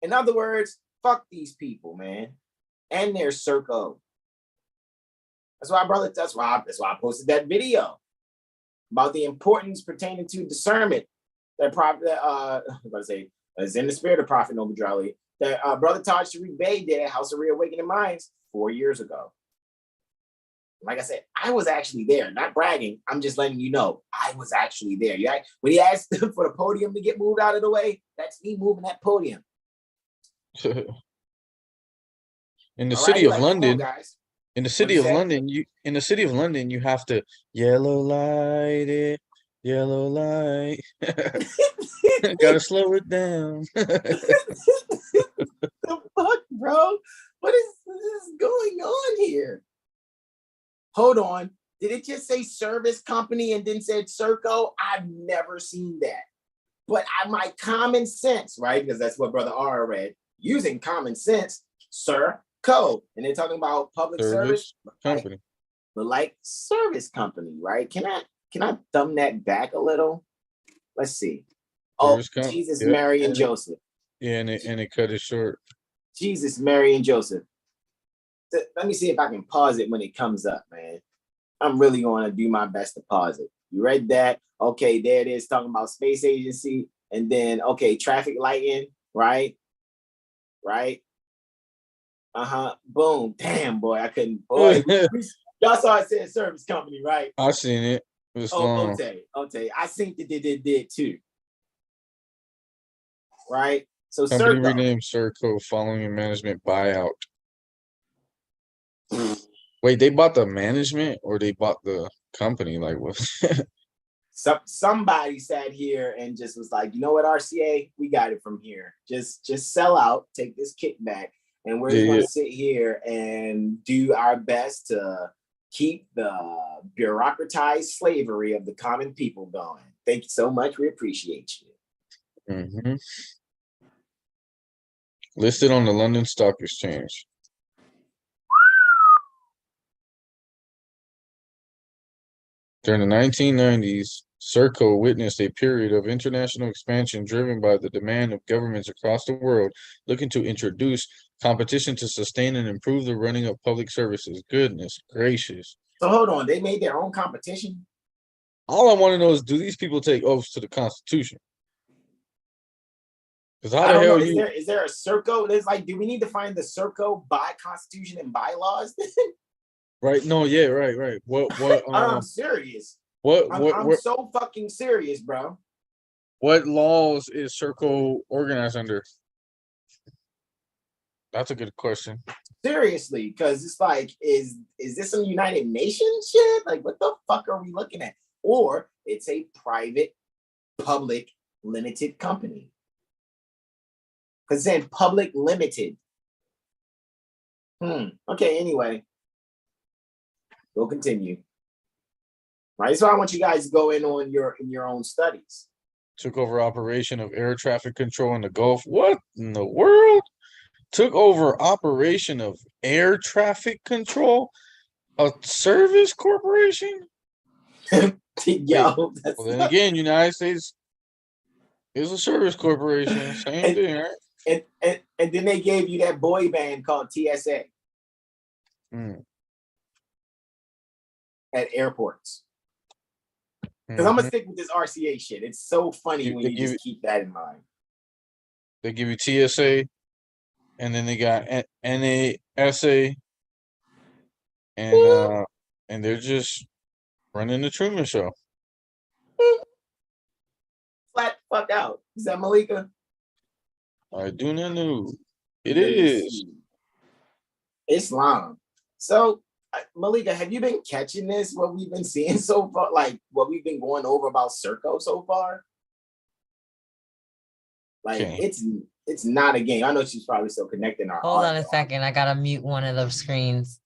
In other words, fuck these people, man, and their Serco. That's why I posted that video about the importance pertaining to discernment. That prophet, is in the spirit of Prophet Noble Drali, that Brother Taj Tarik Bey did at House of Reawakening Minds 4 years ago. Like I said, I was actually there, not bragging. I'm just letting you know I was actually there. When he asked for the podium to get moved out of the way, that's me moving that podium. In the city of London, guys. in the city of London, you have to yellow light it, yellow light. Gotta slow it down. The fuck, bro? What is going on here? Hold on. Did it just say service company and then said Serco? I've never seen that. But my common sense, right? Because that's what Brother R read. Using common sense, Serco. And they're talking about public service company. Like service company, right? Can I thumb that back a little? Let's see. Jesus, yeah. Mary, and Joseph. Yeah, and it cut it short. Jesus, Mary, and Joseph. Let me see if I can pause it when it comes up, man. I'm really going to do my best to pause it. You read that? Okay, there it is, talking about space agency. And then, okay, traffic lighting, right? Boom. Damn, boy, I couldn't. Boy, y'all saw it said service company, right? I seen it. It was long. Okay. I seen that they did too. Right? So company Serco. Renamed Serco following a management buyout. Wait, they bought the management or they bought the company? Like what? Somebody sat here and just was like, you know what, RCA, we got it from here. Just sell out, take this kickback, and we're going to sit here and do our best to keep the bureaucratized slavery of the common people going. Thank you so much. We appreciate you. Mm-hmm. Listed on the London Stock Exchange. During the 1990s, Serco witnessed a period of international expansion driven by the demand of governments across the world looking to introduce competition to sustain and improve the running of public services. Goodness gracious. So hold on, they made their own competition? All I want to know is, do these people take oaths to the Constitution? Because how the hell is there a Serco? There's like, do we need to find the Serco by Constitution and bylaws? Right. No. Yeah. Right. What? I'm serious. I'm so fucking serious, bro. What laws is Serco organized under? That's a good question. Seriously, because it's like, is this some United Nations shit? Like, what the fuck are we looking at? Or it's a private, public, limited company. Because it's saying public limited. Okay. Anyway. We'll continue. Right, so I want you guys to go in your own studies. Took over operation of air traffic control in the Gulf. What in the world? Took over operation of air traffic control? A service corporation? Yo, well, then again, United States is a service corporation. Same thing, right? And then they gave you that boy band called TSA. At airports. Because I'm gonna stick with this RCA shit. It's so funny when you just keep that in mind. They give you TSA, and then they got NASA, and they're just running the Truman Show. Flat fuck out. Is that Malika? I do not know. It is Islam. So Malika, have you been catching this? What we've been seeing so far, like what we've been going over about Serco so far? Like it's not a game. I know she's probably still connecting our. Hold on a second. I gotta mute one of those screens.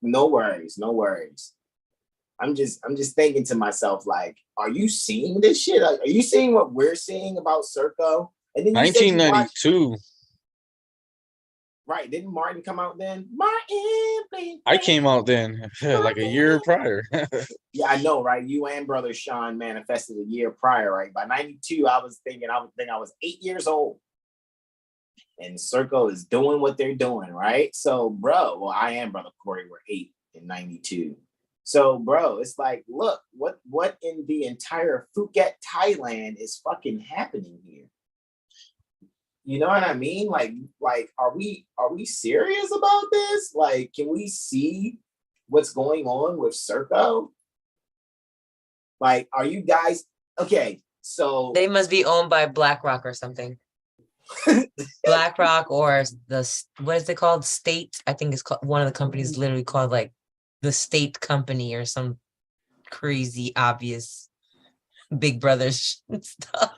No worries. I'm just thinking to myself, like, are you seeing this shit? Like, are you seeing what we're seeing about Serco? And then 1992. Right? Didn't Martin come out then? Martin, I came out then, like a year prior. Yeah, I know, right? You and Brother Sean manifested a year prior, right? By 92, I was 8 years old. And Serco is doing what they're doing, right? So, bro, well, I and Brother Corey were 8 in 92. So, bro, it's like, look, what in the entire Phuket, Thailand is fucking happening here? You know what I mean? Like, are we serious about this? Like, can we see what's going on with Serco? Like, are you guys okay? So They must be owned by BlackRock or something. BlackRock or what is it called? State. I think it's called, one of the companies literally called like the State Company or some crazy obvious Big Brother stuff.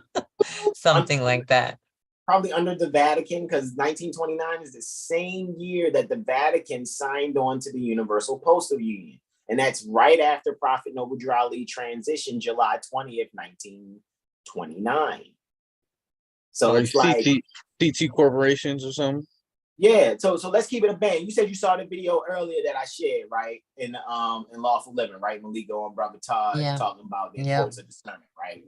Something like that. Probably under the Vatican, because 1929 is the same year that the Vatican signed on to the Universal Postal Union. And that's right after Prophet Noble Drew Ali transitioned July 20th, 1929. So it's like CT corporations or something. Yeah, so let's keep it a bang. You said you saw the video earlier that I shared, right? In Lawful Living, right? Malika and Brother Todd talking about the importance of discernment, right?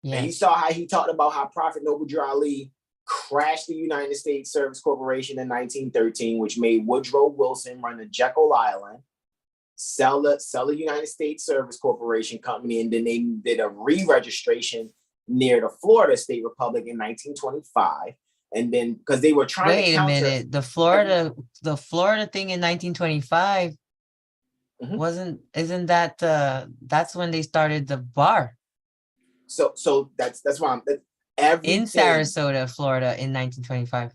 Yeah. And you saw how he talked about how Prophet Noble Drew Ali crashed the United States Service Corporation in 1913, which made Woodrow Wilson run the Jekyll Island, sell the United States Service Corporation company, and then they did a re-registration near the Florida State Republic in 1925. And then because they were trying to counter... Wait a minute, the Florida thing in 1925 isn't that that's when they started the bar. So that's why in Sarasota, Florida in 1925.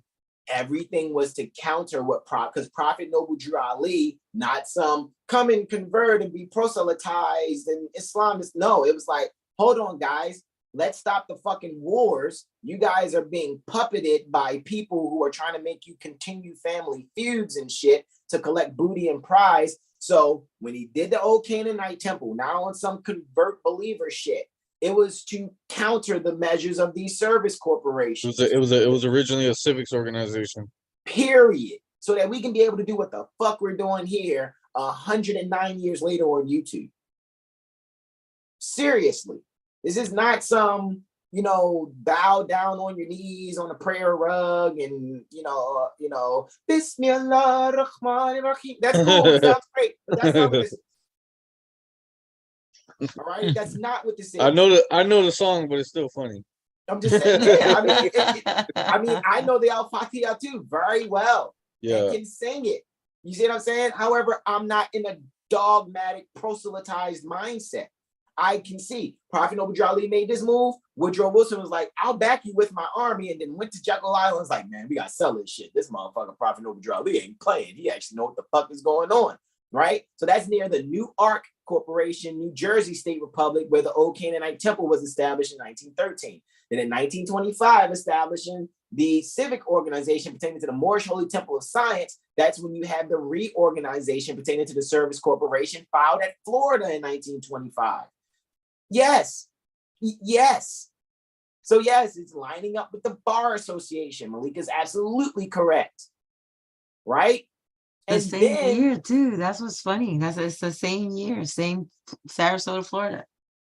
Everything was to counter because Prophet Noble Drew Ali, not some come and convert and be proselytized and Islamist. No, it was like, hold on, guys. Let's stop the fucking wars. You guys are being puppeted by people who are trying to make you continue family feuds and shit to collect booty and prize. So when he did the old Canaanite temple, now on some convert believer shit, it was to counter the measures of these service corporations. It was originally a civics organization. Period. So that we can be able to do what the fuck we're doing here 109 years later on YouTube. Seriously. This is not some, bow down on your knees on a prayer rug and, Bismillah Rahman Rahim. That's cool. It sounds great. But that's not what this is. All right, that's not what this is. I know the song, but it's still funny. I'm just saying, yeah. I know the Al-Fatiha too very well. Yeah, and can sing it. You see what I'm saying? However, I'm not in a dogmatic, proselytized mindset. I can see Prophet Noble Drew Ali made this move. Woodrow Wilson was like, "I'll back you with my army," and then went to Jekyll Island. Was like, "Man, we gotta sell this shit. This motherfucker Prophet Noble Drew Ali ain't playing. He actually know what the fuck is going on." Right? So that's near the New Ark Corporation, New Jersey State Republic, where the old Canaanite temple was established in 1913. Then in 1925, establishing the civic organization pertaining to the Moorish Holy Temple of Science. That's when you have the reorganization pertaining to the Service Corporation filed at Florida in 1925. Yes. So yes, it's lining up with the Bar Association. Malika's absolutely correct. Right? The same year too. That's what's funny. It's the same year, same Sarasota, Florida.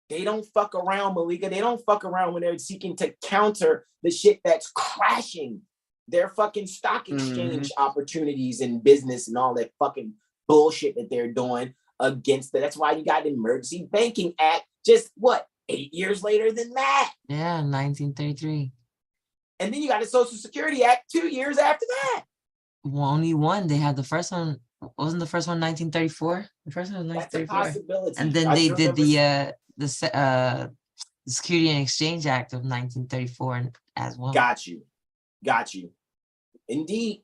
They don't fuck around, Malika. They don't fuck around when they're seeking to counter the shit that's crashing their fucking stock exchange opportunities in business and all that fucking bullshit that they're doing against it. That's why you got the Emergency Banking Act just 8 years later than that? Yeah, 1933. And then you got the Social Security Act 2 years after that. Well, only one. They had the first one. Wasn't the first one 1934? The first one was 1934. That's a possibility. And then they did the Security and Exchange Act of 1934 as well. Got you. Indeed.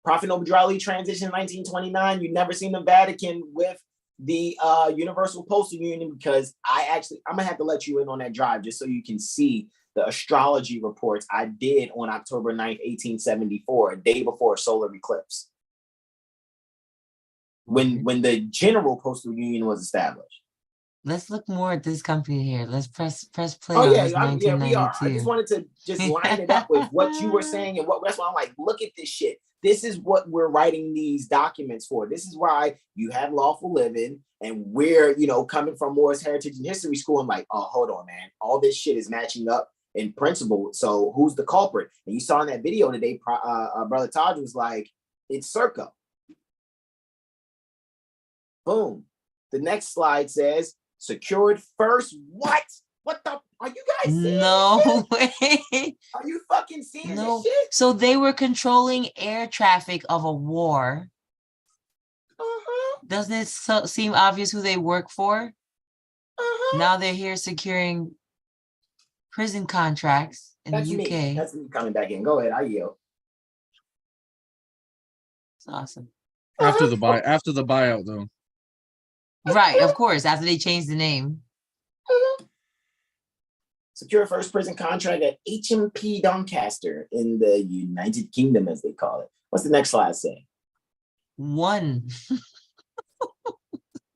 Prophet Noble Drew Ali transition in 1929. You never seen the Vatican with the Universal Postal Union because I'm gonna have to let you in on that drive just so you can see the astrology reports I did on October 9th, 1874, a day before a solar eclipse. When the General Postal Union was established. Let's look more at this company here. Let's press play Oh on yeah, this yeah, we are. I 1992. just wanted to just line it up with what you were saying and what. That's why I'm like, look at this shit. This is what we're writing these documents for. This is why you have lawful living, and we're coming from Moor's Heritage and History School. I'm like, oh, hold on, man. All this shit is matching up in principle. So who's the culprit? And you saw in that video today, Brother Taj was like, it's Serco. Boom. The next slide says secured first. What? What the? Are you guys seeing No this shit? way. Are you fucking seeing No. this shit? So they were controlling air traffic of a war. Doesn't it seem obvious who they work for? Now they're here securing prison contracts in That's the UK. me. That's me coming back in. Go ahead. I yield. It's awesome. After the buyout, though. Right, of course, after they changed the name. Secure first prison contract at HMP Doncaster in the United Kingdom, as they call it. What's the next slide say? One.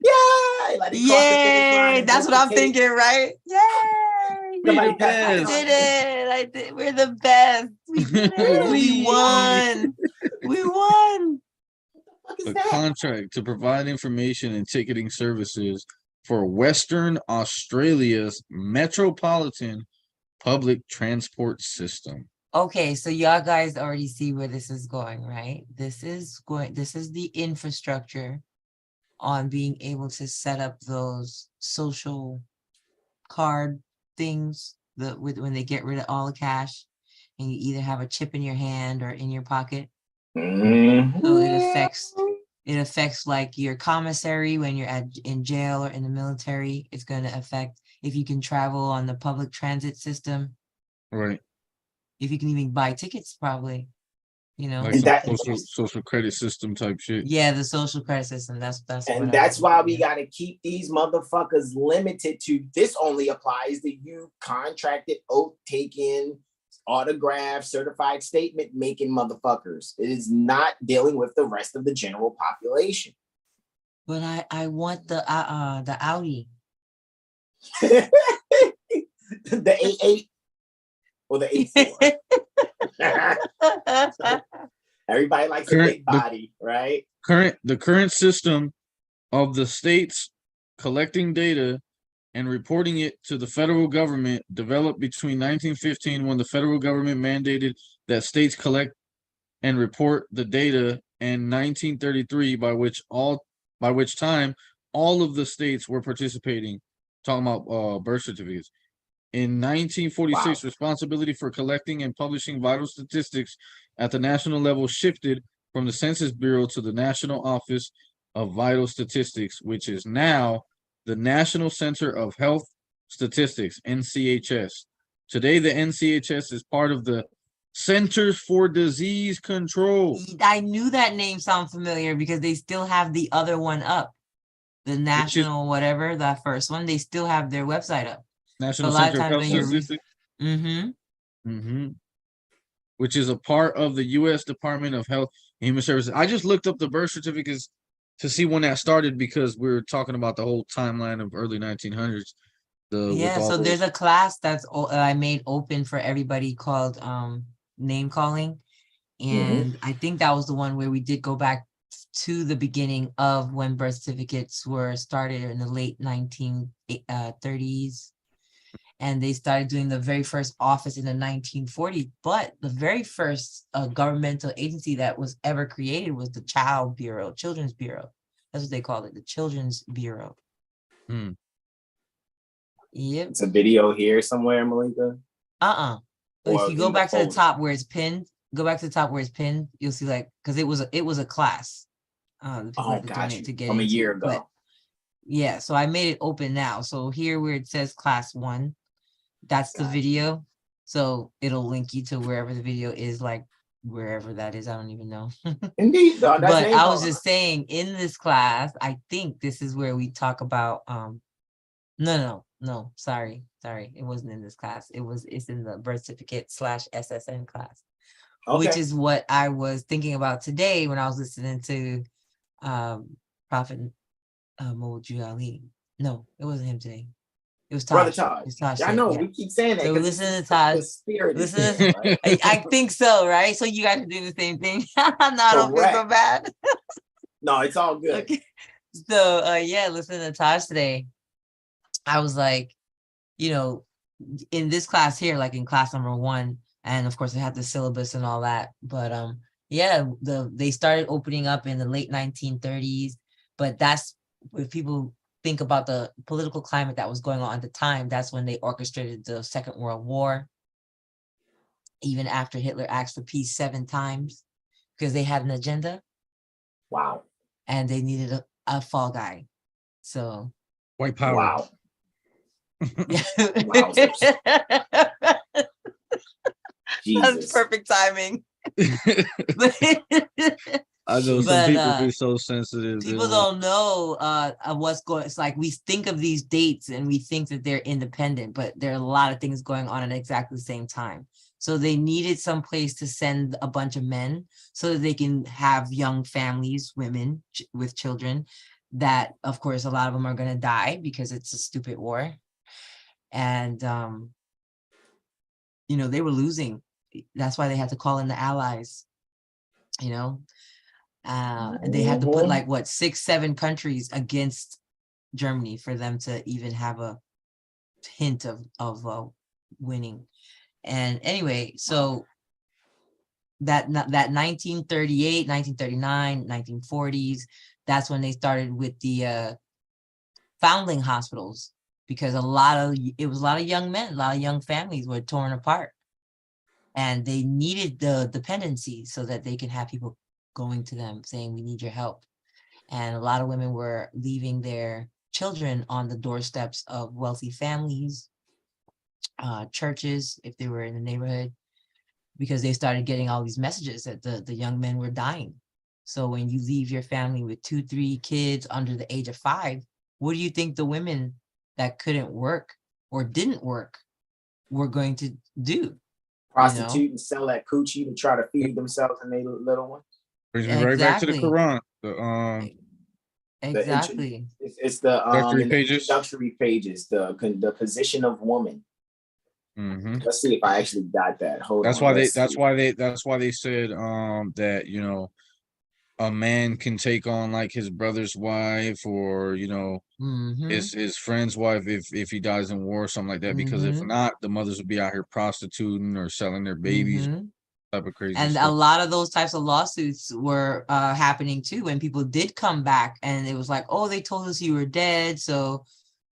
Yay! Like Yay! That's what I'm thinking, right? Yay! Somebody I did it. We're the best. We did it. We won. We won. A contract to provide information and ticketing services for Western Australia's metropolitan public transport system. Okay, so y'all guys already see where this is going, right? This is the infrastructure on being able to set up those social card things when they get rid of all the cash and you either have a chip in your hand or in your pocket. So it affects like your commissary when you're in jail or in the military. It's going to affect if you can travel on the public transit system. Right. If you can even buy tickets, probably, Like social credit system type shit. Yeah, the social credit system. That's why we got to keep these motherfuckers limited to this. Only applies to you contracted, oath taking, autograph, certified statement making motherfuckers. It is not dealing with the rest of the general population. But I want the Audi. The A8 or the A4. Everybody likes a big body, right? The current system of the states collecting data and reporting it to the federal government developed between 1915, when the federal government mandated that states collect and report the data, and 1933, by which time all of the states were participating, talking about birth certificates. In 1946, responsibility for collecting and publishing vital statistics at the national level shifted from the Census Bureau to the National Office of Vital Statistics, which is now the National Center of Health Statistics, NCHS. Today, the NCHS is part of the Centers for Disease Control. I knew that name sounded familiar because they still have the other one up. The national whatever, that first one, they still have their website up. National Center of Health Statistics. Which is a part of the U.S. Department of Health and Human Services. I just looked up the birth certificates to see when that started because we were talking about the whole timeline of early 1900s. So there's a class that's I made open for everybody called name calling. And I think that was the one where we did go back to the beginning of when birth certificates were started in the late 1930s. And they started doing the very first office in the 1940s. But the very first governmental agency that was ever created was the Children's Bureau. That's what they called it, the Children's Bureau. Yep. It's a video here somewhere, Malika. If you go back to the top where it's pinned, you'll see because it was a class. Gotcha. From a year ago. But, yeah, so I made it open now. So here where it says class 1, that's the video. So it'll link you to wherever the video is, like wherever that is. I don't even know. Indeed. But I was just saying in this class, I think this is where we talk about no, sorry. It wasn't in this class. It's in the birth certificate /SSN class. Which is what I was thinking about today when I was listening to Prophet Moju Ali. No, it wasn't him today. It was Brother Taj. Taj. It was Taj I today, know yeah. we keep saying that So because listen to it's Taj. the spirit is Listen there, right? I think so, right? So you guys are doing the same thing. No, I don't feel so Correct. bad. No, it's all good. Okay. So yeah, listen to Taj today. I was like, you know, in this class here, like in class number 1, and of course I had the syllabus and all that, but yeah, they started opening up in the late 1930s, but that's, if people think about the political climate that was going on at the time, that's when they orchestrated the Second World War, even after Hitler asked for peace 7 times because they had an agenda. Wow. And they needed a fall guy. So White power. Wow. yeah. Wowzers. Jesus. That's perfect timing. I know some But, people be so sensitive. people don't know what's going. It's like we think of these dates and we think that they're independent, but there are a lot of things going on at exactly the same time. So they needed some place to send a bunch of men so that they can have young families, women with children, that of course a lot of them are going to die because it's a stupid war. And you know, they were losing. That's why they had to call in the Allies, you know. And they had to put like what 6-7 countries against Germany for them to even have a hint of winning. And anyway, so that 1938, 1939, 1940s, that's when they started with the foundling hospitals, because it was a lot of young men, a lot of young families were torn apart, and they needed the dependency so that they can have people going to them saying, we need your help. And a lot of women were leaving their children on the doorsteps of wealthy families, churches, if they were in the neighborhood, because they started getting all these messages that the young men were dying. So when you leave your family with 2-3 kids under the age of 5, what do you think the women that couldn't work or didn't work were going to do? Prostitute and sell that coochie to try to feed themselves and their little ones. Brings me right back to the Quran. Exactly. It's the introductory pages, the position of woman. Mm-hmm. Let's see if I actually got that. That's why they said that, you know, a man can take on like his brother's wife, or, you know, his friend's wife if he dies in war or something like that, because if not, the mothers would be out here prostituting or selling their babies. Type of crazy and stuff. A lot of those types of lawsuits were happening too when people did come back, and it was like, oh, they told us you were dead. So,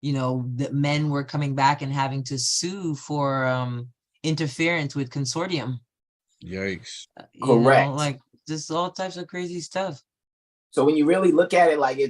you know, the men were coming back and having to sue for interference with consortium. Yikes. Correct. Know, like just all types of crazy stuff. So when you really look at it, like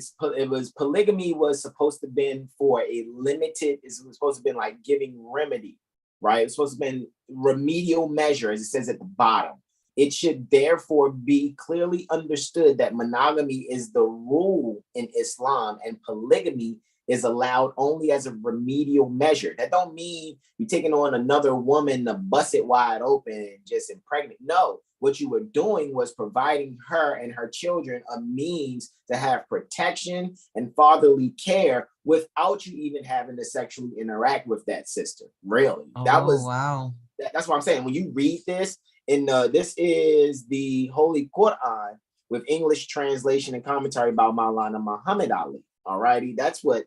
polygamy was supposed to been for a limited, it was supposed to been like giving remedy, right? It's supposed to have been remedial measure, as it says at the bottom. It should therefore be clearly understood that monogamy is the rule in Islam and polygamy is allowed only as a remedial measure. That don't mean you're taking on another woman to bust it wide open and just impregnate. No, what you were doing was providing her and her children a means to have protection and fatherly care without you even having to sexually interact with that sister. Really, wow. That's what I'm saying. When you read this, this is the Holy Quran with English translation and commentary by Maulana Muhammad Ali. Alrighty, that's what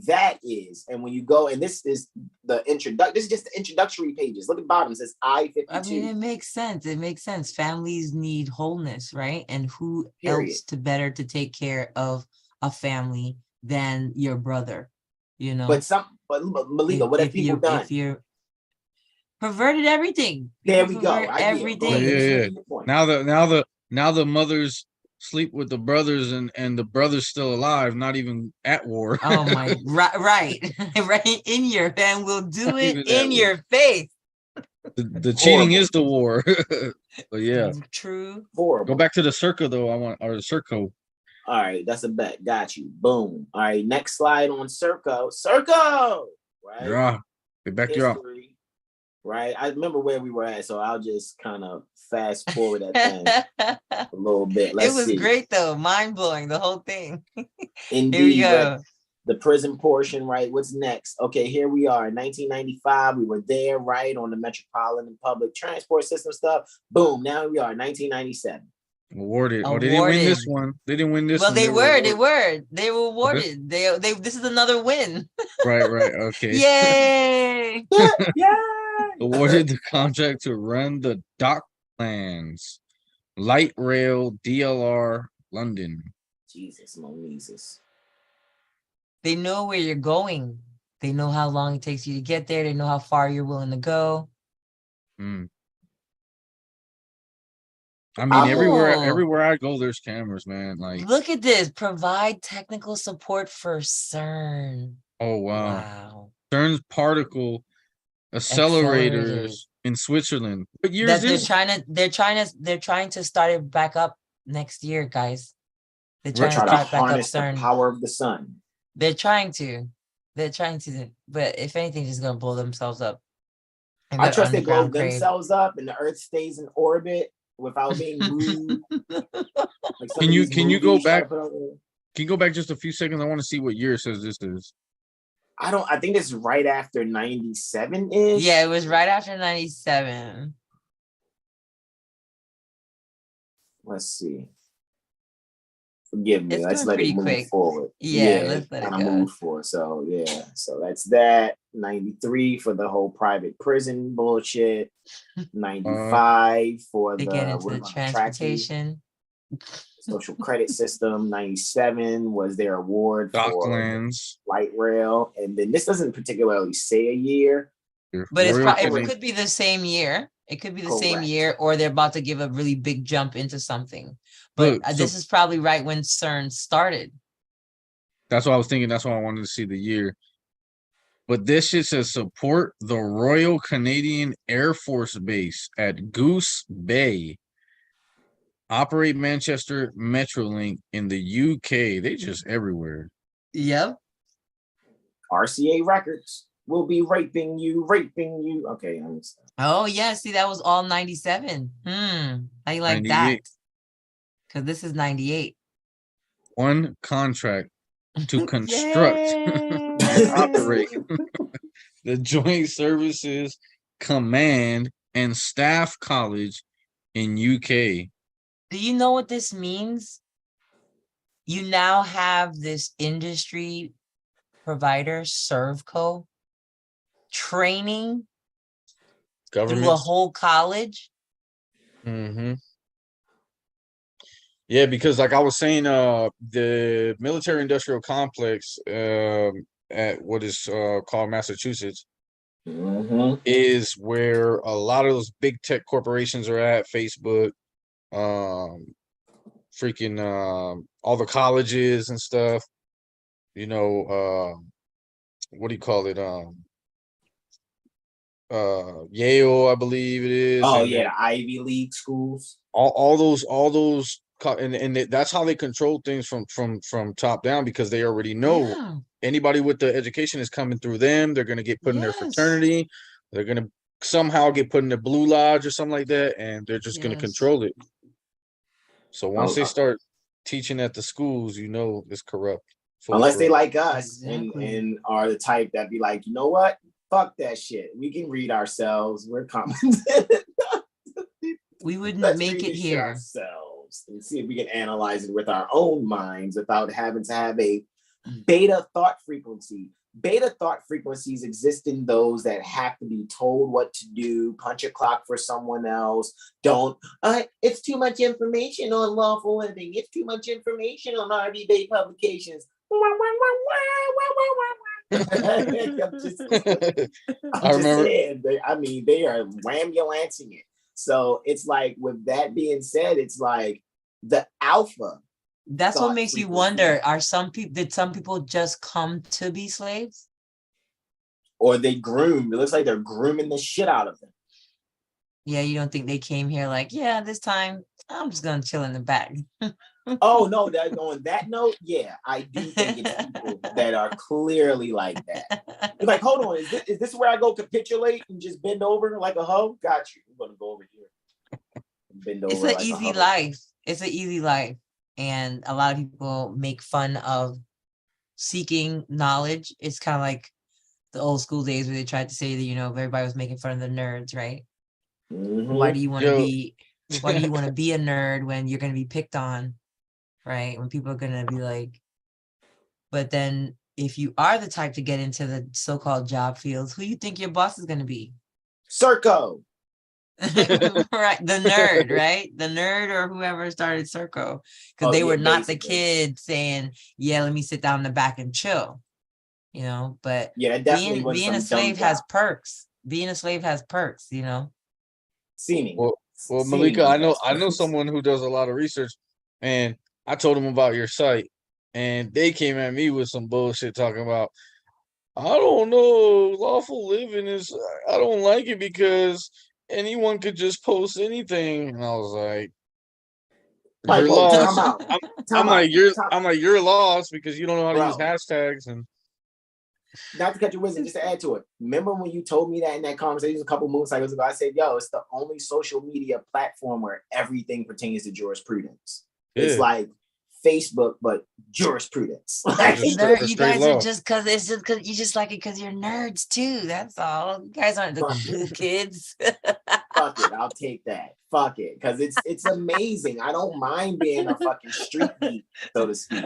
that is. And when you go, and this is the this is just the introductory pages. Look at the bottom, it says I-52. I mean, it makes sense. It makes sense. Families need wholeness, right? And who else to take care of a family than your brother, you know? But Malika, what have people done? If you're perverted everything. There we go. Everything. Yeah. Now the mothers sleep with the brothers, and the brothers still alive, not even at war. Oh my, right in your, and we'll do it in your face. The cheating is the war. But yeah, true. Horrible. Go back to the Serco though. Serco. All right, that's a bet. Got you. Boom. All right, next slide on Serco. Right. Yeah. Get back to right? I remember where we were at, so I'll just kind of fast forward that thing a little bit. Let's see. Great though, mind blowing, the whole thing. Indeed. Here we go. the prison portion, right? What's next? Okay, here we are in 1995. We were there, right, on the Metropolitan Public Transport System stuff. Boom, now we are 1997. Awarded. Oh, they didn't win this one. They didn't win this one. They were awarded. They This is another win. Right. Okay. Yay! Yeah. Awarded the contract to run the Docklands Light Rail DLR London. Jesus, Moses. They know where you're going. They know how long it takes you to get there. They know how far you're willing to go. I mean, everywhere I go, there's cameras, man. Like, look at this. Provide technical support for CERN. Oh wow. CERN's particle accelerators in Switzerland. What year is this? They're trying to start it back up next year, guys. They're trying to start back up CERN. The power of the sun. They're trying to, but if anything, just gonna blow themselves up. I trust they blow themselves up and the Earth stays in orbit without being moved. Like can you go back? Can you go back just a few seconds? I want to see what year it says this is. I think it's right after 97-ish. Yeah, it was right after 97. Let's see. Forgive me. Let's let it move forward. Yeah, let's let it go. Move forward. So yeah, so that's that. 93 for the whole private prison bullshit. 95 for to get into the transportation. Social credit system. 97 was their award Docklands for light rail, and then this doesn't particularly say a year, but it could be the same year. It could be the same year, or they're about to give a really big jump into something. But this is probably right when CERN started. That's what I was thinking. That's why I wanted to see the year. But this shit says support the Royal Canadian Air Force Base at Goose Bay. Operate Manchester Metrolink in the UK. They just everywhere. Yep. RCA Records will be raping you. Okay, I understand. Oh yeah, see that was all 97. How you like 98. That? Because this is 98. One contract to construct and operate the Joint Services Command and Staff College in UK. Do you know what this means? You now have this industry provider, Serco, training through a whole college. Yeah, because like I was saying, the military industrial complex at what is called Massachusetts is where a lot of those big tech corporations are at. Facebook, all the colleges and stuff. You know, what do you call it? Yale, I believe it is. Oh yeah, the Ivy League schools. All those. And that's how they control things from top down, because they already know anybody with the education is coming through them. They're going to get put in their fraternity. They're going to somehow get put in the Blue Lodge or something like that, and they're just going to control it. So once they start teaching at the schools, you know it's corrupt. Unless they like us and are the type that be like, you know what? Fuck that shit. We can read ourselves. We're competent. We wouldn't make it here. Ourselves and see if we can analyze it with our own minds without having to have a beta thought frequency. Beta thought frequencies exist in those that have to be told what to do, punch a clock for someone else. Don't, it's too much information on lawful living. It's too much information on RV Bay publications. I'm just saying, they are wham-ulancing it. So it's like, with that being said, it's like the alpha. That's what makes you wonder, did some people just come to be slaves? Or they groomed. It looks like they're grooming the shit out of them. Yeah, you don't think they came here like, yeah, this time I'm just gonna chill in the back. Oh no, on that note, yeah, I do think it's people that are clearly like that. It's like, hold on, is this where I go capitulate and just bend over like a hoe? Got you. I'm gonna go over here. Bend over. It's an easy life. It's an easy life. And a lot of people make fun of seeking knowledge. It's kind of like the old school days where they tried to say that, you know, everybody was making fun of the nerds, right? Why do you want to be why do you want to be a nerd when you're going to be picked on, right? When people are going to be like, but then if you are the type to get into the so-called job fields, who you think your boss is going to be? Serco. Right, the nerd, right? The nerd or whoever started Serco, because they were not the kids saying, yeah, let me sit down in the back and chill, you know. But yeah, definitely being a slave has perks. Being a slave has perks, you know. Seeming. Well, Malika, I know someone who does a lot of research, and I told them about your site, and they came at me with some bullshit talking about, I don't know, lawful living is, I don't like it because anyone could just post anything. And I was like, you're lost. I'm like, you're lost because you don't know how to use hashtags. And not to cut your wisdom, just to add to it. Remember when you told me that in that conversation a couple moon cycles ago? I said, yo, it's the only social media platform where everything pertains to jurisprudence. Yeah. It's like Facebook, but jurisprudence. You guys are just because it's just because you just like it because you're nerds too. That's all. You guys aren't the cool kids. Fuck it, I'll take that. Fuck it, because it's amazing. I don't mind being a fucking street geek, so to speak.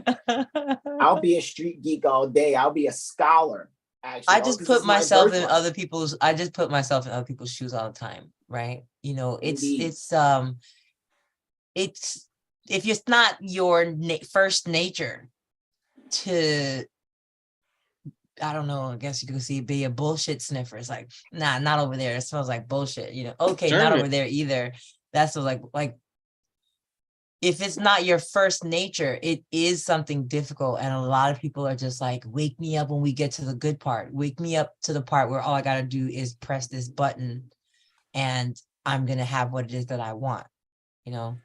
I'll be a street geek all day. I'll be a scholar. Actually, I just put myself in other people's. I just put myself in other people's shoes all the time, right? You know, it's if it's not your first nature to, I don't know, I guess you could see be a bullshit sniffer. It's like, nah, not over there. It smells like bullshit. You know, okay, not over there either. That's like if it's not your first nature, it is something difficult. And a lot of people are just like, wake me up when we get to the good part. Wake me up to the part where all I got to do is press this button and I'm going to have what it is that I want. You know,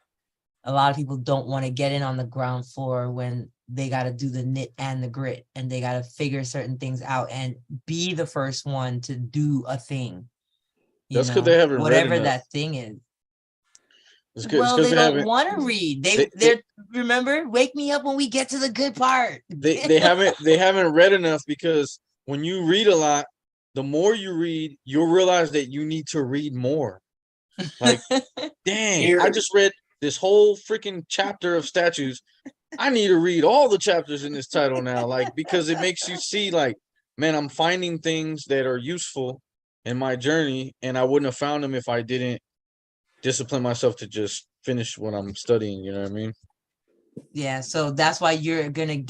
a lot of people don't want to get in on the ground floor when they got to do the knit and the grit and they got to figure certain things out and be the first one to do a thing. That's because they haven't whatever read that thing is. Well, they don't want to read. They're remember, wake me up when we get to the good part. They haven't read enough, because when you read a lot, the more you read, you'll realize that you need to read more. Like, dang, I just read this whole freaking chapter of statutes. I need to read all the chapters in this title now, like, because it makes you see, like, man, I'm finding things that are useful in my journey, and I wouldn't have found them if I didn't discipline myself to just finish what I'm studying. You know what I mean? Yeah, so that's why you're gonna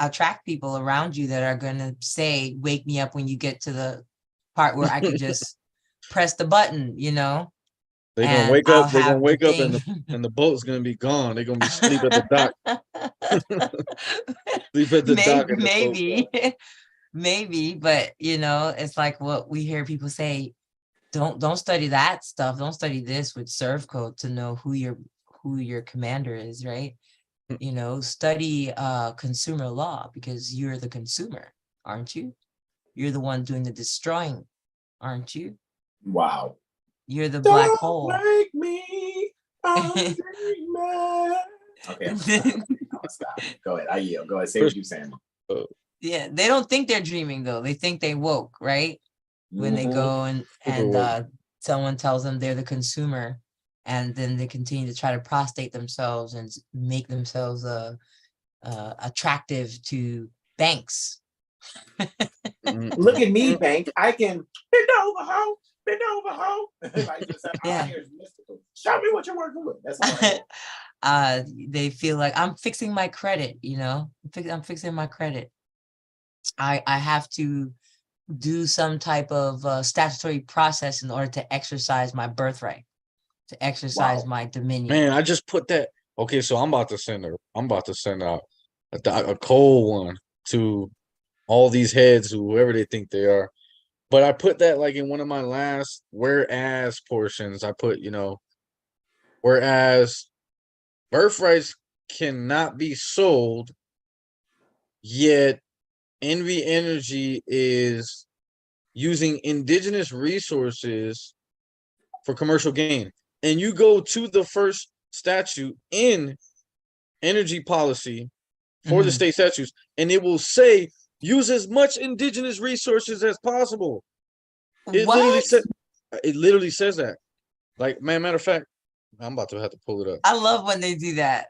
attract people around you that are gonna say, "Wake me up when you get to the part where I can just press the button." You know, they're gonna wake up. They're gonna wake up, and the boat's gonna be gone. They're gonna be asleep at the dock. Sleep at the dock. Maybe, but you know, it's like what we hear people say. Don't study that stuff. Don't study this with Serco to know who your commander is, right? You know, study consumer law because you're the consumer, aren't you? You're the one doing the destroying, aren't you? Wow. You're the black hole. Like me, I'm okay. Stop. Go ahead. I yield. Go ahead. Say what you're saying. Yeah, they don't think they're dreaming though. They think they woke, right? When they go and someone tells them they're the consumer, and then they continue to try to prostate themselves and make themselves attractive to banks. Look at me, bank. I can bend over, ho. Like just, yeah. Is mystical. Show me what you're working with. That's all they feel like I'm fixing my credit. You know, I'm fixing my credit. I have to do some type of statutory process in order to exercise my birthright, to exercise my dominion. Man, I just put that. Okay, so I'm about to send out a cold one to all these heads, whoever they think they are. But I put that like in one of my last whereas portions. I put, you know, whereas birthrights cannot be sold, yet envy energy is using indigenous resources for commercial gain. And you go to the first statute in energy policy, for the state statutes, and it will say use as much indigenous resources as possible. It literally says that. Like, matter of fact, I'm about to have to pull it up. I love when they do that.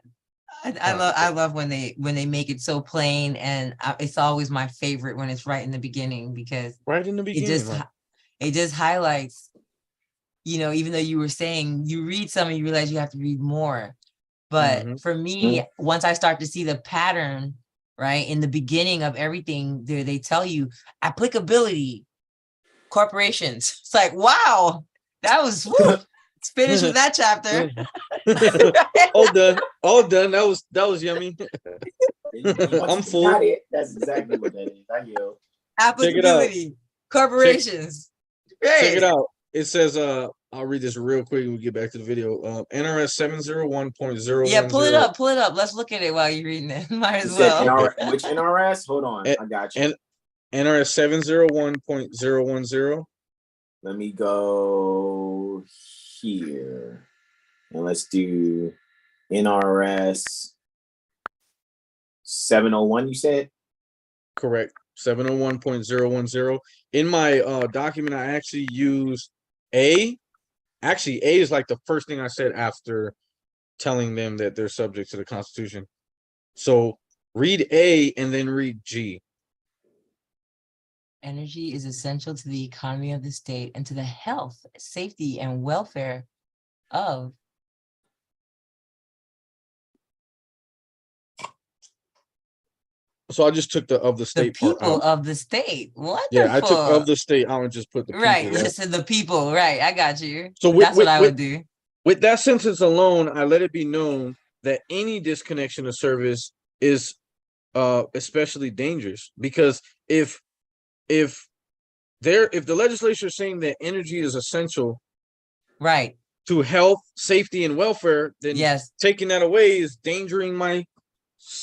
I love when they make it so plain, and it's always my favorite when it's right in the beginning, because it just highlights, even though you were saying you read some and you realize you have to read more. But for me, once I start to see the pattern, right, in the beginning of everything, they tell you applicability, corporations. It's like, wow, that was let's finish with that chapter. All done. That was yummy. I'm full. That's exactly what that is. I yield. Applicability, corporations. Check it out. It says, I'll read this real quick and we'll get back to the video. NRS 701.010. Yeah, pull it up. Let's look at it while you're reading it. Might as well. Which NRS? Hold on. I got you. NRS 701.010. Let me go here. And let's do NRS 701, you said? Correct. 701.010. In my document, I actually use A. Actually, A is like the first thing I said after telling them that they're subject to the Constitution. So read A and then read G. Energy is essential to the economy of the state and to the health, safety, and welfare of So I just took the of the state people part out. Of the state. Wonderful. Yeah, I took of the state out and just put the people. Right, just to the people. Right, I got you. So that's what I would do. With that sentence alone, I let it be known that any disconnection of service is especially dangerous, because if the legislature is saying that energy is essential, right, to health, safety, and welfare, then taking that away is endangering my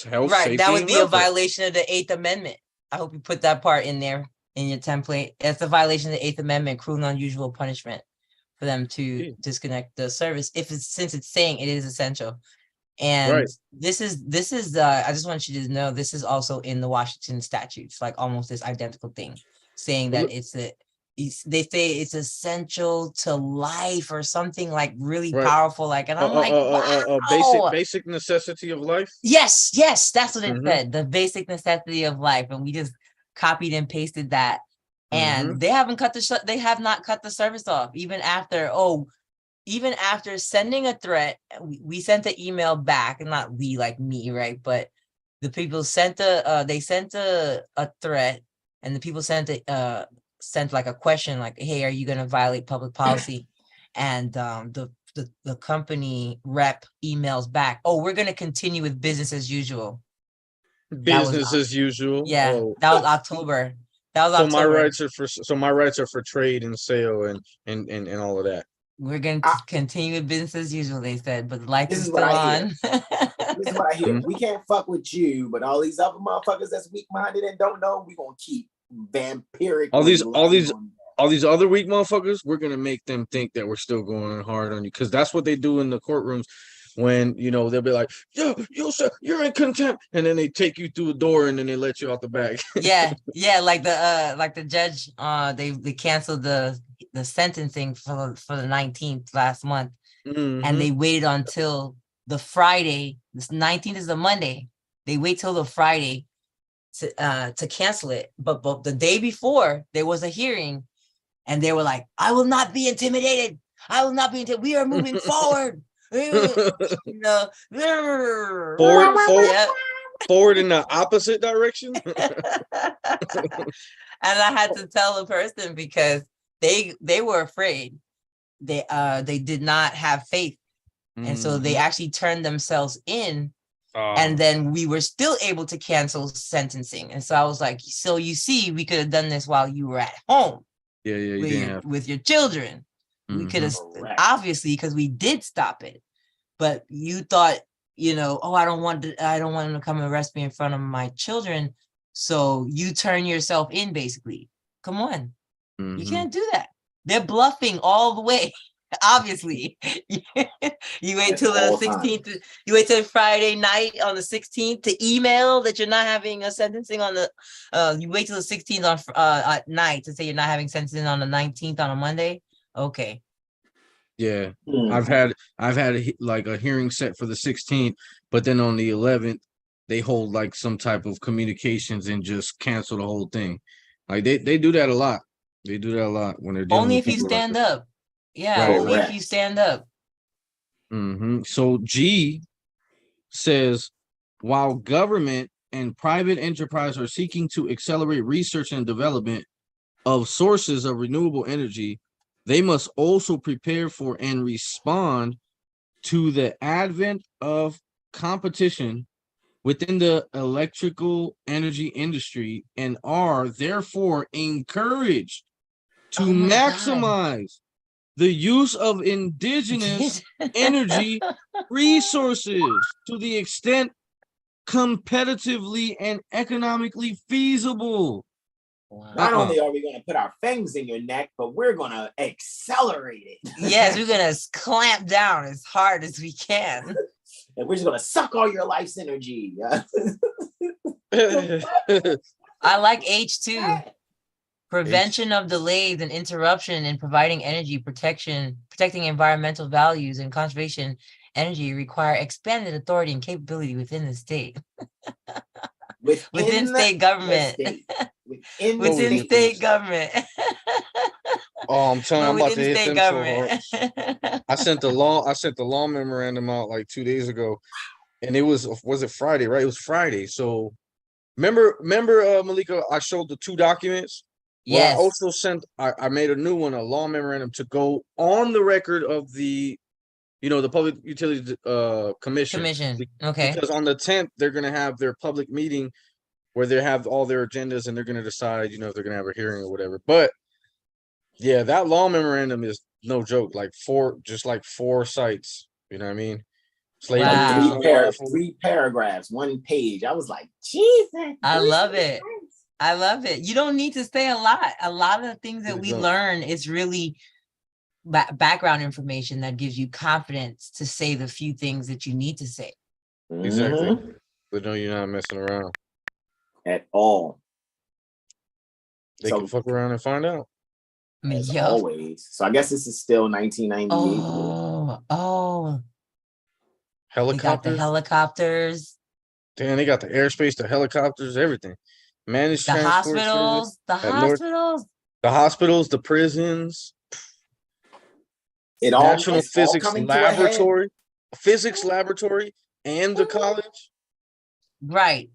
health, right, safety, that would and be welfare. A violation of the 8th Amendment. I hope you put that part in there in your template. That's a violation of the 8th Amendment, cruel and unusual punishment for them to disconnect the service since it's saying it is essential. And this is I just want you to know, this is also in the Washington statutes, like almost this identical thing, saying that they say it's essential to life or something like really powerful, like, and I'm like, wow. Basic necessity of life. Yes, that's what it said, the basic necessity of life, and we just copied and pasted that, and they have not cut the service off even after sending a threat. We sent the email back, and not we, like me, right? But the people sent a threat, and the people sent like a question, like, hey, are you going to violate public policy? And the company rep emails back, oh, we're going to continue with business as usual. Business as usual. Yeah, that was October. So my rights are for trade and sale and all of that. We're going to continue with business as usual, they said, but the lights is still on. This is what I hear. We can't fuck with you, but all these other motherfuckers that's weak-minded and don't know, we're going to keep vampiric. All these other weak motherfuckers, we're going to make them think that we're still going hard on you, because that's what they do in the courtrooms. When, they'll be like, yo, you're in contempt. And then they take you through the door and then they let you out the back. yeah. Like the judge, they canceled the sentencing for the 19th last month. And they waited until the Friday. This 19th is the Monday. They wait till the Friday to cancel it. But the day before, there was a hearing, and they were like, I will not be intimidated. We are moving forward. Forward in the opposite direction. And I had to tell the person, because they were afraid. They did not have faith, and so they actually turned themselves in. And then we were still able to cancel sentencing. And so I was like, so you see, we could have done this while you were at home. With your children. We could have, obviously, because we did stop it. But you thought, I don't want them to come arrest me in front of my children. So you turn yourself in, basically. Come on. You can't do that. They're bluffing all the way. Obviously, you wait That's till the all time. 16th. You wait till Friday night on the 16th to email that you're not having a sentencing on the. You wait till the 16th on at night to say you're not having sentencing on the 19th on a Monday. Okay. Yeah, Hmm. I've had like a hearing set for the 16th, but then on the 11th they hold like some type of communications and just cancel the whole thing. Like they do that a lot. They do that a lot when they're dealing Only with if you people like stand that. up. Yeah, Right, only right. if you stand up. So G says, while government and private enterprise are seeking to accelerate research and development of sources of renewable energy, they must also prepare for and respond to the advent of competition within the electrical energy industry and are therefore encouraged to Oh my God. maximize the use of indigenous energy resources to the extent competitively and economically feasible. Wow. Not only are we going to put our fangs in your neck, but we're going to accelerate it. Yes, we're going to clamp down as hard as we can. And we're just going to suck all your life's energy. I like H2. Prevention of delays and interruption in providing energy protecting environmental values and conservation energy require expanded authority and capability within the state. Within state government. Within state government. Oh, I'm telling you, I'm about to hit them government. so hard. I sent the law memorandum out like 2 days ago, and it was it Friday, right? It was Friday. So remember, Malika, I showed the 2 documents. Well, Yes. I also I made a new one, a law memorandum to go on the record of the, the Public Utilities Commission. Okay. Because on the 10th, they're going to have their public meeting where they have all their agendas and they're going to decide, if they're going to have a hearing or whatever. But yeah, that law memorandum is no joke. Like 4 sites. You know what I mean? Wow. 3 paragraphs, 1 page. I was like, Jesus. I love it. I love it. You don't need to say a lot. A lot of the things that we learn is really background information that gives you confidence to say the few things that you need to say. Exactly. But no, you're not messing around at all. They can fuck around and find out. As always. So I guess this is still 1998. Oh. Helicopters. They got the helicopters. Damn, they got the airspace, the helicopters, everything. Managed the transport hospitals, the hospitals, the prisons. National Physics Laboratory, Physics Laboratory, and the college. Right.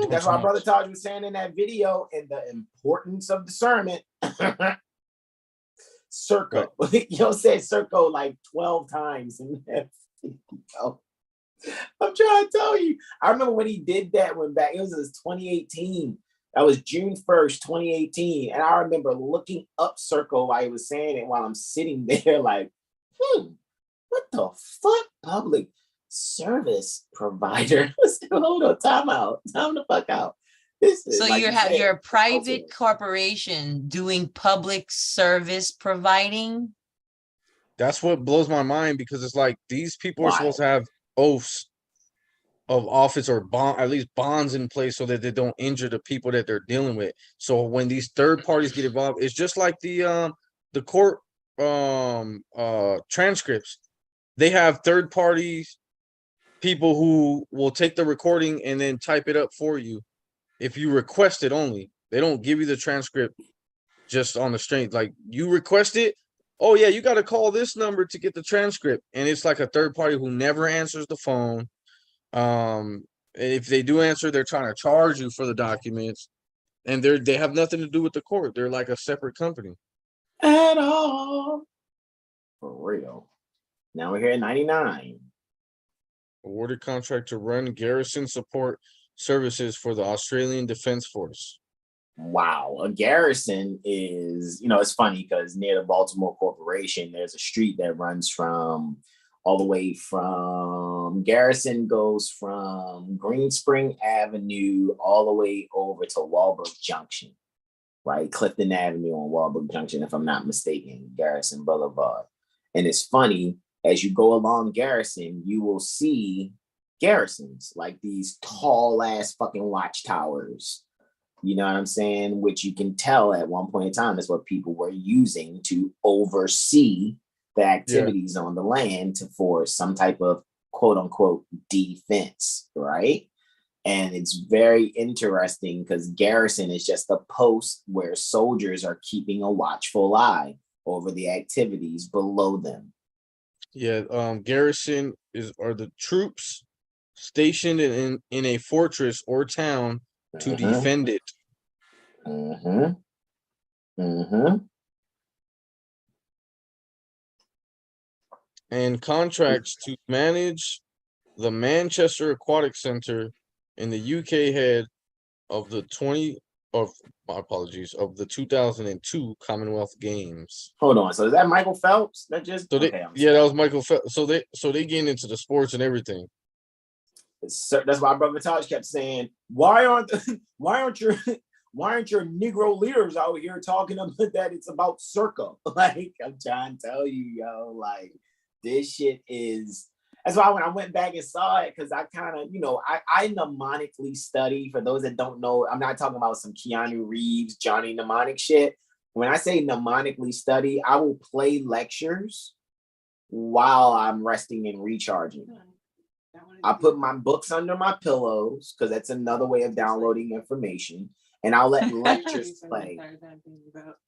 That's why Brother Taj was saying in that video, and the importance of discernment. Serco. Right. Said Serco like 12 times in that video. I'm trying to tell you. I remember when he did that it was 2018. That was June 1st, 2018. And I remember looking up Serco while he was saying it while I'm sitting there like, what the fuck? Public service provider. Hold on, time the fuck out. So like you're a private corporation doing public service providing? That's what blows my mind, because it's like these people are supposed to have oaths of office or at least bonds in place so that they don't injure the people that they're dealing with. So when these third parties get involved, it's just like the court transcripts. They have third parties, people who will take the recording and then type it up for you if you request it only. They don't give you the transcript just on the strength. Like, you request it, oh yeah, you got to call this number to get the transcript, and it's like a third party who never answers the phone. If they do answer, they're trying to charge you for the documents, and they have nothing to do with the court. They're like a separate company at all. For real. Now we're here at 99. Awarded contract to run garrison support services for the Australian Defence Force. Wow. A garrison is, it's funny because near the Baltimore Corporation, there's a street that runs from all the way from Garrison, goes from Green Spring Avenue all the way over to Walbrook Junction. right? Clifton Avenue on Walbrook Junction, if I'm not mistaken, Garrison Boulevard. And it's funny, as you go along Garrison, you will see garrisons, like these tall ass fucking watchtowers. You know what I'm saying? Which you can tell at one point in time is what people were using to oversee the activities on the land for some type of quote unquote defense, right? And it's very interesting because garrison is just a post where soldiers are keeping a watchful eye over the activities below them. Yeah, garrison are the troops stationed in a fortress or town to defend it. And contracts to manage the Manchester Aquatic Centre in the UK head of the 2002 Commonwealth Games. Hold on, so is that Michael Phelps? That just that was Michael Phelps. So they getting into the sports and everything. That's why Brother Taj kept saying, why aren't your Negro leaders out here talking about that it's about Serco? Like, I'm trying to tell you, yo, like, this shit is. That's why when I went back and saw it, because I kind of, I mnemonically study. For those that don't know, I'm not talking about some Keanu Reeves, Johnny mnemonic shit. When I say mnemonically study, I will play lectures while I'm resting and recharging. I put my books under my pillows because that's another way of downloading information. And I'll let lectures play.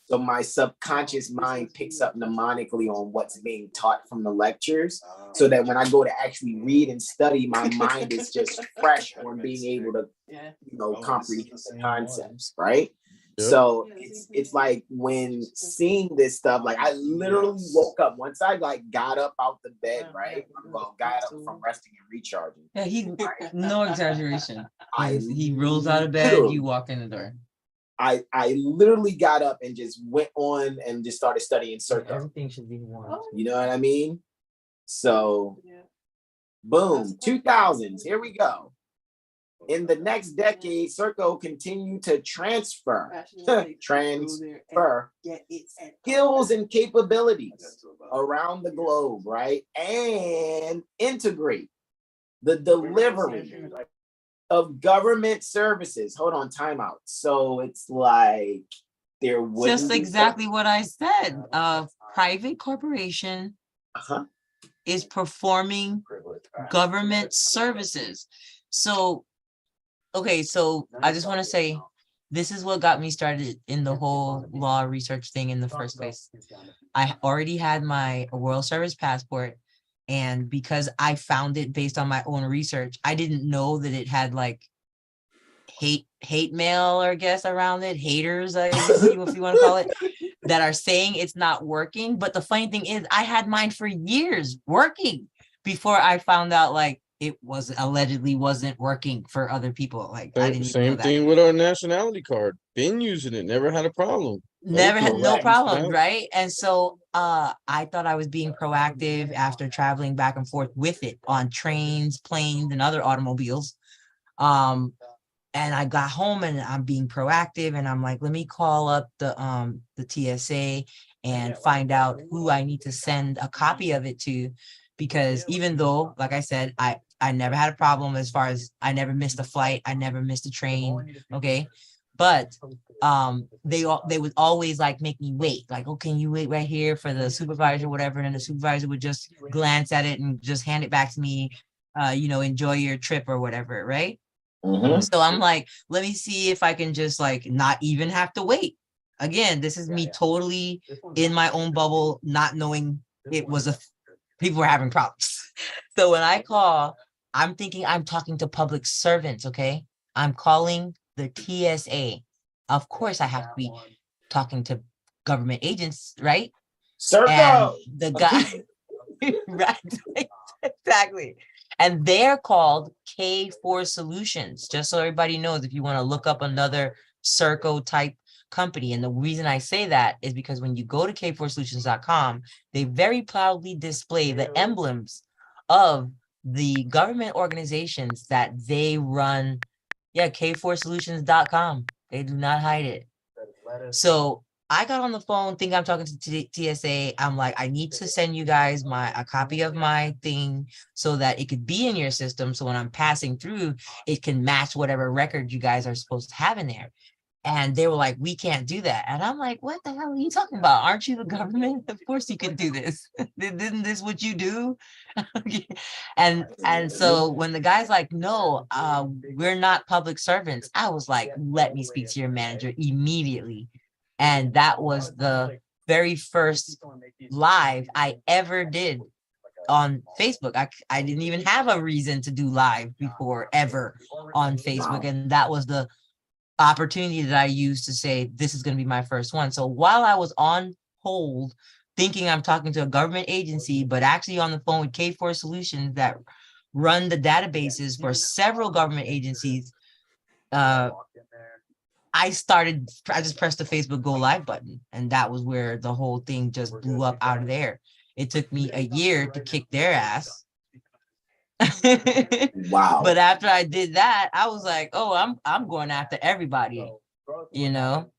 So my subconscious mind picks up mnemonically on what's being taught from the lectures, so that when I go to actually read and study, my mind is just fresh on being able to, comprehend the concepts, right? Yep. So it's like when seeing this stuff, like I literally woke up once I got up out the bed, right? Well, got up from resting and recharging. Yeah, no exaggeration. He rolls out of bed, you walk in the door. I literally got up and just went on and just started studying Serco. Everything should be one. You know what I mean? So, boom, 2000s. Here we go. In the next decade, Serco continued to transfer skills and capabilities around the globe, right? And integrate the delivery of government services. Hold on, timeout. So it's like there was just exactly what I said. Private corporation is performing government services. So okay, so I just want to say, this is what got me started in the whole law research thing in the first place. I already had my World Service passport, and because I found it based on my own research, I didn't know that it had like hate mail, I guess, around it, haters, I guess, if you want to call it, that are saying it's not working. But the funny thing is, I had mine for years working before I found out like it allegedly wasn't working for other people. Like I didn't even know that. Same thing with our nationality card. Been using it, never had a problem. Never had no problem, right? And so I thought I was being proactive after traveling back and forth with it on trains, planes, and other automobiles. And I got home and I'm being proactive, and I'm like, let me call up the TSA and find out who I need to send a copy of it to. Because even though, like I said, I never had a problem as far as I never missed a flight, I never missed a train, okay? But they would always like make me wait, like, oh, can you wait right here for the supervisor or whatever? And then the supervisor would just glance at it and just hand it back to me, enjoy your trip or whatever, right? So I'm like, let me see if I can just like not even have to wait. Again, this is me totally in my own bubble, not knowing it was people were having problems. So when I call, I'm thinking I'm talking to public servants, okay? I'm calling the TSA. Of course, I have to be talking to government agents, right? Serco. And the guy, right? Exactly. And they're called K4 Solutions, just so everybody knows if you want to look up another Serco type company. And the reason I say that is because when you go to k4solutions.com, they very proudly display the emblems of the government organizations that they run. Yeah, k4solutions.com. They do not hide it. So I got on the phone, think I'm talking to TSA. I'm like, I need to send you guys a copy of my thing so that it could be in your system. So when I'm passing through, it can match whatever record you guys are supposed to have in there. And they were like, we can't do that. And I'm like, what the hell are you talking about? Aren't you the government? Of course you can do this. Isn't this what you do? And so when the guy's like, no, we're not public servants, I was like, let me speak to your manager immediately. And that was the very first live I ever did on Facebook. I didn't even have a reason to do live before ever on Facebook. And that was the opportunity that I used to say, this is going to be my first one. So while I was on hold, thinking I'm talking to a government agency, but actually on the phone with K4 Solutions that run the databases for several government agencies, I just pressed the Facebook go live button. And that was where the whole thing just blew up out of there. It took me a year to kick their ass. Wow. But after I did that, I was like, oh, I'm going after everybody, you know?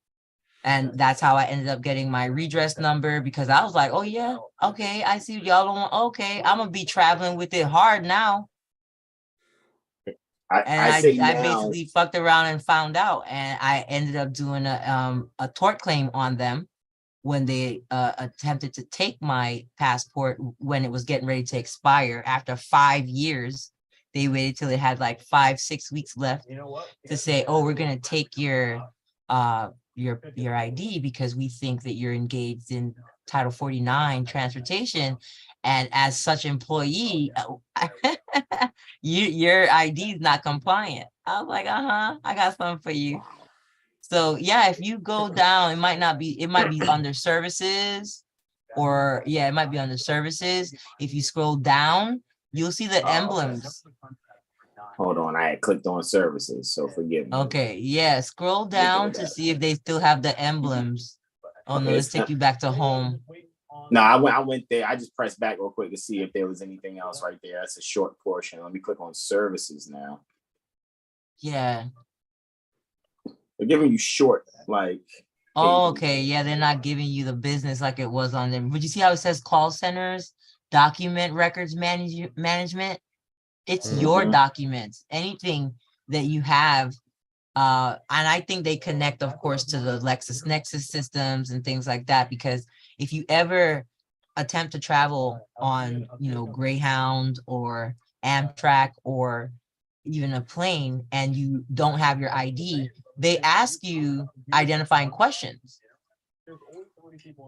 And that's how I ended up getting my redress number, because I was like, oh yeah, okay, I see y'all don't want, okay, I'm gonna be traveling with it hard now. I basically fucked around and found out, and I ended up doing a tort claim on them when they attempted to take my passport when it was getting ready to expire after 5 years. They waited till it had like 5-6 weeks left to say, oh, we're gonna take your ID because we think that you're engaged in Title 49 transportation, and as such employee, your ID is not compliant. I was like, I got something for you. So yeah, if you go down, it might be under services, or yeah, it might be under services. If you scroll down, you'll see the emblems. Hold on, I had clicked on services, so forgive me. Okay, yeah, scroll down to see if they still have the emblems. Oh no, let's take you back to home. No, I went there. I just pressed back real quick to see if there was anything else right there. That's a short portion. Let me click on services now. Yeah. They're giving you short, like. Oh, okay, yeah, they're not giving you the business like it was on them. But you see how it says call centers, document records management? It's your documents, anything that you have. And I think they connect, of course, to the LexisNexis systems and things like that, because if you ever attempt to travel on, Greyhound or Amtrak or even a plane and you don't have your ID, they ask you identifying questions.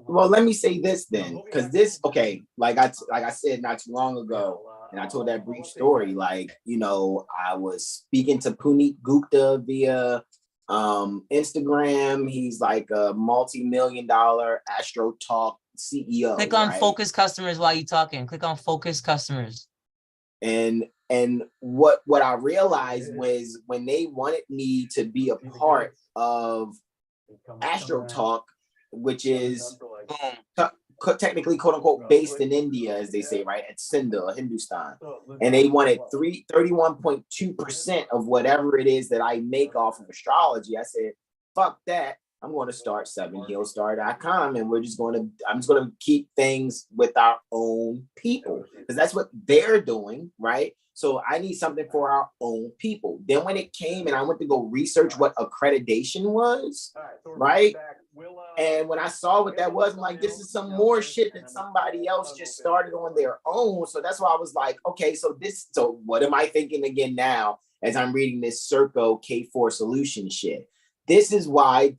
Well, let me say this then, because this, okay, like I said not too long ago, and I told that brief story, I was speaking to Puneet Gupta via Instagram. He's like a multi-million-dollar Astro Talk CEO. Click on focus customers while you're talking. Click on focus customers. And what I realized was when they wanted me to be a part of Astro Talk, which is technically quote unquote based in India, as they say, right, at Sindh, Hindustan, and they wanted 31.2% of whatever it is that I make off of astrology. I said, fuck that. I'm going to start 7heelstar.com, and I'm just going to keep things with our own people, because that's what they're doing, right? So I need something for our own people. Then when it came and I went to go research what accreditation was, right? And when I saw what that was, I'm like, this is some more shit that somebody else just started on their own. So that's why I was like, okay, so what am I thinking again now as I'm reading this Serco K4 solution shit? This is what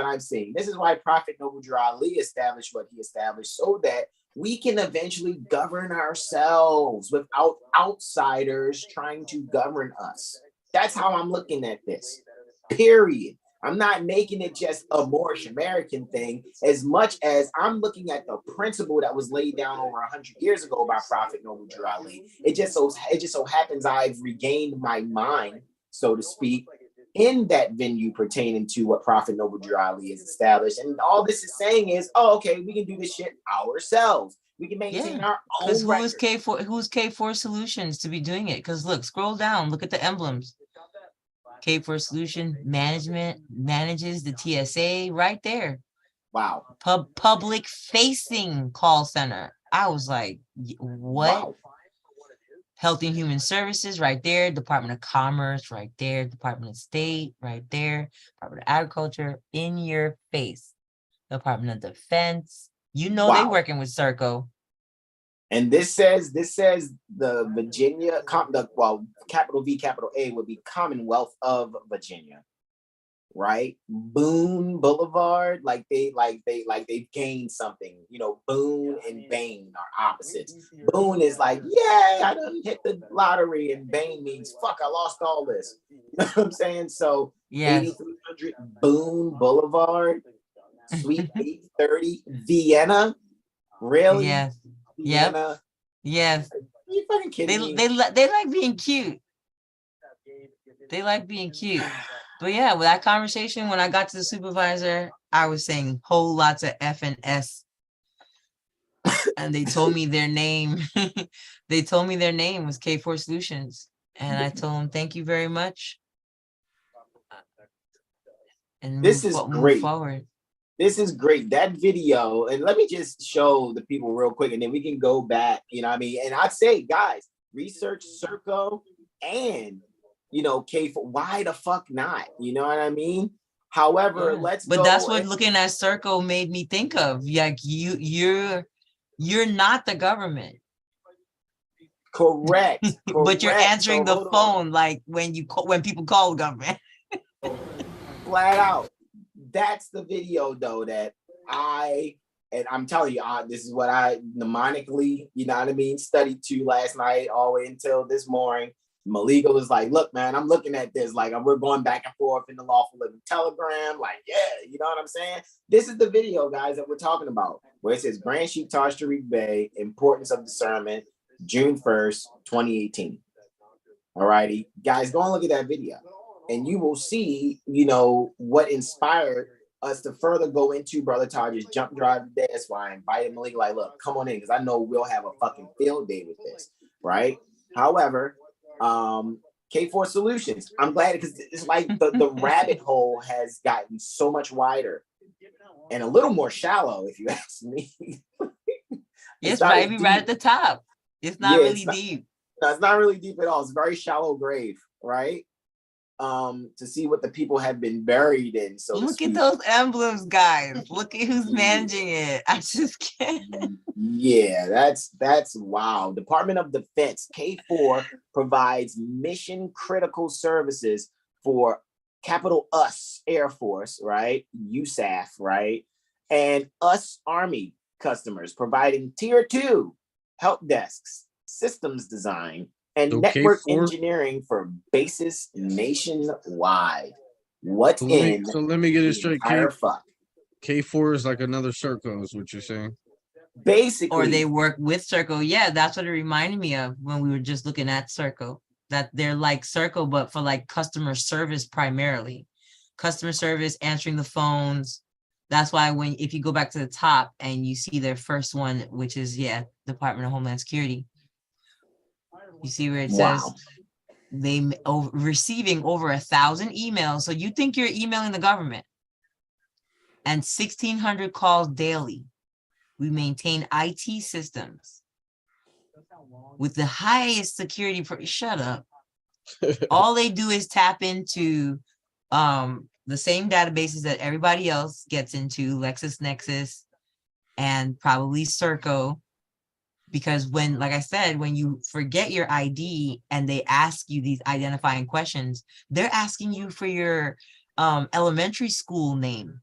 I'm seeing. This is why Prophet Noble Drew Ali established what he established, so that we can eventually govern ourselves without outsiders trying to govern us. That's how I'm looking at this, period. I'm not making it just a Moorish American thing as much as I'm looking at the principle that was laid down over 100 years ago by Prophet Noble Drew Ali. It just so happens I've regained my mind, so to speak, in that venue pertaining to what Prophet Noble Drew Ali has established. And all this is saying is, oh, okay, we can do this shit ourselves. We can maintain our own. Because who's K4 Solutions to be doing it? Because look, scroll down, look at the emblems. K4 Solution Management manages the TSA right there. Wow. Public facing call center. I was like, what? Wow. Health and Human Services right there. Department of Commerce right there. Department of State right there. Department of Agriculture in your face. Department of Defense. You know they working with Serco. And this says the Virginia, capital V, capital A would be Commonwealth of Virginia, right? Boone Boulevard, they've gained something. You know, Boone and Bane are opposites. Boone is like, yeah, I done hit the lottery, and Bane means fuck, I lost all this. You know what I'm saying? So yes. 8300 Boone Boulevard, Suite 830, Vienna. Really? Yes. Vienna. Yes. Are you fucking kidding me? They like being cute. They like being cute. But yeah, with that conversation, when I got to the supervisor, I was saying whole lots of F and S. And they told me their name. They told me their name was K4 Solutions. And I told them, thank you very much. And this is great. Move forward. This is great. That video, and let me just show the people real quick, and then we can go back, you know what I mean? And I'd say, guys, research Serco and, you know, K4. Why the fuck not? You know what I mean? However, But that's what looking at Serco made me think of. Like, you're not the government. Correct. But you're answering the phone like when people call government. Flat out. That's the video though that I'm telling you, this is what I mnemonically, you know what I mean, studied to last night all the way until this morning. Malika was like, look, man, I'm looking at this, like we're going back and forth in the Lawful Living Telegram, like, yeah, you know what I'm saying? This is the video, guys, that we're talking about, where it says Grand Sheik Taj Tarik Bey, Importance of Discernment, June 1st, 2018. All righty, guys, go and look at that video. And you will see, you know, what inspired us to further go into Brother Taj's jump drive today. That's why I invited Malik, like, look, come on in, because I know we'll have a fucking field day with this, right? However, K4 Solutions, I'm glad, because it's like the rabbit hole has gotten so much wider and a little more shallow, if you ask me. It's right at the top. It's not really deep. No, it's not really deep at all. It's a very shallow grave, right? To see what the people have been buried in. So look at those emblems, guys. Look at who's managing it. I just can't. Yeah, that's wow. Department of Defense, K4 provides mission critical services for capital US Air Force, right? USAF, right? And US Army customers, providing tier 2 help desks, systems design, and network engineering for bases nationwide. Let me get it straight. K4 is like another Serco, is what you're saying. Basically. Or they work with Serco. Yeah, that's what it reminded me of when we were just looking at Serco. That they're like Serco, but for like customer service primarily. Customer service, answering the phones. That's why if you go back to the top and you see their first one, which is, Department of Homeland Security. You see where it says they receiving over 1,000 emails. So you think you're emailing the government, and 1,600 calls daily. We maintain IT systems with the highest security. Shut up. All they do is tap into the same databases that everybody else gets into, LexisNexis and probably Serco. Because like I said, when you forget your ID and they ask you these identifying questions, they're asking you for your elementary school name.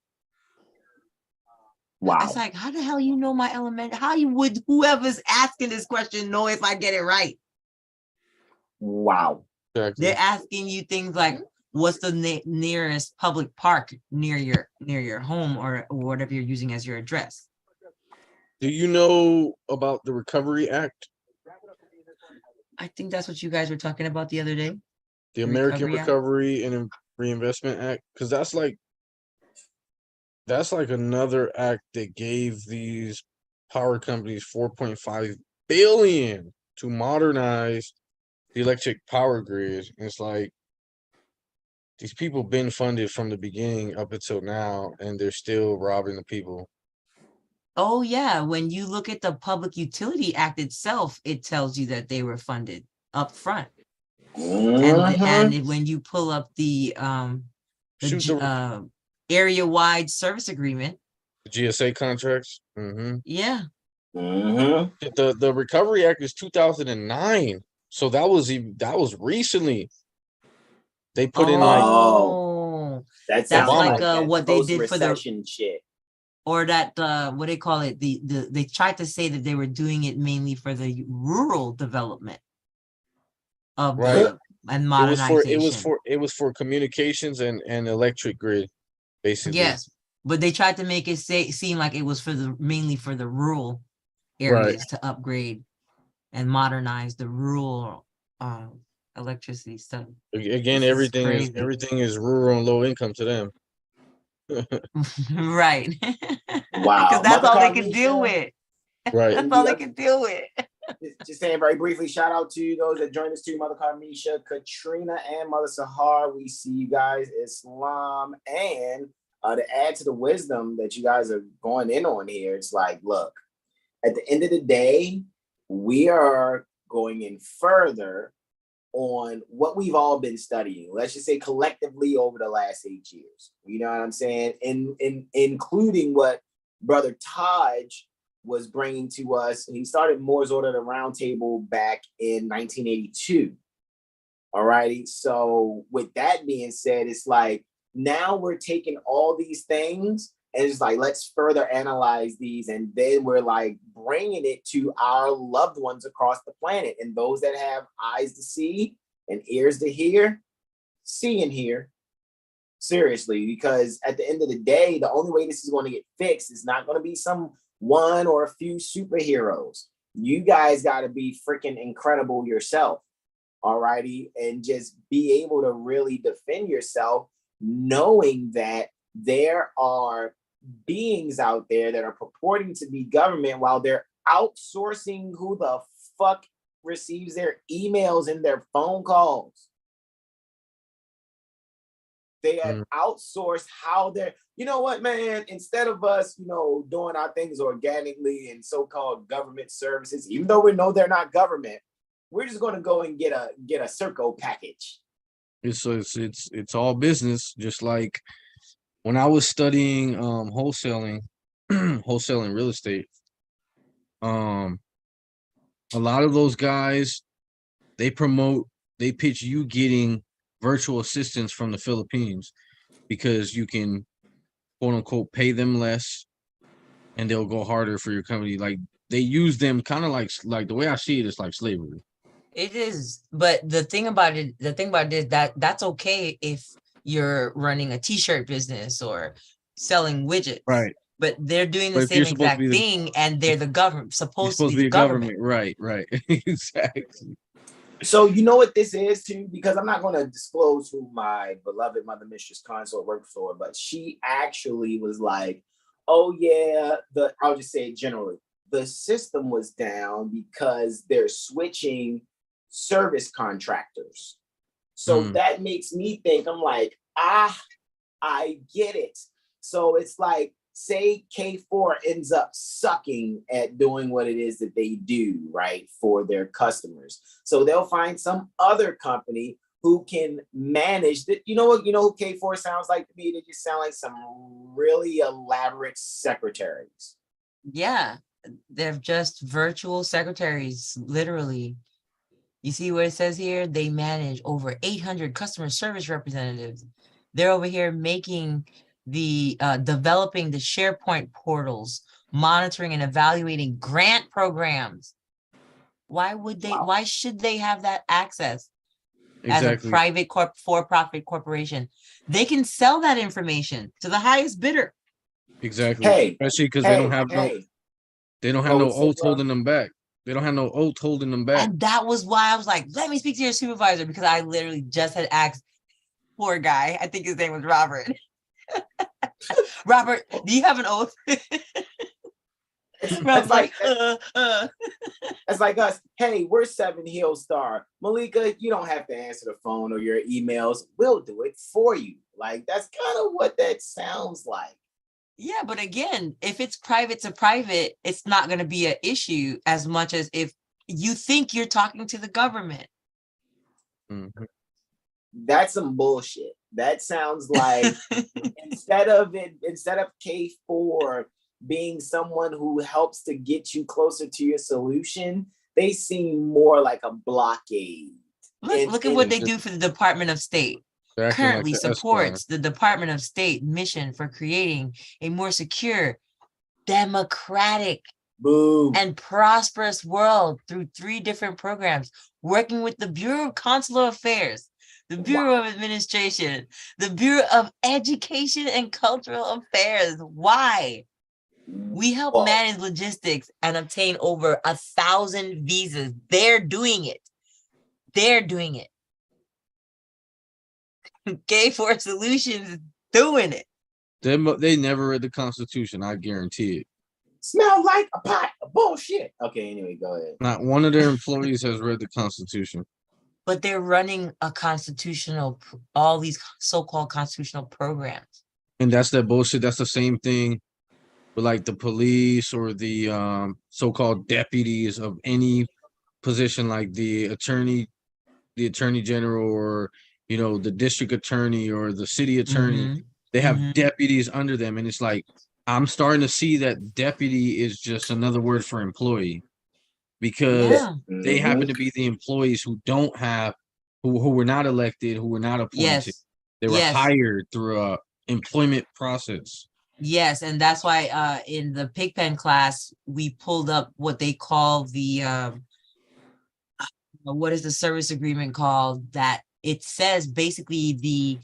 Wow. It's like, how the hell you know my would whoever's asking this question know if I get it right? Wow. They're asking you things like, what's the nearest public park near your home or whatever you're using as your address? Do you know about the Recovery Act? I think that's what you guys were talking about the other day. The American Recovery and Reinvestment Act, because that's like another act that gave these power companies $4.5 billion to modernize the electric power grid. It's like, these people been funded from the beginning up until now, and they're still robbing the people. Oh yeah, when you look at the Public Utility Act itself, it tells you that they were funded up front. And when you pull up the area-wide service agreement, GSA contracts. yeah. The Recovery Act is 2009, so that was recently. They put in like that's like what they did for the shit, or that what they call it, they tried to say that they were doing it mainly for the rural development of and modernization. It was for communications and electric grid, basically. Yes, but they tried to make it seem like it was mainly for the rural areas to upgrade and modernize the rural electricity stuff. Again, everything is rural and low income to them. Right. Wow. Because that's all they can deal with. Right. That's all they can deal with. Just saying very briefly, shout out to those that joined us too, Mother Carmisha, Katrina, and Mother Sahar. We see you guys, Islam, and to add to the wisdom that you guys are going in on here, it's like, look, at the end of the day, we are going in further on what we've all been studying, let's just say collectively over the last 8 years. You know what I'm saying? Including what Brother Taj was bringing to us. He started Moor's Order the Round Table back in 1982. All righty. So with that being said, it's like now we're taking all these things and it's like, let's further analyze these. And then we're like bringing it to our loved ones across the planet. And those that have eyes to see and ears to hear, see and hear. Seriously, because at the end of the day, the only way this is going to get fixed is not going to be some one or a few superheroes. You guys got to be freaking incredible yourself. All righty. And just be able to really defend yourself, knowing that there are beings out there that are purporting to be government while they're outsourcing who the fuck receives their emails and their phone calls. They have outsourced how they're, you know what, man, instead of us, doing our things organically in so-called government services, even though we know they're not government, we're just going to go and get a Serco package. It's all business, just like when I was studying wholesaling real estate, a lot of those guys, they pitch you getting virtual assistants from the Philippines because you can, quote unquote, pay them less and they'll go harder for your company. Like they use them kind of like the way I see it is like slavery. It is, but the thing about it is that's okay if you're running a t-shirt business or selling widgets, right? But they're doing the same exact thing, and they're the government, supposed to be the government. Right, exactly. So you know what this is too, because I'm not going to disclose who my beloved Mother Mistress Consort worked for, but she actually was like, oh yeah, I'll just say it generally, the system was down because they're switching service contractors. So that makes me think, I'm like, I get it. So it's like, say K4 ends up sucking at doing what it is that they do, right, for their customers. So they'll find some other company who can manage that. You know what? You know who K4 sounds like to me? They just sound like some really elaborate secretaries. Yeah, they're just virtual secretaries, literally. You see what it says here? They manage over 800 customer service representatives. They're over here making developing the SharePoint portals, monitoring and evaluating grant programs. Why would they? Why should they have that access? Exactly. As a private for-profit corporation, they can sell that information to the highest bidder. Exactly. Especially because they don't have no oath holding them back. They don't have no oath holding them back. And that was why I was like, let me speak to your supervisor, because I literally just had asked poor guy. I think his name was Robert. Robert, do you have an oath? That's like that's like us. Hey, we're Seven Hill Star. Malika, you don't have to answer the phone or your emails. We'll do it for you. Like, that's kind of what that sounds like. Yeah, but again, if it's private to private, it's not going to be an issue as much as if you think you're talking to the government. Mhm. That's some bullshit. That sounds like instead of K4 being someone who helps to get you closer to your solution, they seem more like a blockade. Look at what they do for the Department of State. Acting like Currently the supports the Department of State mission for creating a more secure, democratic, boom, and prosperous world through 3 different programs, working with the Bureau of Consular Affairs, the Bureau of Administration, the Bureau of Education and Cultural Affairs. Why? We help manage logistics and obtain over 1,000 visas. They're doing it. They're doing it. K4 Solutions is doing it. They never read the Constitution. I guarantee it. Smells like a pot of bullshit. Okay, anyway, go ahead. Not one of their employees has read the Constitution. But they're running a all these so-called constitutional programs. And that's that bullshit. That's the same thing with like the police or the so-called deputies of any position, like the attorney general, or the district attorney or the city attorney. They have deputies under them, and it's like I'm starting to see that deputy is just another word for employee, because they happen to be the employees who don't have who were not elected, who were not appointed. They were hired through a employment process. Yes, and that's why in the Pigpen class we pulled up what they call the what is the service agreement called, that it says basically the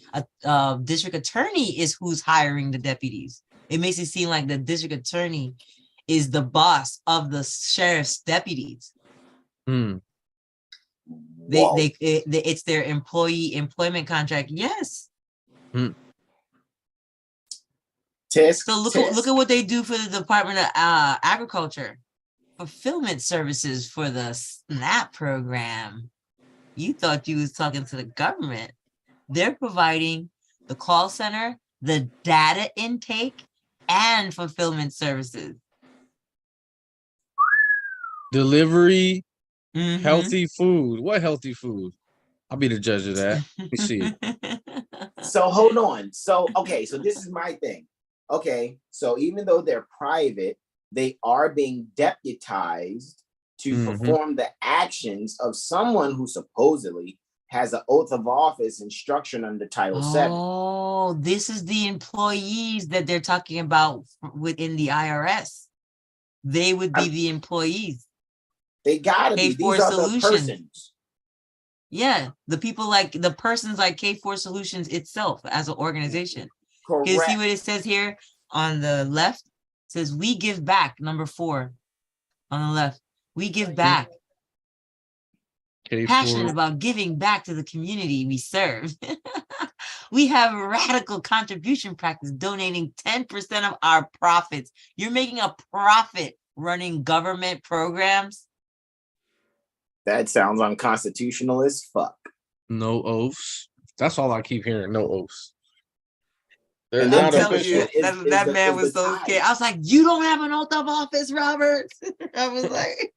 district attorney is who's hiring the deputies. It makes it seem like the district attorney is the boss of the sheriff's deputies. It's their employment contract. Yes. So look at what they do for the Department of Agriculture. Fulfillment services for the SNAP program. You thought you was talking to the government. They're providing the call center, the data intake, and fulfillment services. Delivery, healthy food. What healthy food? I'll be the judge of that. Let me see. So hold on. So this is my thing. Okay, so even though they're private, they are being deputized to perform the actions of someone who supposedly has an oath of office instruction under Title VII. Oh, this is the employees that they're talking about within the IRS. They would be the employees. They gotta be. These are the persons. Yeah, the people, like the persons like K4 Solutions itself as an organization. Correct. You see what it says here on the left? It says we give back, number 4 on the left. We give back. K4. Passionate about giving back to the community we serve. We have a radical contribution practice, donating 10% of our profits. You're making a profit running government programs? That sounds unconstitutional as fuck. No oaths. That's all I keep hearing. No oaths. And I'm telling you, that man was so scared. I was like, you don't have an oath of office, Robert? I was like...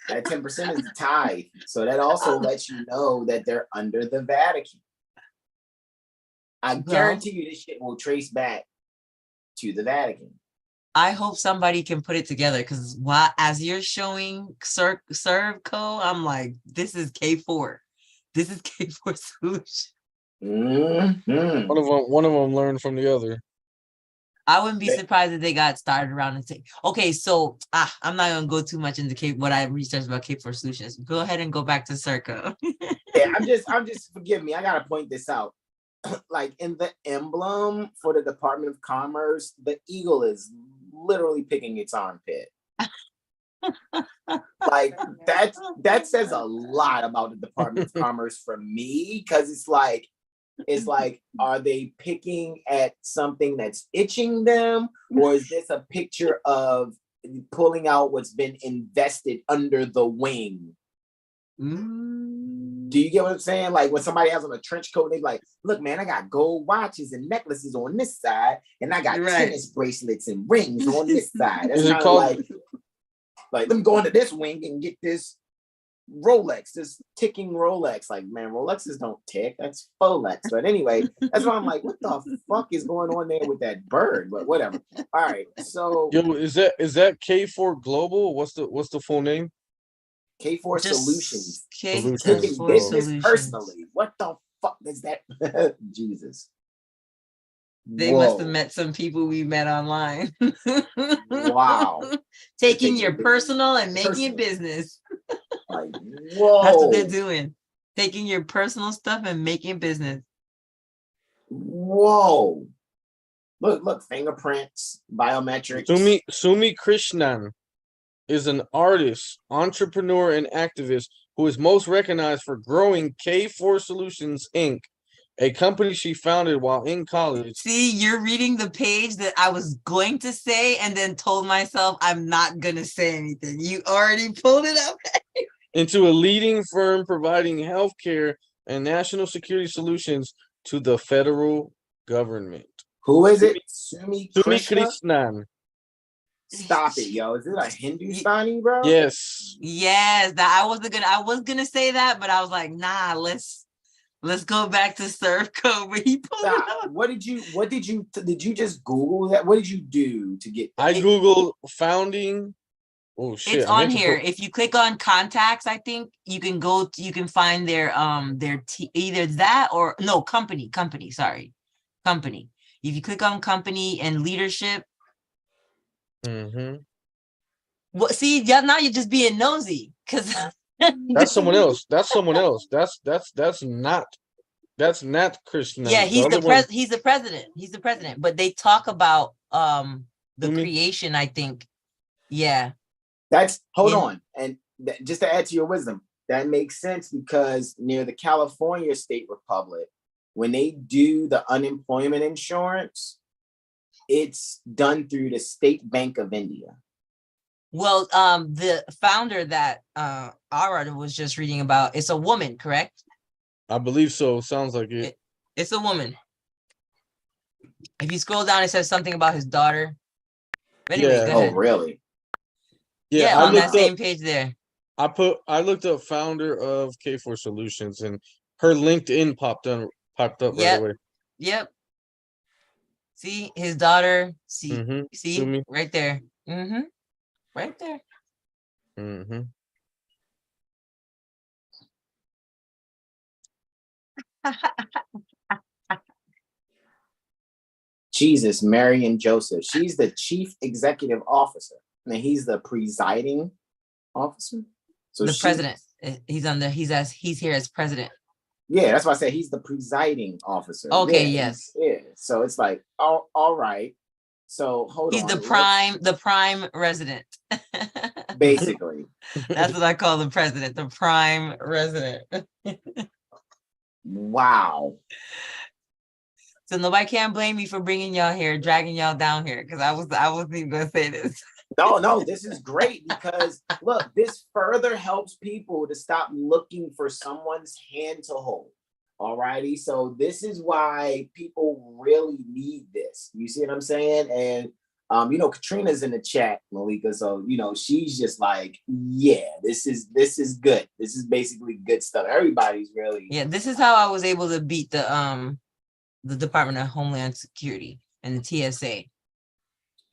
That 10% is the tithe. So that also lets you know that they're under the Vatican. I guarantee you this shit will trace back to the Vatican. I hope somebody can put it together, because as you're showing Serco, I'm like, this is K4. This is K4 Solution. One of them learned from the other. I wouldn't be surprised if they got started around and say, okay, so I'm not gonna go too much into what I researched about K4 Solutions. Go ahead and go back to Serco. Yeah, I'm just forgive me. I gotta point this out. Like in the emblem for the Department of Commerce, the eagle is literally picking its armpit. Like that says a lot about the Department of Commerce for me, because it's like is like, are they picking at something that's itching them, or is this a picture of pulling out what's been invested under the wing? Do you get what I'm saying? Like when somebody has on a trench coat, they're like, look, man, I got gold watches and necklaces on this side, and I got tennis bracelets and rings on this side. That's kind of like, let me go into this wing and get this Rolex, this ticking Rolex. Like, man, Rolexes don't tick. That's Folex. But anyway, that's why I'm like, what the fuck is going on there with that bird? But whatever. All right. So is that K4 Global? What's the full name? K4 Solutions. Taking business personally. What the fuck is that? Jesus. They must have met some people we met online. Wow. Taking your personal and making it business. Like, whoa. That's what they're doing. Taking your personal stuff and making it business. Whoa. Look, fingerprints, biometrics. Sumi Krishnan is an artist, entrepreneur, and activist who is most recognized for growing K4 Solutions, Inc., a company she founded while in college. See, you're reading the page that I was going to say and then told myself I'm not going to say anything. You already pulled it up. Into a leading firm providing healthcare and national security solutions to the federal government. Who is it? Sumi Krishnan. Stop it, yo. Is it a Hindustani, bro? Yes. That I was gonna say that, but I was like, nah, let's go back to Serco. But he pulled it up. Did you just Google that? What did you do to get that? I Googled founding. Oh shit. It's on here. If you click on contacts, I think you can find their either that or no company. If you click on company and leadership. Well, see, now you're just being nosy because that's someone else. That's not Christian. Yeah, he's the president. But they talk about the creation, I think. Yeah. Hold on. And just to add to your wisdom, that makes sense because near the California State Republic, when they do the unemployment insurance, it's done through the State Bank of India. Well, the founder that Ara was just reading about, it's a woman, correct? I believe so. Sounds like it. It's a woman. If you scroll down, it says something about his daughter. But anyway, go ahead. Oh, really? Yeah, on that same page there. I looked up founder of K4 Solutions and her LinkedIn popped up right away. Yep. See his daughter. See, Sumi. Right there. Right there. Jesus, Mary and Joseph. She's the chief executive officer, and he's the presiding officer. So the president. He's here as president. Yeah, that's why I said he's the presiding officer. Okay, yes. Yeah. So it's like, all right. So hold on. He's the prime resident. Basically. That's what I call the president, the prime resident. Wow. So nobody can blame me for bringing y'all here, dragging y'all down here, because I wasn't even gonna say this. No, this is great because look, this further helps people to stop looking for someone's hand to hold. All righty. So this is why people really need this. You see what I'm saying? And Katrina's in the chat, Malika. So she's just like, yeah, this is good. This is basically good stuff. Everybody's really this is how I was able to beat the Department of Homeland Security and the TSA.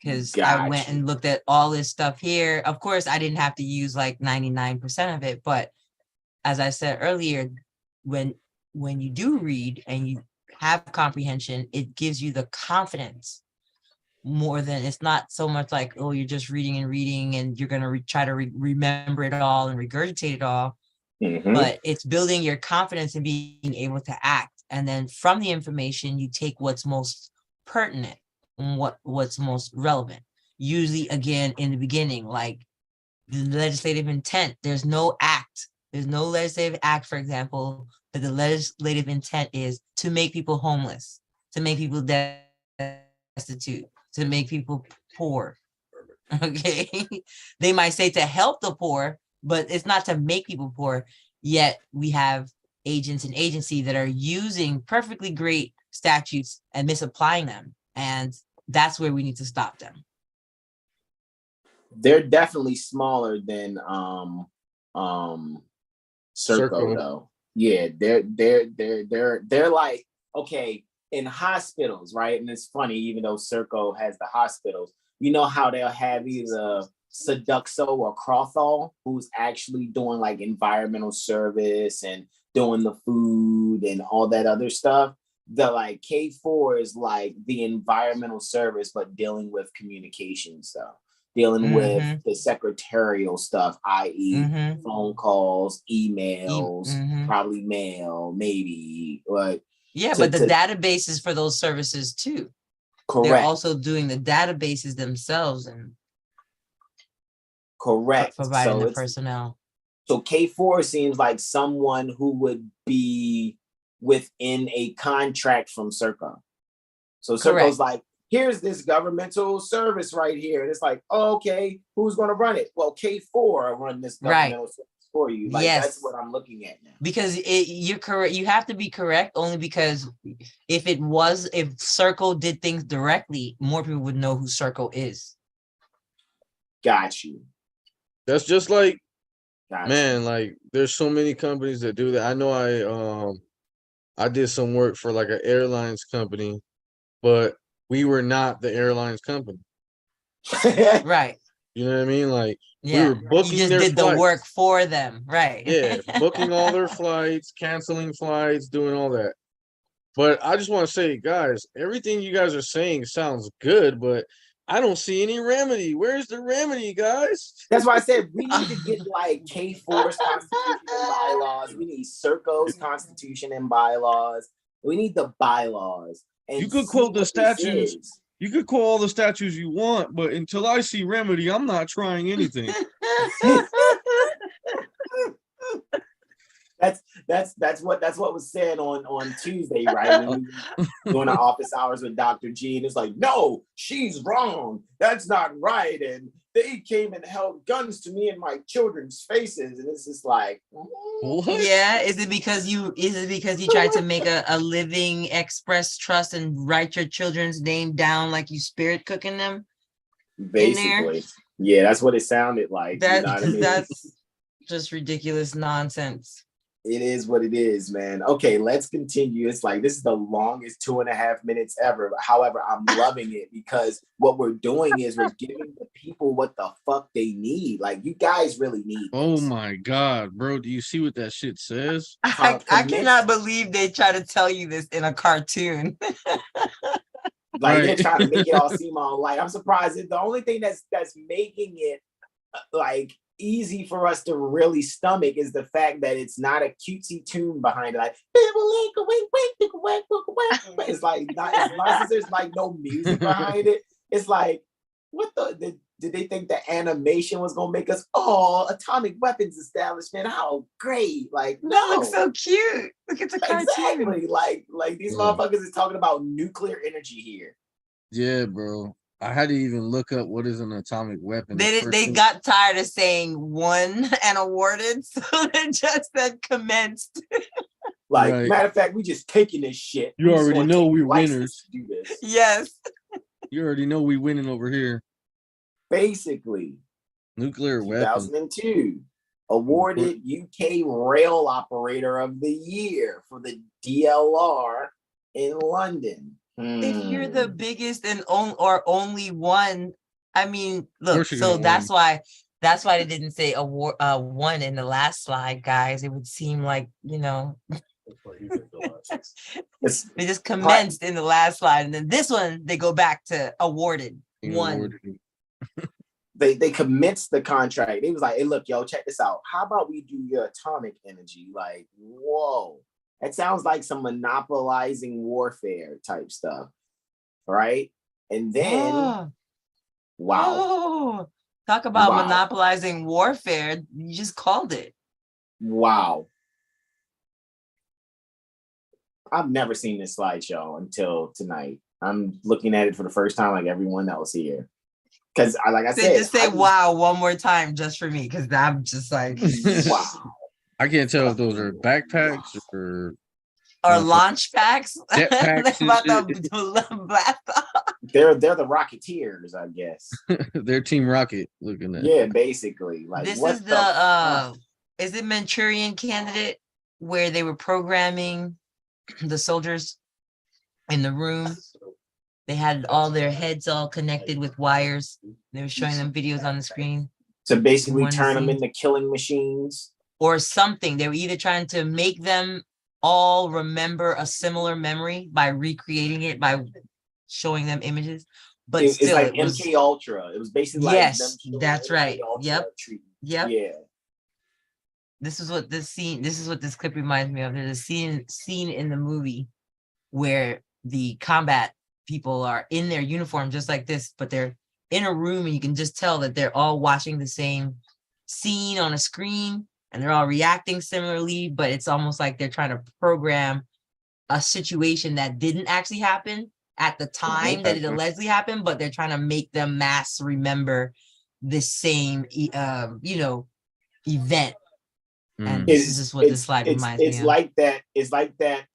Because I went and looked at all this stuff here. Of course, I didn't have to use like 99% of it. But as I said earlier, when you do read and you have comprehension, it gives you the confidence more than it's not so much like, oh, you're just reading and you're going to try to remember it all and regurgitate it all. But it's building your confidence in being able to act. And then from the information, you take what's most pertinent and what's most relevant. Usually, again, in the beginning, like the legislative intent, there's no act. There's no legislative act, for example, that the legislative intent is to make people homeless, to make people destitute, to make people poor. Okay. They might say to help the poor, but it's not to make people poor. Yet we have agents and agency that are using perfectly great statutes and misapplying them. And that's where we need to stop them. They're definitely smaller than Serco though. Yeah, they're like, okay, in hospitals, right? And it's funny, even though Serco has the hospitals, you know how they'll have either Seduxo or Crothall, who's actually doing like environmental service and doing the food and all that other stuff. The like K4 is like the environmental service, but dealing with communication stuff, dealing with the secretarial stuff, i.e. phone calls, emails, probably mail, maybe. But but the databases for those services too. Correct. They're also doing the databases themselves and providing the personnel. So K4 seems like someone who would be within a contract from Serco. So Serco's like, here's this governmental service right here. And it's like, oh, okay, who's going to run it? Well, K4 will run this governmental service for you. Like, that's what I'm looking at now. Because you're correct. You have to be correct only because if Serco did things directly, more people would know who Serco is. Got you. That's just like, man, like there's so many companies that do that. I know I did some work for like an airlines company, but we were not the airlines company. Right. You know what I mean? Like we were booking you just did flights. The work for them, right? Yeah, booking all their flights, canceling flights, doing all that. But I just want to say, guys, everything you guys are saying sounds good, but I don't see any remedy. Where's the remedy, guys? That's why I said we need to get like K4's constitution and bylaws. We need Serco's constitution and bylaws. We need the bylaws. And you could quote the statutes. You could quote all the statutes you want, but until I see remedy, I'm not trying anything. That's what was said on Tuesday, right? When we were doing the office hours with Dr. G, and it's like, no, she's wrong. That's not right. And they came and held guns to me in my children's faces, and it's just like, what? Yeah. Is it because you tried to make a living express trust and write your children's name down like you spirit cooking them? Basically, yeah, that's what it sounded like. That's just ridiculous nonsense. It is what it is, man. Okay, let's continue. It's like this is the longest 2.5 minutes ever. However, I'm loving it because what we're doing is we're giving the people what the fuck they need. Like, you guys really need this. Oh this. my God, bro. Do you see what that shit says? I cannot believe they try to tell you this in a cartoon. Like, they're trying to make it all seem all light. I'm surprised. The only thing that's making it like easy for us to really stomach is the fact that it's not a cutesy tune behind it. Like, it's like not as much as there's like no music behind it. It's like, what did they think the animation was gonna make us atomic weapons establishment? How great! Like, no, that looks so cute. Look at the cartoon. Exactly. Like these motherfuckers is talking about nuclear energy here. Yeah, bro. I had to even look up what is an atomic weapon. They got tired of saying won and awarded, so they just said commenced. Like, matter of fact, we just taking this shit. You already know we winners. Do this. Yes. You already know we winning over here. Basically. Nuclear weapon. 2002. Awarded UK Rail Operator of the Year for the DLR in London. If you're the biggest and only one, I mean, look, so that's why they didn't say award one in the last slide, guys. It would seem like, you know, they just commenced in the last slide, and then this one they go back to awarded one. They commenced the contract. They was like, hey, look, yo, check this out. How about we do your atomic energy? Like, whoa. It sounds like some monopolizing warfare type stuff, right? And then, wow. Talk about monopolizing warfare. You just called it. Wow. I've never seen this slideshow until tonight. I'm looking at it for the first time, like everyone else here. Because, like I said, just say wow one more time just for me, because I'm just like, wow. I can't tell if those are backpacks or launch packs. jetpacks. They're the Rocketeers, I guess. They're Team Rocket looking at. Yeah, basically. Like, this what is the is it Manchurian Candidate, where they were programming the soldiers in the room? They had all their heads all connected with wires. They were showing them videos on the screen. To basically turn them into killing machines? Or something. They were either trying to make them all remember a similar memory by recreating it, by showing them images. But it's still, like MK Ultra. It was basically like yes, that's right. Yep. Yeah. This is what this clip reminds me of. There's a scene in the movie where the combat people are in their uniform just like this, but they're in a room and you can just tell that they're all watching the same scene on a screen and they're all reacting similarly, but it's almost like they're trying to program a situation that didn't actually happen at the time that it allegedly happened, but they're trying to make them mass remember the same event. And this is just what this slide reminds me of. It's like that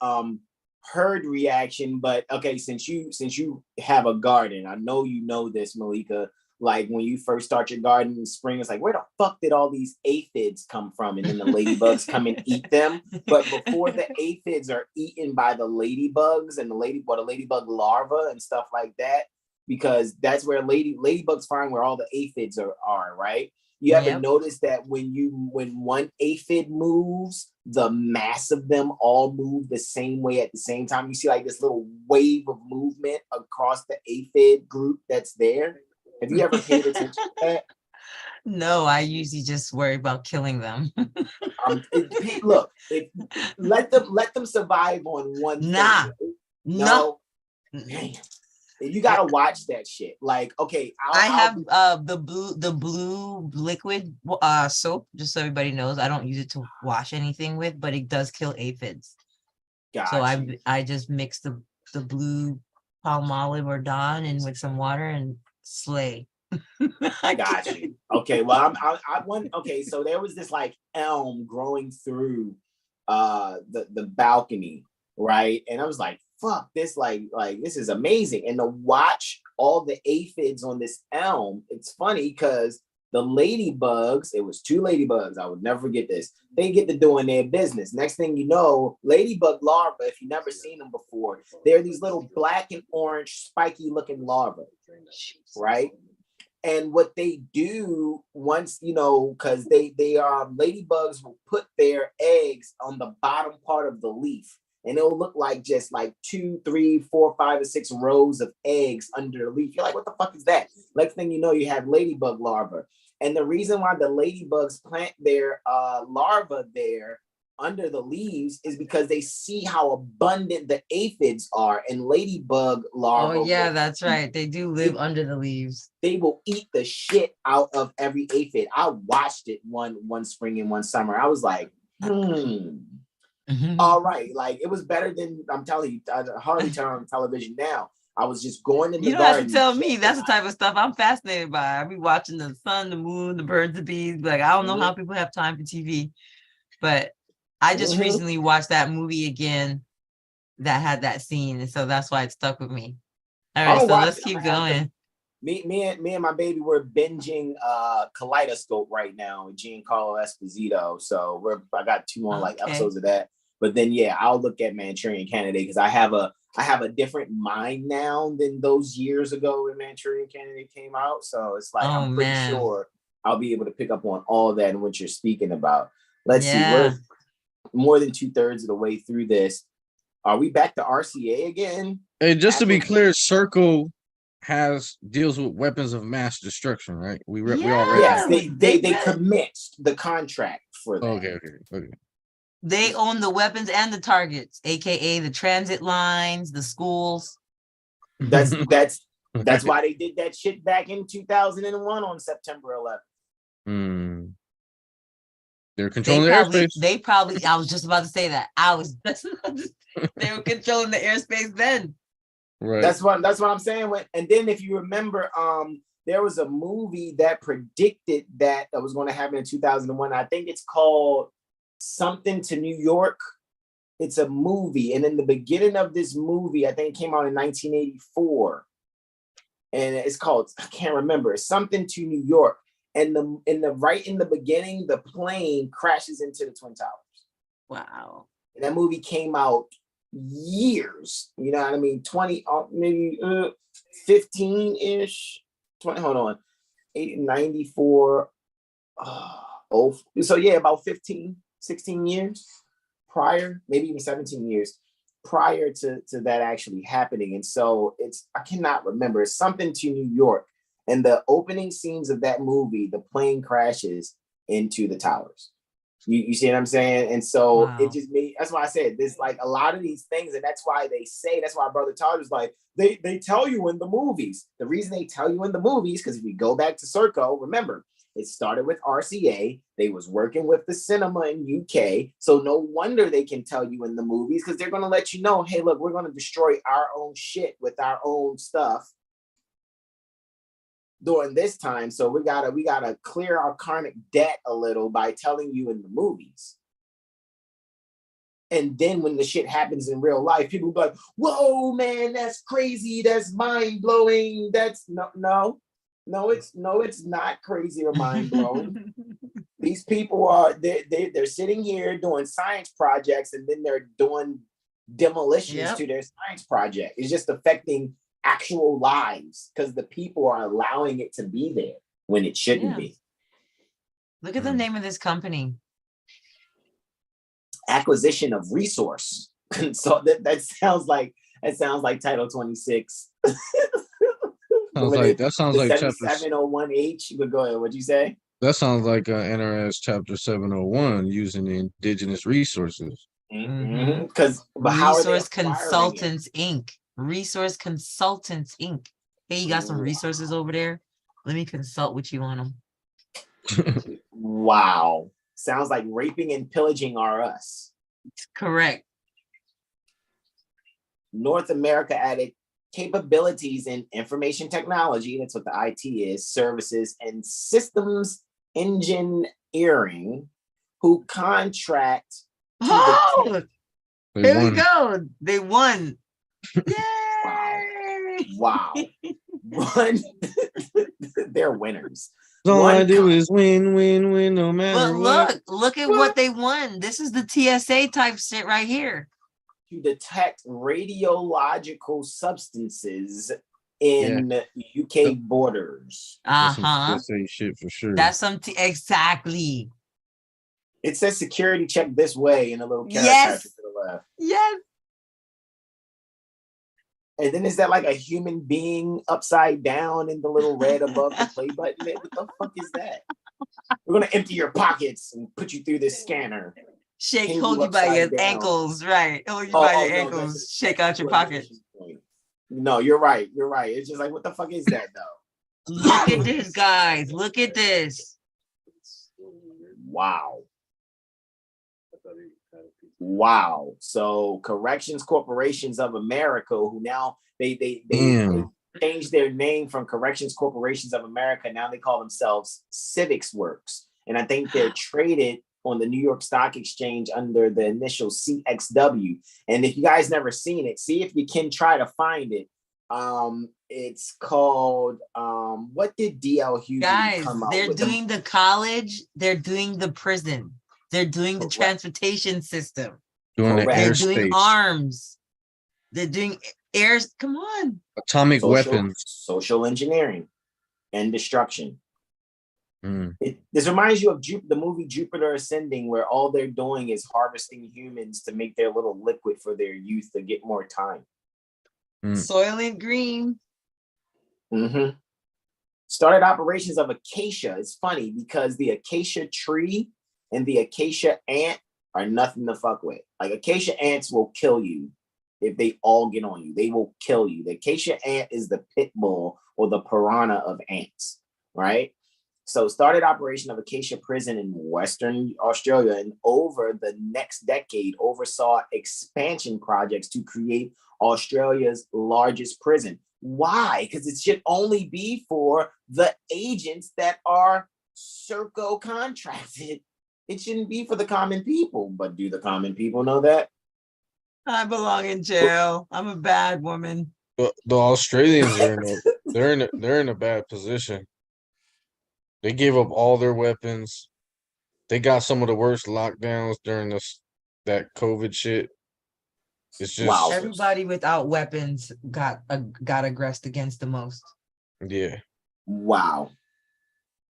herd reaction, but okay, since you have a garden, I know you know this, Malika. Like when you first start your garden in spring, it's like, where the fuck did all these aphids come from? And then the ladybugs come and eat them. But before the aphids are eaten by the ladybugs and the ladybug larva and stuff like that, because that's where ladybugs find where all the aphids are, right? You ever notice that when one aphid moves, the mass of them all move the same way at the same time? You see like this little wave of movement across the aphid group that's there. Have you ever paid attention to that? No, I usually just worry about killing them. Let them survive on one thing. No. Damn. You gotta watch that shit. Like, okay, I have the blue liquid soap, just so everybody knows. I don't use it to wash anything with, but it does kill aphids. So I just mix the blue Palmolive or Dawn in with some water and slay. I got you. Okay, well, okay, so there was this like elm growing through the balcony, right? And I was like, fuck this, like this is amazing. And to watch all the aphids on this elm, it's funny because the ladybugs, it was 2 ladybugs, I would never forget this, they get to doing their business. Next thing you know, ladybug larvae, if you've never seen them before, they're these little black and orange spiky looking larvae, right? And what they do once, because they ladybugs will put their eggs on the bottom part of the leaf, and it'll look like just like 2, 3, 4, 5, or 6 rows of eggs under the leaf. You're like, what the fuck is that? Next thing you know, you have ladybug larvae. And the reason why the ladybugs plant their larvae there under the leaves is because they see how abundant the aphids are, and ladybug larvae. Oh yeah, that's right. They do live under the leaves. They will eat the shit out of every aphid. I watched it one spring and one summer. I was like, all right. Like, it was better than, I'm telling you, I hardly turn on television now. I was just going in the garden. You don't have to tell me. That's the type of stuff I'm fascinated by. I be watching the sun, the moon, the birds, the bees. Like, I don't know how people have time for TV, but I just recently watched that movie again that had that scene, and so that's why it stuck with me. All right, so let's keep going. Me and my baby, we're binging Kaleidoscope right now with Giancarlo Esposito. So I got 2 more episodes of that. But then I'll look at Manchurian Candidate because I have a different mind now than those years ago when Manchurian Candidate came out. So it's like I'm pretty sure I'll be able to pick up on all of that and what you're speaking about. Let's see, we're more than 2/3 of the way through this. Are we back to RCA again? Hey, just to be clear, Serco deals with weapons of mass destruction, right? We all read yes, they commenced the contract for that. Okay. They own the weapons and the targets, aka the transit lines, the schools. That's why they did that shit back in 2001 on September 11th. They're controlling the airspace. They probably. I was just about to say that. They were controlling the airspace then. Right. That's what I'm saying. And then if you remember, there was a movie that predicted that was going to happen in 2001. I think it's called Something to New York. It's a movie, and in the beginning of this movie, I think it came out in 1984, and it's called, I can't remember, it's Something to New York. And right in the beginning, the plane crashes into the Twin Towers. Wow. And that movie came out years, you know what I mean? 20, maybe 15-ish, 20, hold on, 94, so yeah, about 15, 16 years prior, maybe even 17 years prior to that actually happening. And so I cannot remember, it's Something to New York. And the opening scenes of that movie, the plane crashes into the towers. You see what I'm saying? And so wow. It just made, that's why I said there's like a lot of these things, and that's why that's why Brother Taj was like, they tell you in the movies. The reason they tell you in the movies, because if we go back to Serco, remember, it started with RCA. They was working with the cinema in UK. So no wonder they can tell you in the movies, because they're going to let you know, hey, look, we're going to destroy our own shit with our own stuff during this time. So we gotta clear our karmic debt a little by telling you in the movies. And then when the shit happens in real life, people be like, whoa, man, that's crazy, that's mind-blowing. That's no, it's not crazy or mind-blowing. These people are they're sitting here doing science projects, and then they're doing demolitions to their science project. It's just affecting actual lives because the people are allowing it to be there when it shouldn't be. Look at the name of this company. Acquisition of resource. So that sounds like Title 26. That sounds like chapter 701H. But go ahead. What'd you say? That sounds like NRS chapter 701, using the indigenous resources. Because Resource Consultants Inc. Resource Consultants Inc. Hey, you got some resources over there? Let me consult with you on them. Wow. Sounds like raping and pillaging are us. Correct. North America added capabilities in information technology, that's what the IT is, services, and systems engineering, who contract to here we go. They won. Yay! Wow. They're winners. All I do is win, no matter what. Look at what they won. This is the TSA type shit right here. To detect radiological substances in UK borders. TSA shit for sure. That's exactly. It says security check this way in a little character to the left. Yes. And then is that like a human being upside down in the little red above the play button? What the fuck is that? We're gonna empty your pockets and put you through this scanner. Hold you by your ankles, right? Hold you by your ankles. Shake out your pocket. No, you're right. You're right. It's just like, what the fuck is that though? Look at this, guys. Look at this. Wow. Wow. So Corrections Corporations of America, who now they changed their name from Corrections Corporations of America. Now they call themselves Civics Works. And I think they're traded on the New York Stock Exchange under the initial CXW. And if you guys never seen it, see if you can try to find it. It's called what did DL Hughes come out with? They're doing the college, they're doing the prison. They're doing the transportation system. They're doing arms. They're doing airs. Come on. Atomic weapons. Social engineering and destruction. This reminds you of the movie Jupiter Ascending, where all they're doing is harvesting humans to make their little liquid for their youth to get more time. Soylent Green. Started operations of acacia. It's funny because the acacia tree and the acacia ant are nothing to fuck with. Like acacia ants will kill you if they all get on you. They will kill you. The acacia ant is the pit bull or the piranha of ants, right? So started operation of Acacia Prison in Western Australia, and over the next decade oversaw expansion projects to create Australia's largest prison. Why? Because it should only be for the agents that are Serco contracted. It shouldn't be for the common people. But do the common people know that? I belong in jail. I'm a bad woman. The Australians are they're in a bad position. They gave up all their weapons. They got some of the worst lockdowns during that COVID shit. It's just Wow. Everybody without weapons got aggressed against the most. Yeah. Wow.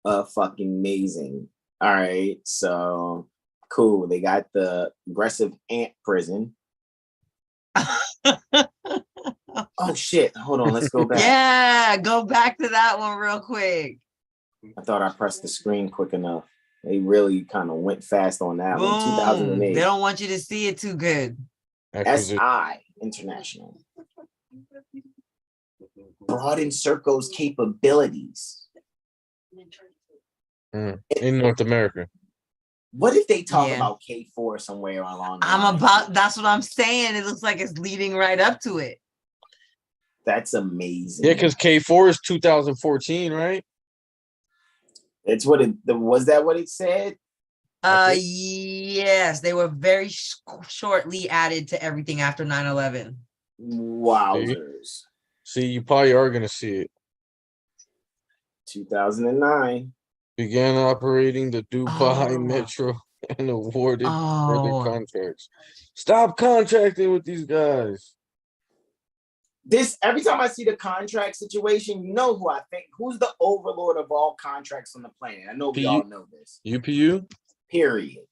Fucking amazing. All right, so cool. They got the aggressive ant prison. Oh shit! Hold on, let's go back. Yeah, go back to that one real quick. I thought I pressed the screen quick enough. They really kind of went fast on that one. 2008. They don't want you to see it too good. SI International. Broaden Serco's capabilities. In North America. What if they talk about K4 somewhere along the line? That's what I'm saying. It looks like it's leading right up to it. That's amazing. Yeah, because K4 is 2014, right? It's what it was. That what it said? Yes, they were very shortly added to everything after 9/11. Wowzers. See, you probably are going to see it. 2009. Began operating the Dubai Metro and awarded further contracts. Stop contracting with these guys. This every time I see the contract situation, you know who I think who's the overlord of all contracts on the planet. I know we all know this. UPU? Period.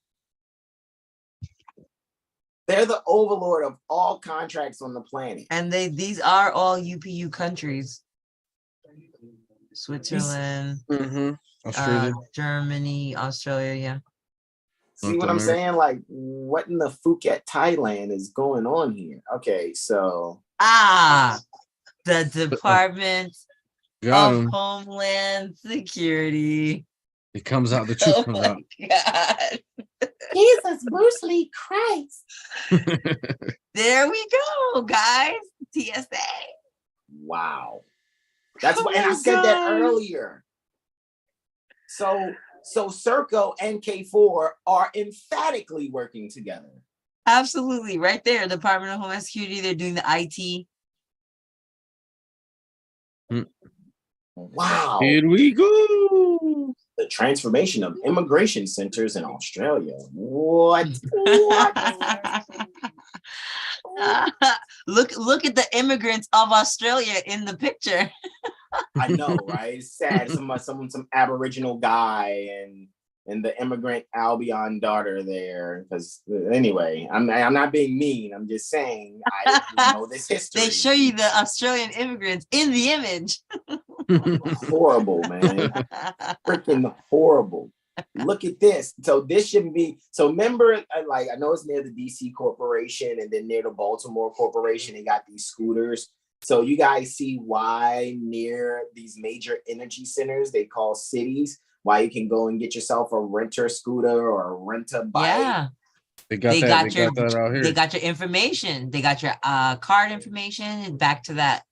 They're the overlord of all contracts on the planet. And these are all UPU countries. Switzerland, Australia, Germany, Australia, yeah. See what I'm saying? Like, what in the Phuket, Thailand is going on here? Okay, so the Department of Homeland Security. It comes out, the truth comes out. God. Jesus, Bruce Lee Christ. There we go, guys. TSA. Wow. That's what, and I said that earlier. So Serco and K4 are emphatically working together. Absolutely, right there. Department of Homeland Security. They're doing the IT. Wow. Here we go. The transformation of immigration centers in Australia. What? Look at the immigrants of Australia in the picture. I know, right? It's sad. Some Aboriginal guy and the immigrant Albion daughter there. Because anyway, I'm not being mean. I'm just saying I know this history. They show you the Australian immigrants in the image. Horrible, man. Freaking horrible. Look at this. So this shouldn't be. So remember, like I know it's near the DC Corporation and then near the Baltimore Corporation. They got these scooters. So you guys see why near these major energy centers they call cities, why you can go and get yourself a renter scooter or a renter bike. Yeah. They got that out here. They got your information. They got your card information and back to that.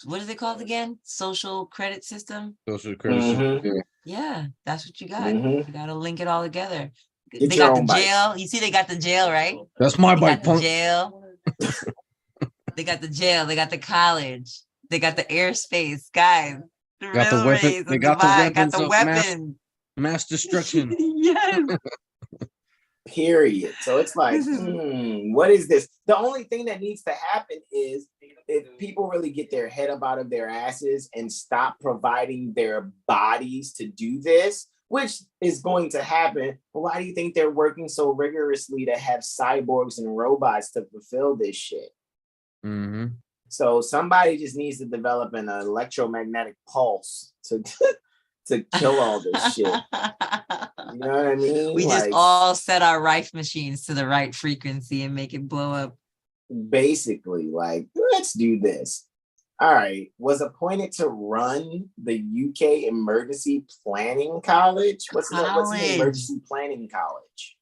What is it called again? Social credit system? Social credit system. Yeah, that's what you got. You got to link it all together. Get they got the jail. Bike. You see, they got the jail, right? That's my bike. The jail. They got the jail. They got the college. They got the airspace, guys. Got the weapon. They got the weapon. Mass destruction. Yes. Period. So it's like, what is this? The only thing that needs to happen is if people really get their head up out of their asses and stop providing their bodies to do this, which is going to happen. But why do you think they're working so rigorously to have cyborgs and robots to fulfill this shit? So somebody just needs to develop an electromagnetic pulse to kill all this shit. You know what I mean? We just all set our Rife machines to the right frequency and make it blow up. Basically, like, let's do this. All right, was appointed to run the UK Emergency Planning College. What's an emergency planning college?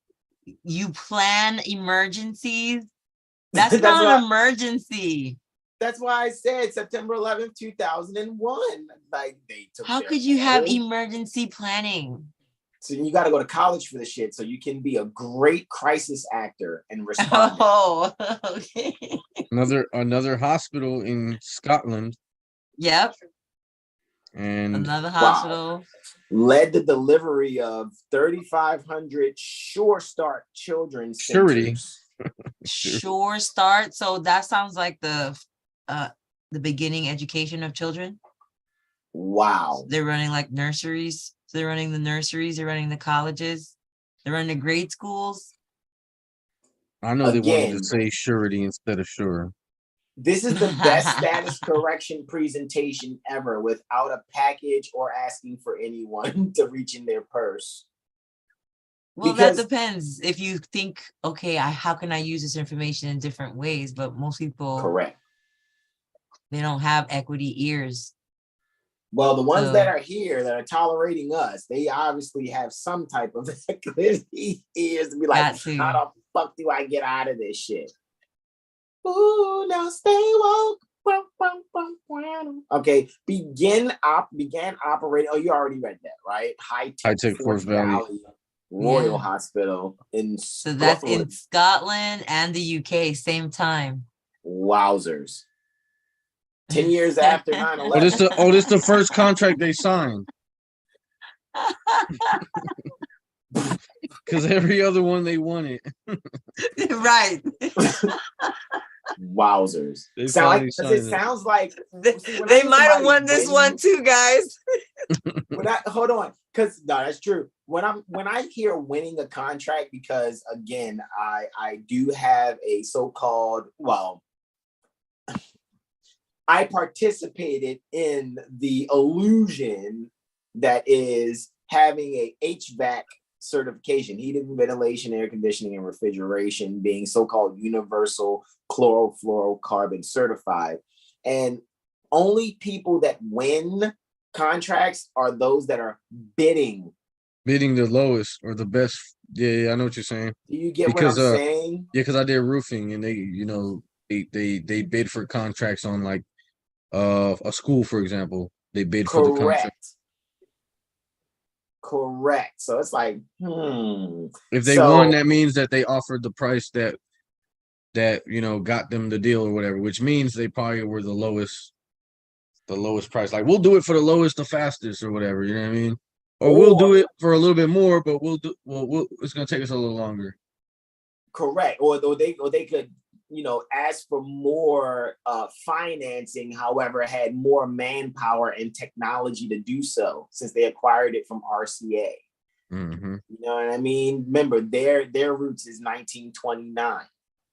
You plan emergencies? That's That's not why, an emergency. that's why I said September 11th, 2001. Like they took. How their could you have own- emergency planning? So you got to go to college for the shit, so you can be a great crisis actor and respond. Oh, okay. Another hospital in Scotland. Yep. And Another hospital. Led the delivery of 3,500 Sure Start children Surety. centers. Sure Start. So that sounds like the beginning education of children. Wow. They're running like nurseries. So they're running the nurseries, they're running the colleges, they're running the grade schools. I know they wanted to Again, say surety instead of sure. This is the best status correction presentation ever without a package or asking for anyone to reach in their purse. Well, Because- that depends. If you think, okay, how can I use this information in different ways? But most people, Correct. they don't have equity ears. Well, the ones So- that are here that are tolerating us, they obviously have some type of equity ears to be like, Got to. how the fuck do I get out of this shit? Ooh, now stay woke. Okay, began operating. Oh, you already read that, right? High-tech Forest Valley. Royal Yeah. Hospital in So that's in Scotland. Scotland and the UK, same time. Wowzers. 10 years after 9/11. This the first contract they signed. Because every other one they won it. Right. Wowzers. They Sound like, finally 'cause it signed it. sounds like They see, when I hear might have somebody won this winning- one too, guys. hold on, because no, that's true. When I hear winning a contract, because again, I do have a so-called, well, I participated in the illusion that is having a HVAC certification, heating, ventilation, air conditioning, and refrigeration, being so-called universal chlorofluorocarbon certified. And only people that win contracts are those that are bidding. Bidding the lowest or the best. Yeah, I know what you're saying. Do you get Because, what I'm saying? Yeah, because I did roofing and they bid for contracts on like a school, for example. They bid for the contract. Correct. So it's like, If they won, that means that they offered the price that got them the deal or whatever, which means they probably were the lowest price. Like, we'll do it for the lowest, the fastest, or whatever. You know what I mean? Or we'll do it for a little bit more, but it's gonna take us a little longer. Correct. Or they could, ask for more financing, however, had more manpower and technology to do so since they acquired it from RCA. Mm-hmm. You know what I mean? Remember, their roots is 1929.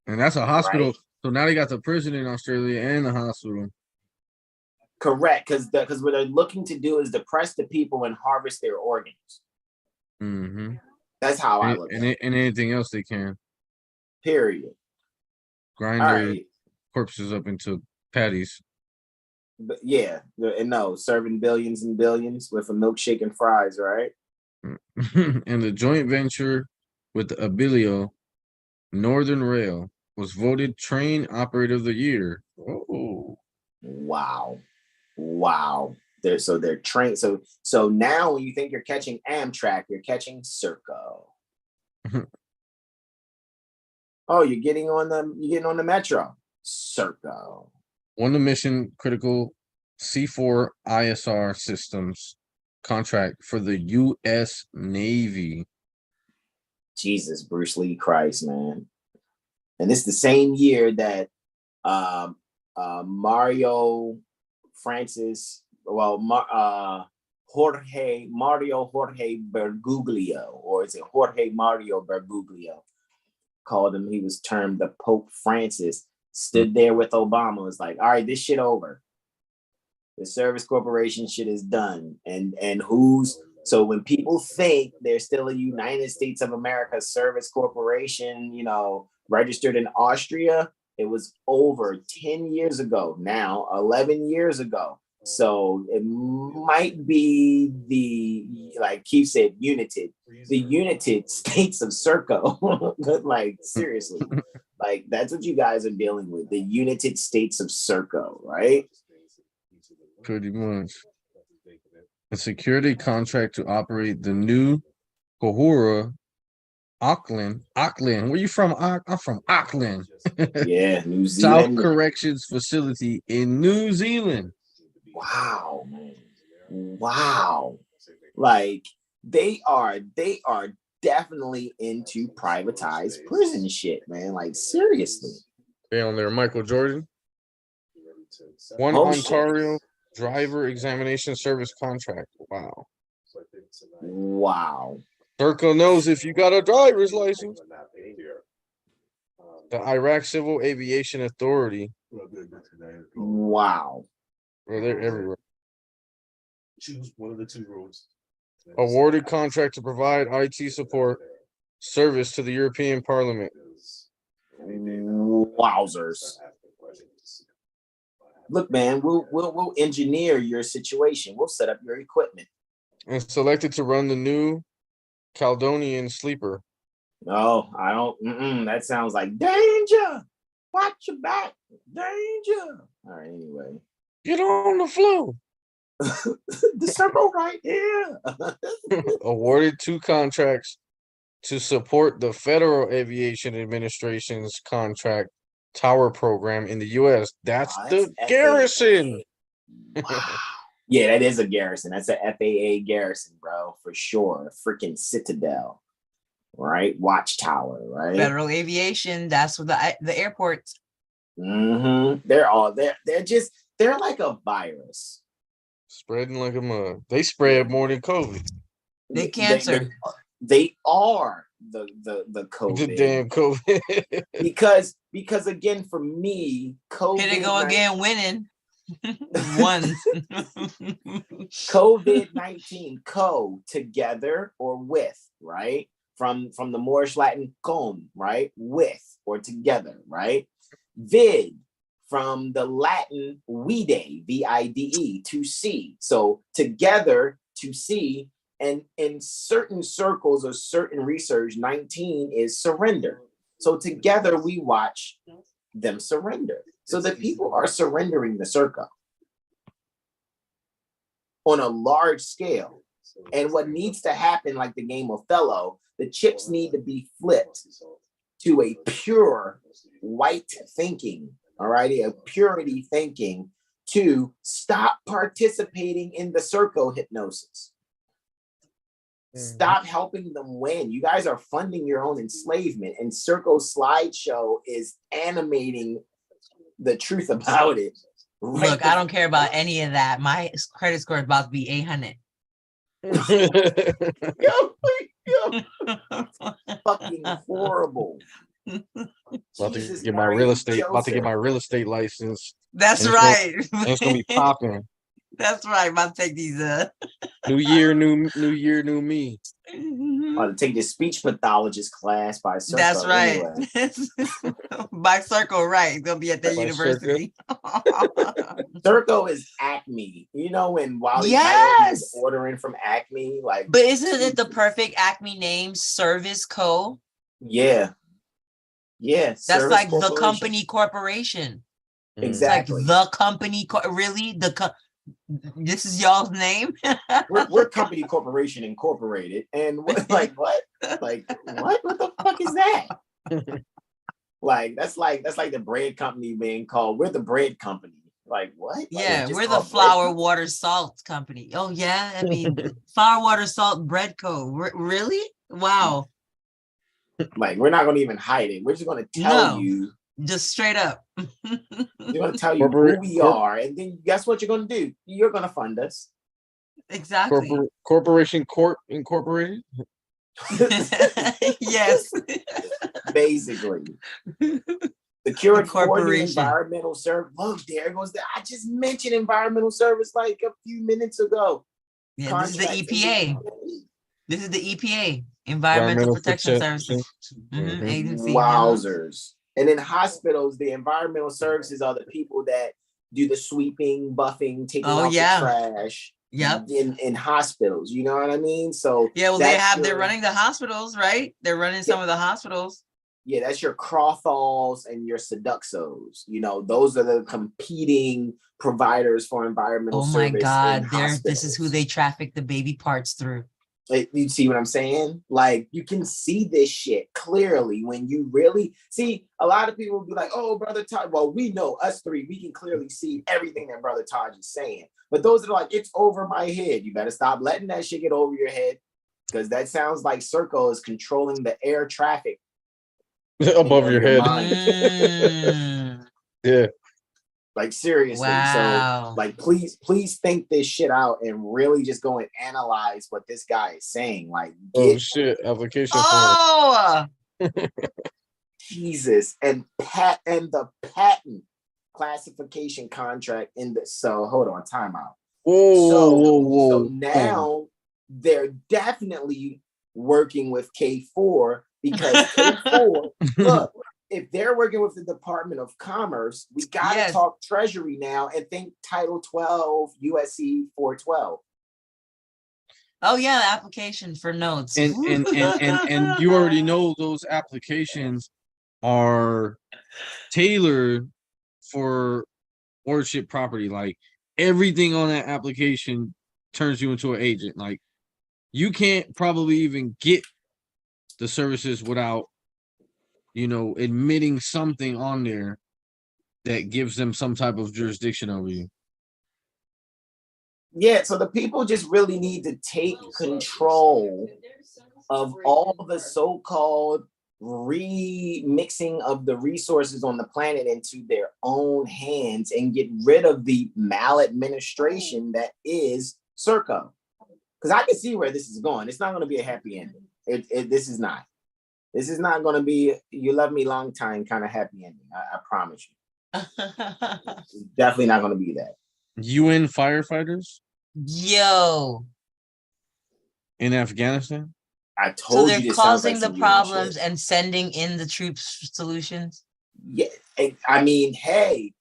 And that's a hospital. Right? So now they got the prison in Australia and the hospital. Correct, because what they're looking to do is depress the people and harvest their organs. Mm-hmm. That's how I look at it. And anything else they can. Period. Grind All their right. corpses up into patties. But yeah, and no, serving billions and billions with a milkshake and fries, right? And the joint venture with Abilio, Northern Rail, was voted Train Operator of the Year. Oh. Wow. They're trained. So now when you think you're catching Amtrak, you're catching Serco. Oh, you're getting on the Metro. Serco. Won the mission critical C4 ISR systems contract for the U.S. Navy. Jesus, Bruce Lee Christ, man. And this is the same year that Mario Jorge Bergoglio, or is it Jorge Mario Bergoglio? Called him, he was termed the Pope Francis, stood there with Obama, was like, all right, this shit over. The service corporation shit is done. So when people think there's still a United States of America service corporation, registered in Austria, It was over 10 years ago now, 11 years ago. So it might be like Keith said, the united states of Serco. Like, seriously, like that's what you guys are dealing with, the united states of Serco, right? Pretty much. A security contract to operate the new Kahura Auckland. Where you from? I'm from Auckland. Yeah, New South Zealand. Corrections Facility in New Zealand. Wow, man. Wow. Like they are definitely into privatized prison shit, man. Like, seriously. They on there, Michael Jordan. One Ontario driver examination service contract. Wow. Wow. Serco knows if you got a driver's license. The Iraq Civil Aviation Authority. Wow. Well, they're everywhere. Choose one of the two roads. Awarded contract to provide IT support service to the European Parliament. Wowzers. Look, man, we'll engineer your situation. We'll set up your equipment. And selected to run the new Caledonian Sleeper. No, I don't. That sounds like danger. Watch your back. Danger. All right, anyway. Get on the floor. The circle right here. Awarded 2 contracts to support the Federal Aviation Administration's contract tower program in the U.S. That's the FAA. garrison. Wow. Yeah, that is a garrison. That's a FAA garrison, bro, for sure. A freaking citadel, right? Watchtower, right? Federal Aviation. That's what the airports. Mm-hmm. They're like a virus. Spreading like a mug. They spread more than COVID. They cancer. They are the COVID. The damn COVID. because again, for me, COVID. Here they go again, winning. One. COVID-19, together or with, right? From the Moorish Latin con, right? With or together, right? Vid, from the Latin vide, vide, to see. So together, to see. And in certain circles or certain research, 19 is surrender. So together we watch them surrender. So the people are surrendering the Serco on a large scale. And what needs to happen, like the game of Othello, the chips need to be flipped to a pure white thinking, all right, a purity thinking, to stop participating in the Serco hypnosis. Stop helping them win. You guys are funding your own enslavement, and Serco slideshow is animating the truth about it. Right. Look, I don't care about any of that. My credit score is about to be 800. yo, fucking horrible. About to get my real estate. About to get my real estate license. That's right. It's gonna be popping. That's right. About to take these. New year, new me. About to take this speech pathologist class by Serco. That's right. Anyway. By Serco, right? They'll be at their university. Serco is Acme. You know when Wally yes. was ordering from Acme, like. But isn't it the perfect Acme name, Service Co? Yeah. Yeah. That's like the company corporation. Exactly. Like the company. Really? This is y'all's name? we're Company Corporation Incorporated, and what? Like what the fuck is that? Like that's like the bread company being called, we're the bread company. Like what? Yeah, we're the flour, water, salt company. Oh yeah, I mean flour, water, salt, bread co. Really? Wow. Like we're not going to even hide it. We're just going to tell you. Just straight up. We're going to tell you who we are, and then guess what you're going to do? You're going to fund us. Exactly. Corporation Corp Incorporated. Yes. Basically. Secured for the environmental service. Look, there goes that. I just mentioned environmental service like a few minutes ago. Yeah, this is the EPA. This is the EPA, Environmental Protection Services. Agency. Wowzers. And in hospitals, the environmental services are the people that do the sweeping, buffing, taking out the trash. Yep. In hospitals, you know what I mean? So yeah, well, they're running the hospitals, right? They're running some of the hospitals. Yeah, that's your Crothalls and your Seduxos. You know, those are the competing providers for environmental service. Oh my God, this is who they traffic the baby parts through. You see what I'm saying? Like, you can see this shit clearly when you really see. A lot of people will be like, oh, Brother Taj. Well, we know, us three, we can clearly see everything that Brother Taj is saying. But those that are like, it's over my head. You better stop letting that shit get over your head, because that sounds like Serco is controlling the air traffic above your head. Yeah. Like, seriously. Wow. So, like, please think this shit out and really just go and analyze what this guy is saying. Like, application form. Jesus. And the patent classification contract in the hold on, time out. So now they're definitely working with K4, because K4, look, if they're working with the Department of Commerce, we got to talk Treasury now and think Title 12 USC 412. Oh yeah, the application for notes. And you already know those applications are tailored for ownership property. Like, everything on that application turns you into an agent. Like, you can't probably even get the services without, admitting something on there that gives them some type of jurisdiction over you. Yeah, so the people just really need to take control of all the so-called remixing of the resources on the planet into their own hands and get rid of the maladministration that is Serco. Because I can see where this is going. It's not going to be a happy ending. This is not. This is not going to be you love me long time kind of happy ending. I promise you. It's definitely not going to be that. UN firefighters? Yo. In Afghanistan? I told you. So they're causing the problems and sending in the troops solutions? Yeah. I mean, hey,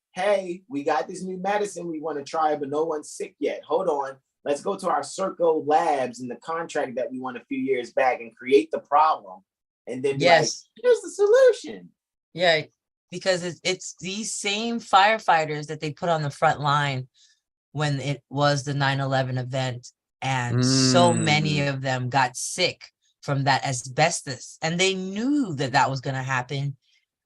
we got this new medicine we want to try, but no one's sick yet. Hold on. Let's go to our Serco labs and the contract that we won a few years back and create the problem. And then like, here's the solution. Yeah, because it's these same firefighters that they put on the front line when it was the 9/11 event. And so many of them got sick from that asbestos. And they knew that was going to happen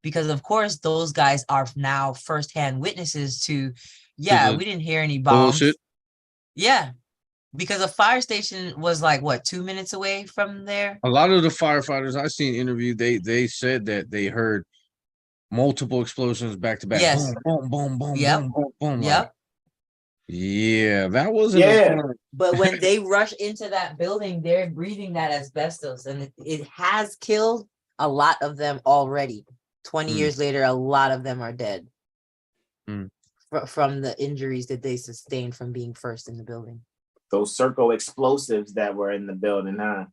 because, of course, those guys are now firsthand witnesses to, we didn't hear any bombs. Bullshit. Yeah. Because a fire station was like, 2 minutes away from there? A lot of the firefighters I seen interviewed, they said that they heard multiple explosions back to back. Yes. Boom, boom, boom, boom, boom, boom, boom. Yep. Like, yeah, that wasn't fun. But when they rush into that building, they're breathing that asbestos, and it has killed a lot of them already. 20 years later, a lot of them are dead from the injuries that they sustained from being first in the building. Those Serco explosives that were in the building, huh?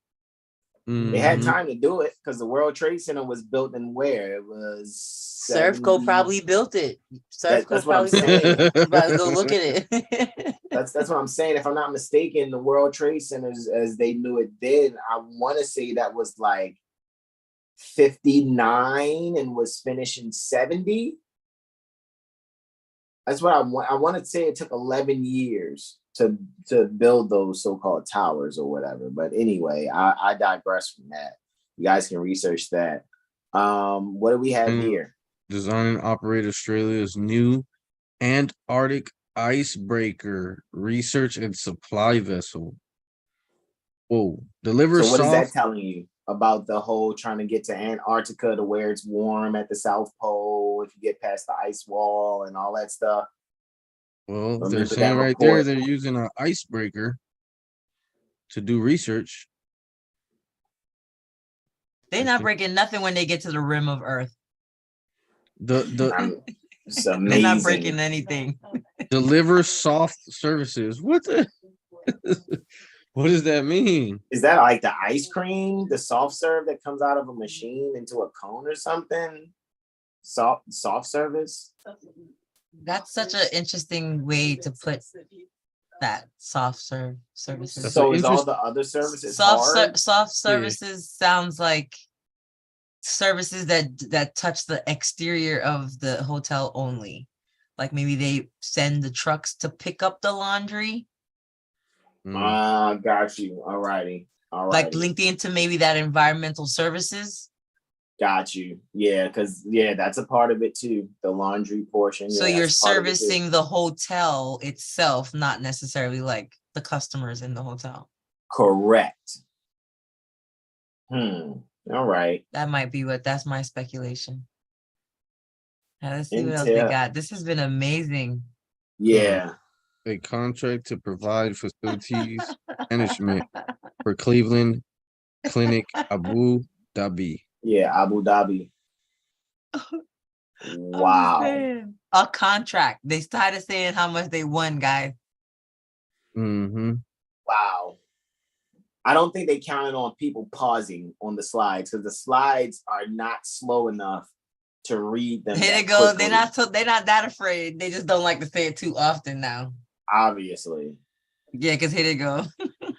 They had time to do it because the World Trade Center was built in where? It was Serco probably built it. That's what I'm saying. You gotta go look at it. That's what I'm saying. If I'm not mistaken, the World Trade Centers, as they knew it then, I want to say that was like 59 and was finished in 70. That's what I want to say. It took 11 years to build those so-called towers or whatever. But anyway, I digress from that. You guys can research that. What do we have here? Design and operate Australia's new Antarctic icebreaker research and supply vessel. Whoa. So what is that telling you about the whole trying to get to Antarctica to where it's warm at the South Pole, if you get past the ice wall and all that stuff? Well, they're saying right there they're using an icebreaker to do research. They're not breaking nothing when they get to the rim of Earth. It's amazing. They're not breaking anything. Deliver soft services. What does that mean? Is that like the ice cream, the soft serve that comes out of a machine into a cone or something? soft service. That's such an interesting way to put that. Soft services. That's So an is all interest- the other services hard? Soft services sounds like services that touch the exterior of the hotel only. Like maybe they send the trucks to pick up the laundry. Got you. All righty. Like linked into maybe that environmental services. Got you. Yeah, because that's a part of it too. The laundry portion. So yeah, you're that's part of it, too. servicing the hotel itself, not necessarily like the customers in the hotel. Correct. All right. That might be that's my speculation. Now, let's see what else Intel. they got. This has been amazing. Yeah. A contract to provide facilities management for Cleveland Clinic Abu Dhabi. Yeah, Abu Dhabi. Wow. Man. A contract. They started saying how much they won, guys. Mm-hmm. Wow. I don't think they counted on people pausing on the slides because the slides are not slow enough to read them. Here they that go. quickly. They're not that afraid. They just don't like to say it too often now. Obviously. Yeah, because here they go.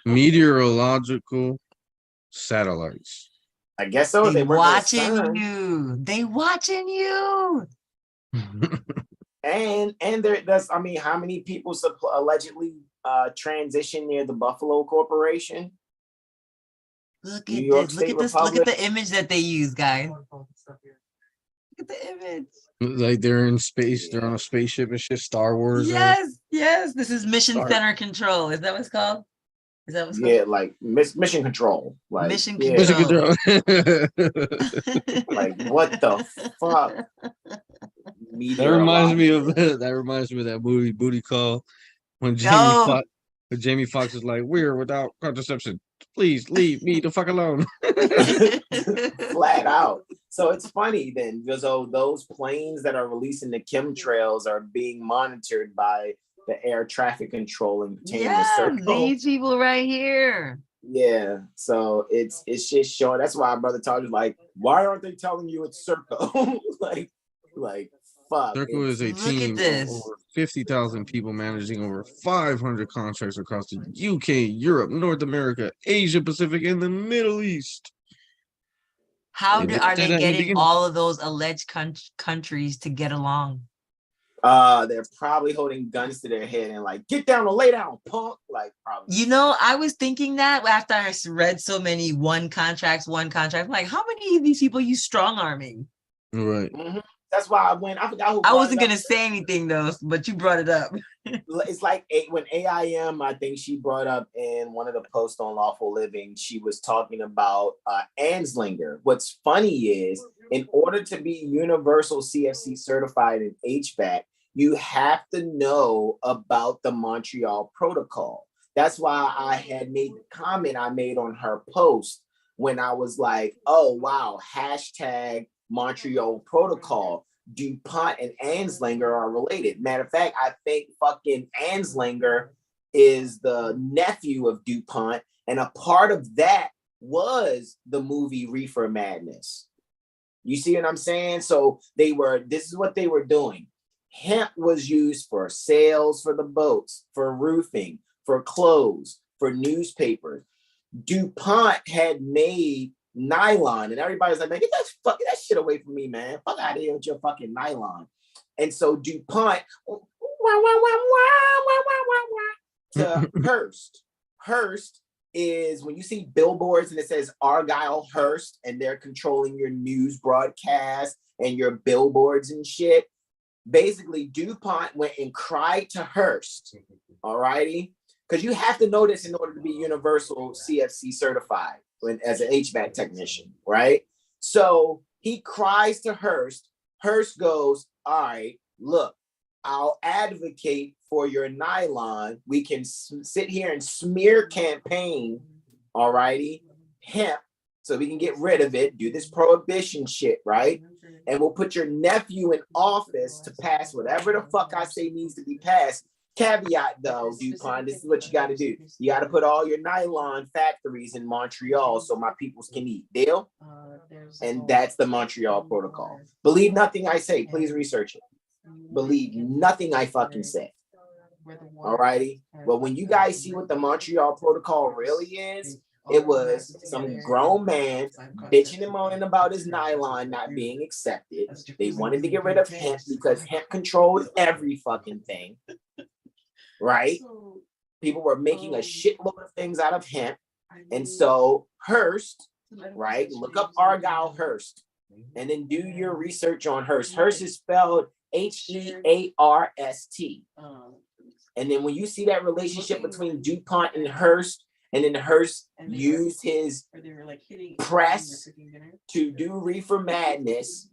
Meteorological satellites. I guess so. They work at CERN. watching you. They watching you. And that's how many people allegedly transitioned near the Buffalo Corporation? Look New at York this. Look State at this. Look Republic. at the image that they use, guys. Look at the image. Like they're in space, they're on a spaceship and shit. Star Wars. Yes. This is Mission Sorry. Center Control. Is that what it's called? Is that what's Yeah, like mission control. Like Mission yeah. Control. Like what the fuck? That reminds me of that movie Booty Call when Jamie Foxx is like, "We're without contraception. Please leave me the fuck alone." Flat out. So it's funny then, because those planes that are releasing the chemtrails are being monitored by the air traffic control and these people right here. Yeah, so it's just showing. That's why Brother Taj was like, "Why aren't they telling you it's Serco?" like fuck. Serco is a Look team at this. of over 50,000 people managing over 500 contracts across the UK, Europe, North America, Asia Pacific, and the Middle East. How They are did they that in the getting beginning. all of those alleged countries to get along? They're probably holding guns to their head and like, get down or lay down, punk. Like probably. You know, I was thinking that after I read so many one contract. I'm like, how many of these people are you strong arming? Right. Mm-hmm. That's why I forgot who. I wasn't gonna say anything though, but you brought it up. It's like when AIM, I think she brought up in one of the posts on Lawful Living, she was talking about Anslinger. What's funny is, in order to be universal CFC certified in HVAC, you have to know about the Montreal Protocol. That's why I had made the comment I made on her post when I was like, oh, wow, hashtag Montreal Protocol. DuPont and Anslinger are related. Matter of fact, I think fucking Anslinger is the nephew of DuPont, and a part of that was the movie Reefer Madness. You see what I'm saying? So this is what they were doing. Hemp was used for sails for the boats, for roofing, for clothes, for newspapers. DuPont had made nylon, and everybody's like, man, get that shit away from me, man. Fuck out of here with your fucking nylon. And so DuPont to Hearst. Hearst is when you see billboards and it says Argyle Hearst and they're controlling your news broadcast and your billboards and shit. Basically, DuPont went and cried to Hearst, all righty? Because you have to know this in order to be universal CFC certified as an HVAC technician, right? So he cries to Hearst. Hearst goes, all right, look, I'll advocate for your nylon. We can sit here and smear campaign, all righty, hemp, so we can get rid of it, do this prohibition shit, right? And we'll put your nephew in office to pass whatever the fuck I say needs to be passed. Caveat though, DuPont, this is what you got to do. You got to put all your nylon factories in Montreal so my peoples can eat. Deal? And that's the Montreal Protocol. Believe nothing I say. Please research it. Believe nothing I fucking say. Alrighty. Well, when you guys see what the Montreal Protocol really is, it was some grown man bitching and moaning about his nylon not being accepted. They wanted to get rid of hemp because hemp controlled every fucking thing. Right? People were making a shitload of things out of hemp. And so Hearst, right? Look up Argyle Hearst and then do your research on Hearst. Hearst is spelled Hearst. And then when you see that relationship between DuPont and Hearst, and then Hearst used his press to do reefer madness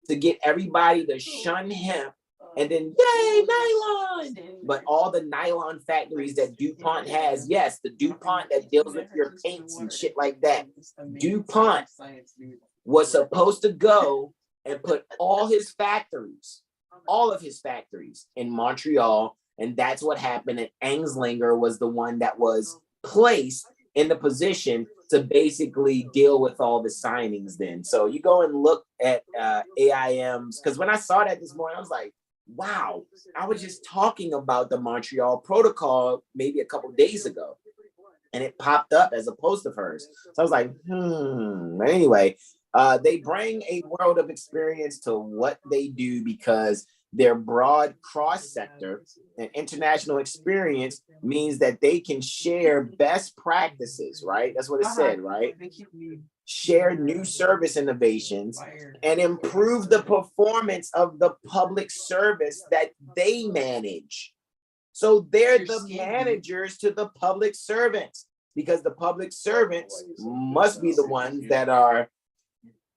to get everybody to shun hemp, and then yay, nylon. But all the nylon factories that DuPont has, yes, the DuPont that deals with your paints and shit like that, DuPont was supposed to go and put all of his factories in Montreal. And that's what happened. And Anslinger was the one that was placed in the position to basically deal with all the signings then. So you go and look at AIMs, because when I saw that this morning, I was like, wow, I was just talking about the Montreal Protocol maybe a couple days ago. And it popped up as a post of hers. So I was like, But anyway, they bring a world of experience to what they do because their broad cross-sector and international experience means that they can share best practices, right? That's what it said, right? Share new service innovations and improve the performance of the public service that they manage. So they're the managers to the public servants, because the public servants must be the ones that are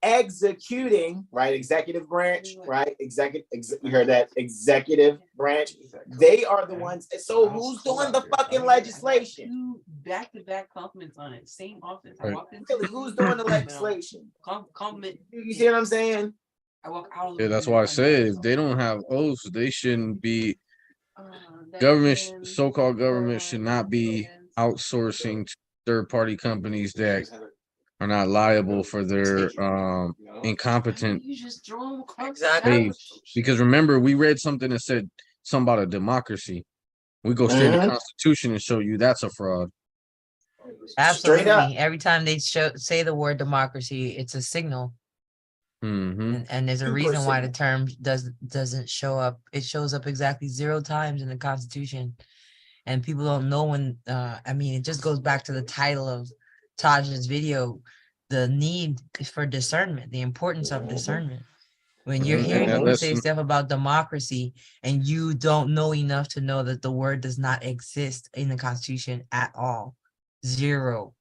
executing, right? Executive branch, right? You heard that? Executive branch. They are the ones. So who's doing the fucking legislation? Back-to-back compliments on it. Same office. Right. I walked into Really, who's doing the legislation? compliment. You see what I'm saying? I walk out. Yeah, that's why I said if they don't have oaths, they shouldn't be. Government, so-called government, should not be outsourcing to third-party companies that are not liable for their incompetent Exactly. ways. Because remember, we read something that said something about a democracy. We go straight to the Constitution and show you that's a fraud. Absolutely. Straight up. Every time they say the word democracy, it's a signal. And there's a reason why the term doesn't show up. It shows up exactly 0 times in the Constitution. And people don't know when, I mean, it just goes back to the title of Taj's video, the need for discernment, the importance of discernment. When you're hearing people say stuff about democracy and you don't know enough to know that the word does not exist in the Constitution at all. 0.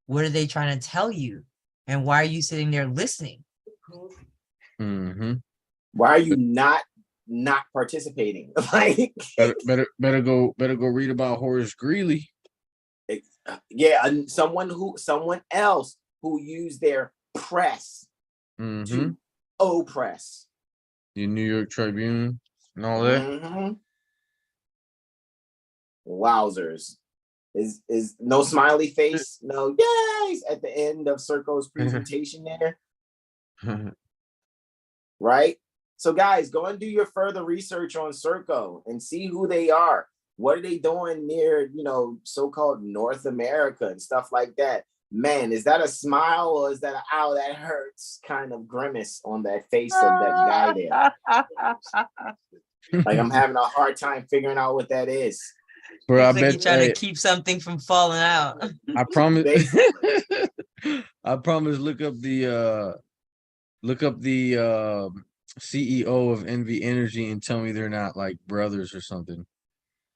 What are they trying to tell you? And why are you sitting there listening? Why are you not participating? Like better go read about Horace Greeley. Yeah, and someone else who used their press to oppress. The New York Tribune and all that. Wowzers. Is no smiley face, no yays at the end of Serco's presentation there. Right? So guys, go and do your further research on Serco and see who they are. What are they doing near, so-called North America and stuff like that? Man, is that a smile or is that an ow that hurts kind of grimace on that face of that guy there? Like I'm having a hard time figuring out what that is. Bro, I bet you're trying to keep something from falling out. I promise. I promise. Look up the CEO of Envy Energy and tell me they're not like brothers or something.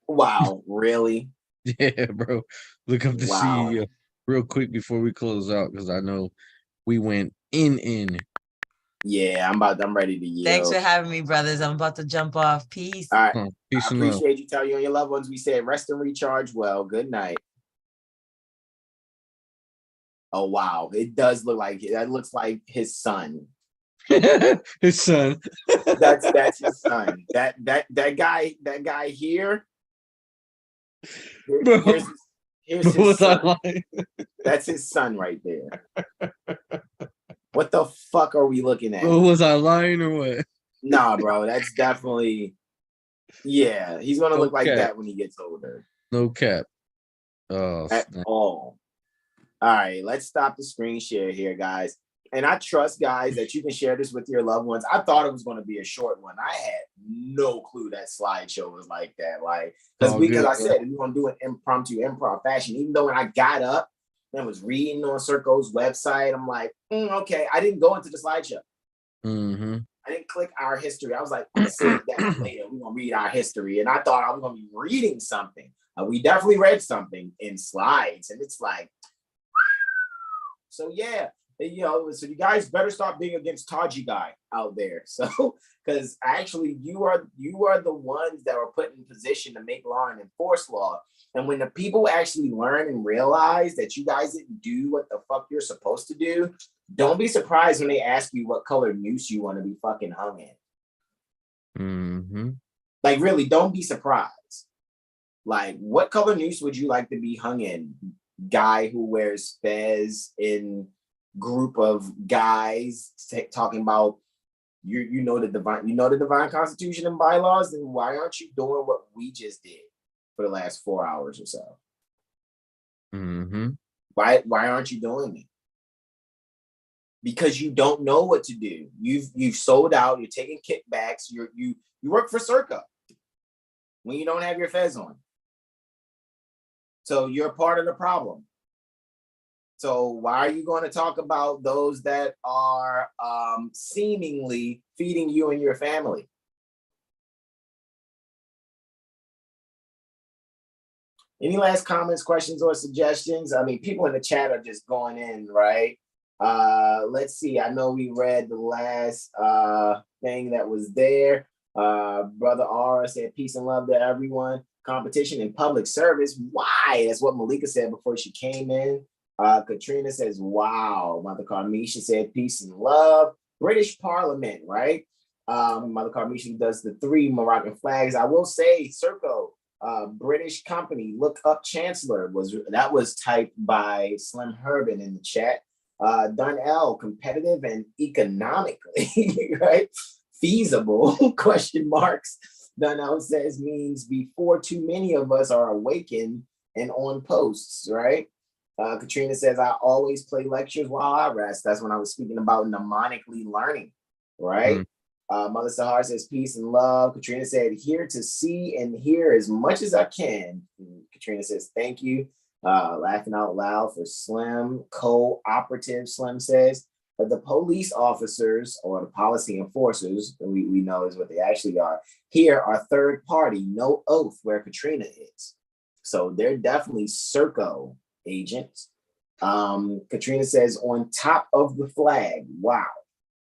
Wow, really? Yeah, bro. Look up the CEO real quick before we close out because I know we went in. Yeah, I'm ready to yield. Thanks for having me, brothers. I'm about to jump off. Peace. All right. Peace. I appreciate you. Tell you and your loved ones we said rest and recharge well. Good night. Oh wow, it does look like that. Looks like his son. His son. That's his son. That guy here Bro, Here's his was I son. lying? That's his son right there. What the fuck are we looking at? Bro, was I lying or what? Nah, bro, that's definitely, yeah, he's gonna look like Okay. that when he gets older. No cap. Oh, At snap. all. All right, let's stop the screen share here, guys. And I trust, guys, that you can share this with your loved ones. I thought it was going to be a short one. I had no clue that slideshow was like that. Like, because I said we were going to do an improv fashion. Even though when I got up and was reading on Serco's website, I'm like, okay. I didn't go into the slideshow. Mm-hmm. I didn't click our history. I was like, I'm going to save that later. We're going to read our history. And I thought I was going to be reading something. We definitely read something in slides. And it's like, so yeah. You know, so you guys better stop being against Taji guy out there. So, because actually you are the ones that are put in position to make law and enforce law. And when the people actually learn and realize that you guys didn't do what the fuck you're supposed to do, don't be surprised when they ask you what color noose you want to be fucking hung in. Mm-hmm. Like, really, don't be surprised. Like, what color noose would you like to be hung in? Guy who wears fez in group of guys talking about you know the divine constitution and bylaws, then why aren't you doing what we just did for the last 4 hours or so? Mm-hmm. Why aren't you doing it? Because you don't know what to do. You've sold out, you're taking kickbacks, you work for Serco when you don't have your fez on. So you're part of the problem. So why are you going to talk about those that are seemingly feeding you and your family? Any last comments, questions, or suggestions? I mean, people in the chat are just going in, right? Let's see. I know we read the last thing that was there. Brother R said, peace and love to everyone. Competition in public service. Why? That's what Malika said before she came in. Katrina says, wow. Mother Carmisha said, peace and love. British Parliament, right? Mother Carmisha does the 3 Moroccan flags. I will say, Serco, British company, look up Chancellor. That was typed by Slim Herbin in the chat. Dunell, competitive and economically, right? Feasible, question marks. Dunell says means before too many of us are awakened and on posts, right? Katrina says, I always play lectures while I rest. That's when I was speaking about mnemonically learning, right? Mother Sahar says, peace and love. Katrina said, here to see and hear as much as I can. And Katrina says, thank you. Laughing out loud for Slim. Cooperative, Slim says. But the police officers or the policy enforcers, we know is what they actually are, here are third party, no oath, where Katrina is. So they're definitely Serco agents. Katrina says, on top of the flag. Wow.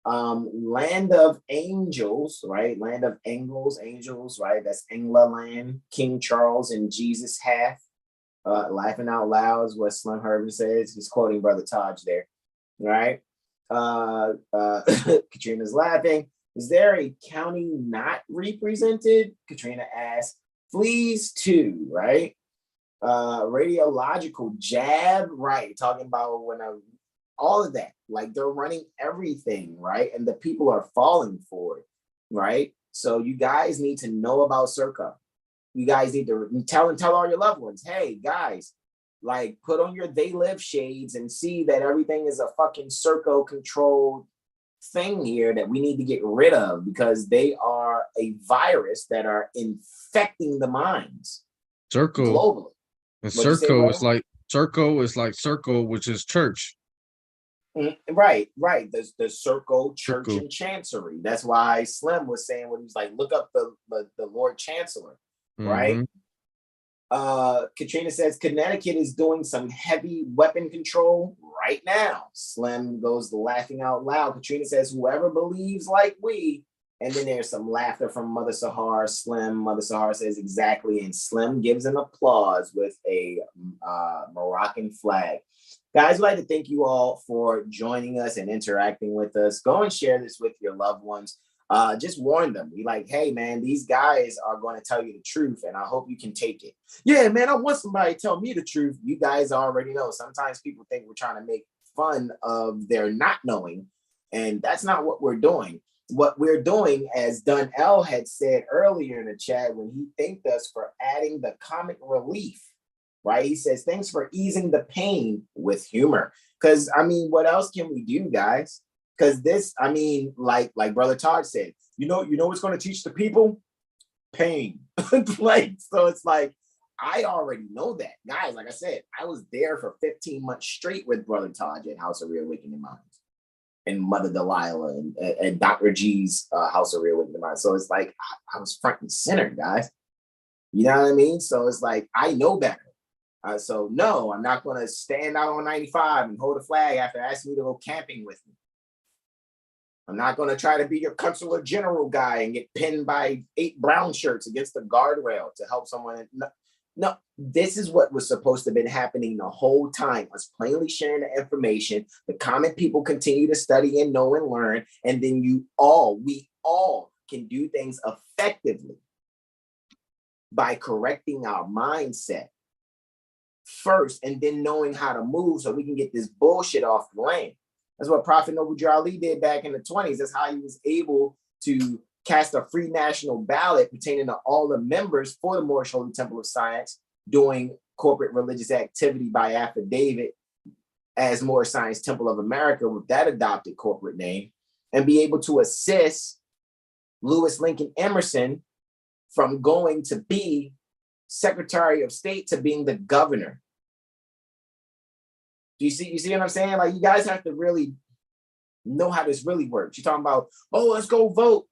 Land of angels, right? Land of angels, right? That's Engla land. King Charles and Jesus hath. Laughing out loud is what Slim Herbin says. He's quoting Brother Taj there, right? Katrina's laughing. Is there a county not represented? Katrina asks. Fleas too, right? Radiological jab, right? Talking about all of that, like they're running everything, right? And the people are falling for it, right? So you guys need to know about Serco. You guys need to tell all your loved ones, hey guys, like put on your they live shades and see that everything is a fucking Serco controlled thing here that we need to get rid of because they are a virus that are infecting the minds globally. And Serco is like Serco, which is church. Right. The Serco Church and Chancery. That's why Slim was saying when he was like, look up the Lord Chancellor, right? Katrina says Connecticut is doing some heavy weapon control right now. Slim goes laughing out loud. Katrina says, whoever believes like we, and then there's some laughter from Mother Sahar. Mother Sahar says exactly, and Slim gives an applause with a Moroccan flag. Guys, I'd like to thank you all for joining us and interacting with us. Go and share this with your loved ones. just warn them. Be like, hey man, these guys are going to tell you the truth, and I hope you can take it. Yeah, man, I want somebody to tell me the truth. You guys already know. Sometimes people think we're trying to make fun of their not knowing, and that's not what we're doing. What we're doing, as Dunell had said earlier in the chat when he thanked us for adding the comic relief, right? He says, thanks for easing the pain with humor. Because, I mean, what else can we do, guys? Because this, I mean, like Brother Taj said, you know what's going to teach the people? Pain. Like, so it's like, I already know that. Guys, like I said, I was there for 15 months straight with Brother Taj at House of Reawakening Minds and Mother Delilah and Dr. G's House of Reawakening Minds. So it's like, I was front and center, guys. You know what I mean? So it's like, I know better. So no, I'm not going to stand out on 95 and hold a flag after asking you to go camping with me. I'm not going to try to be your consular general guy and get pinned by 8 brown shirts against the guardrail to help someone. No, this is what was supposed to have been happening the whole time. Us plainly sharing the information. The common people continue to study and know and learn. And then we all can do things effectively by correcting our mindset first and then knowing how to move so we can get this bullshit off the lane. That's what Prophet Noble Drew Ali did back in the 20s. That's how he was able to cast a free national ballot pertaining to all the members for the Moorish Holy Temple of Science doing corporate religious activity by affidavit as Moorish Science Temple of America with that adopted corporate name, and be able to assist Lewis Lincoln Emerson from going to be Secretary of State to being the governor. Do you see what I'm saying? Like, you guys have to really know how this really works. You're talking about, oh, let's go vote.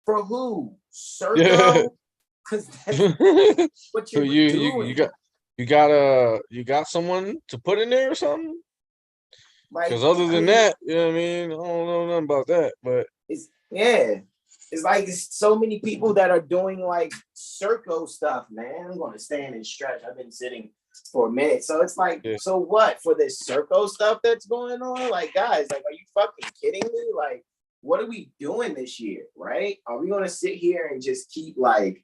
For who? Serco? Because that's what So you're doing. you got someone to put in there or something? Because Like, other than that, you know what I mean? I don't know nothing about that, but it's like it's so many people that are doing like Serco stuff, man. I'm going to stand and stretch. I've been sitting for a minute. So it's like, So what? For this Serco stuff that's going on? Like, guys, like, are you fucking kidding me? Like, what are we doing this year, right? Are we going to sit here and just keep like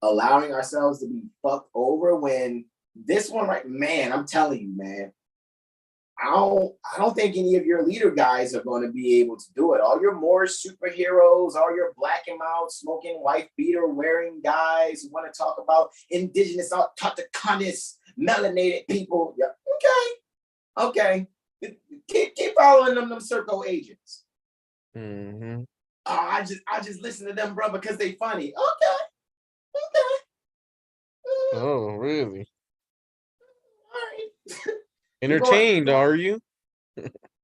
allowing ourselves to be fucked over when this one, right? Man, I'm telling you, man, I don't think any of your leader guys are going to be able to do it. All your Moorish superheroes, all your black and mild smoking wife beater wearing guys who want to talk about indigenous, Tatacanis, melanated people. Yeah, okay. Keep following them Serco agents. mm-hmm. I just listen to them, bro, because they funny. Okay. Oh, really? All right. Entertained, are you?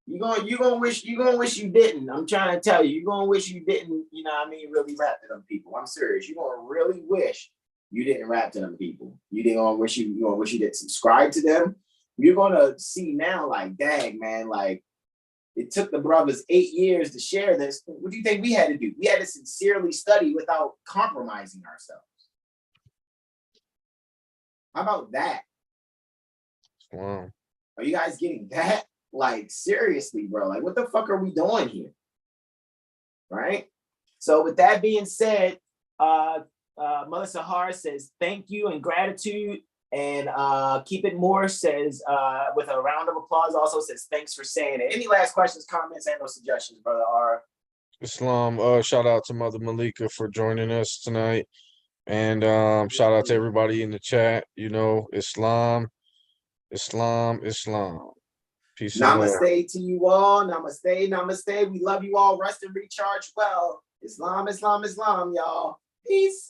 You gonna wish you didn't. I'm trying to tell you, you're gonna wish you didn't, you know what I mean, really rap to them people. I'm serious. You're gonna really wish you didn't rap to them people. You gonna wish you didn't subscribe to them. You're gonna see now, like, dang, man, like, it took the brothers 8 years to share this. What do you think we had to do? We had to sincerely study without compromising ourselves. How about that? Wow. Are you guys getting that? Like, seriously, bro. Like, what the fuck are we doing here? Right? So with that being said, Mother Sahar says thank you and gratitude. And Keep It Moor says, with a round of applause, also says thanks for saying it. Any last questions, comments, and no suggestions, Brother R? Islam, shout out to Mother Malika for joining us tonight. And shout out to everybody in the chat. You know, Islam. Peace and love. Namaste to you all. Namaste. We love you all. Rest and recharge well. Islam, y'all. Peace.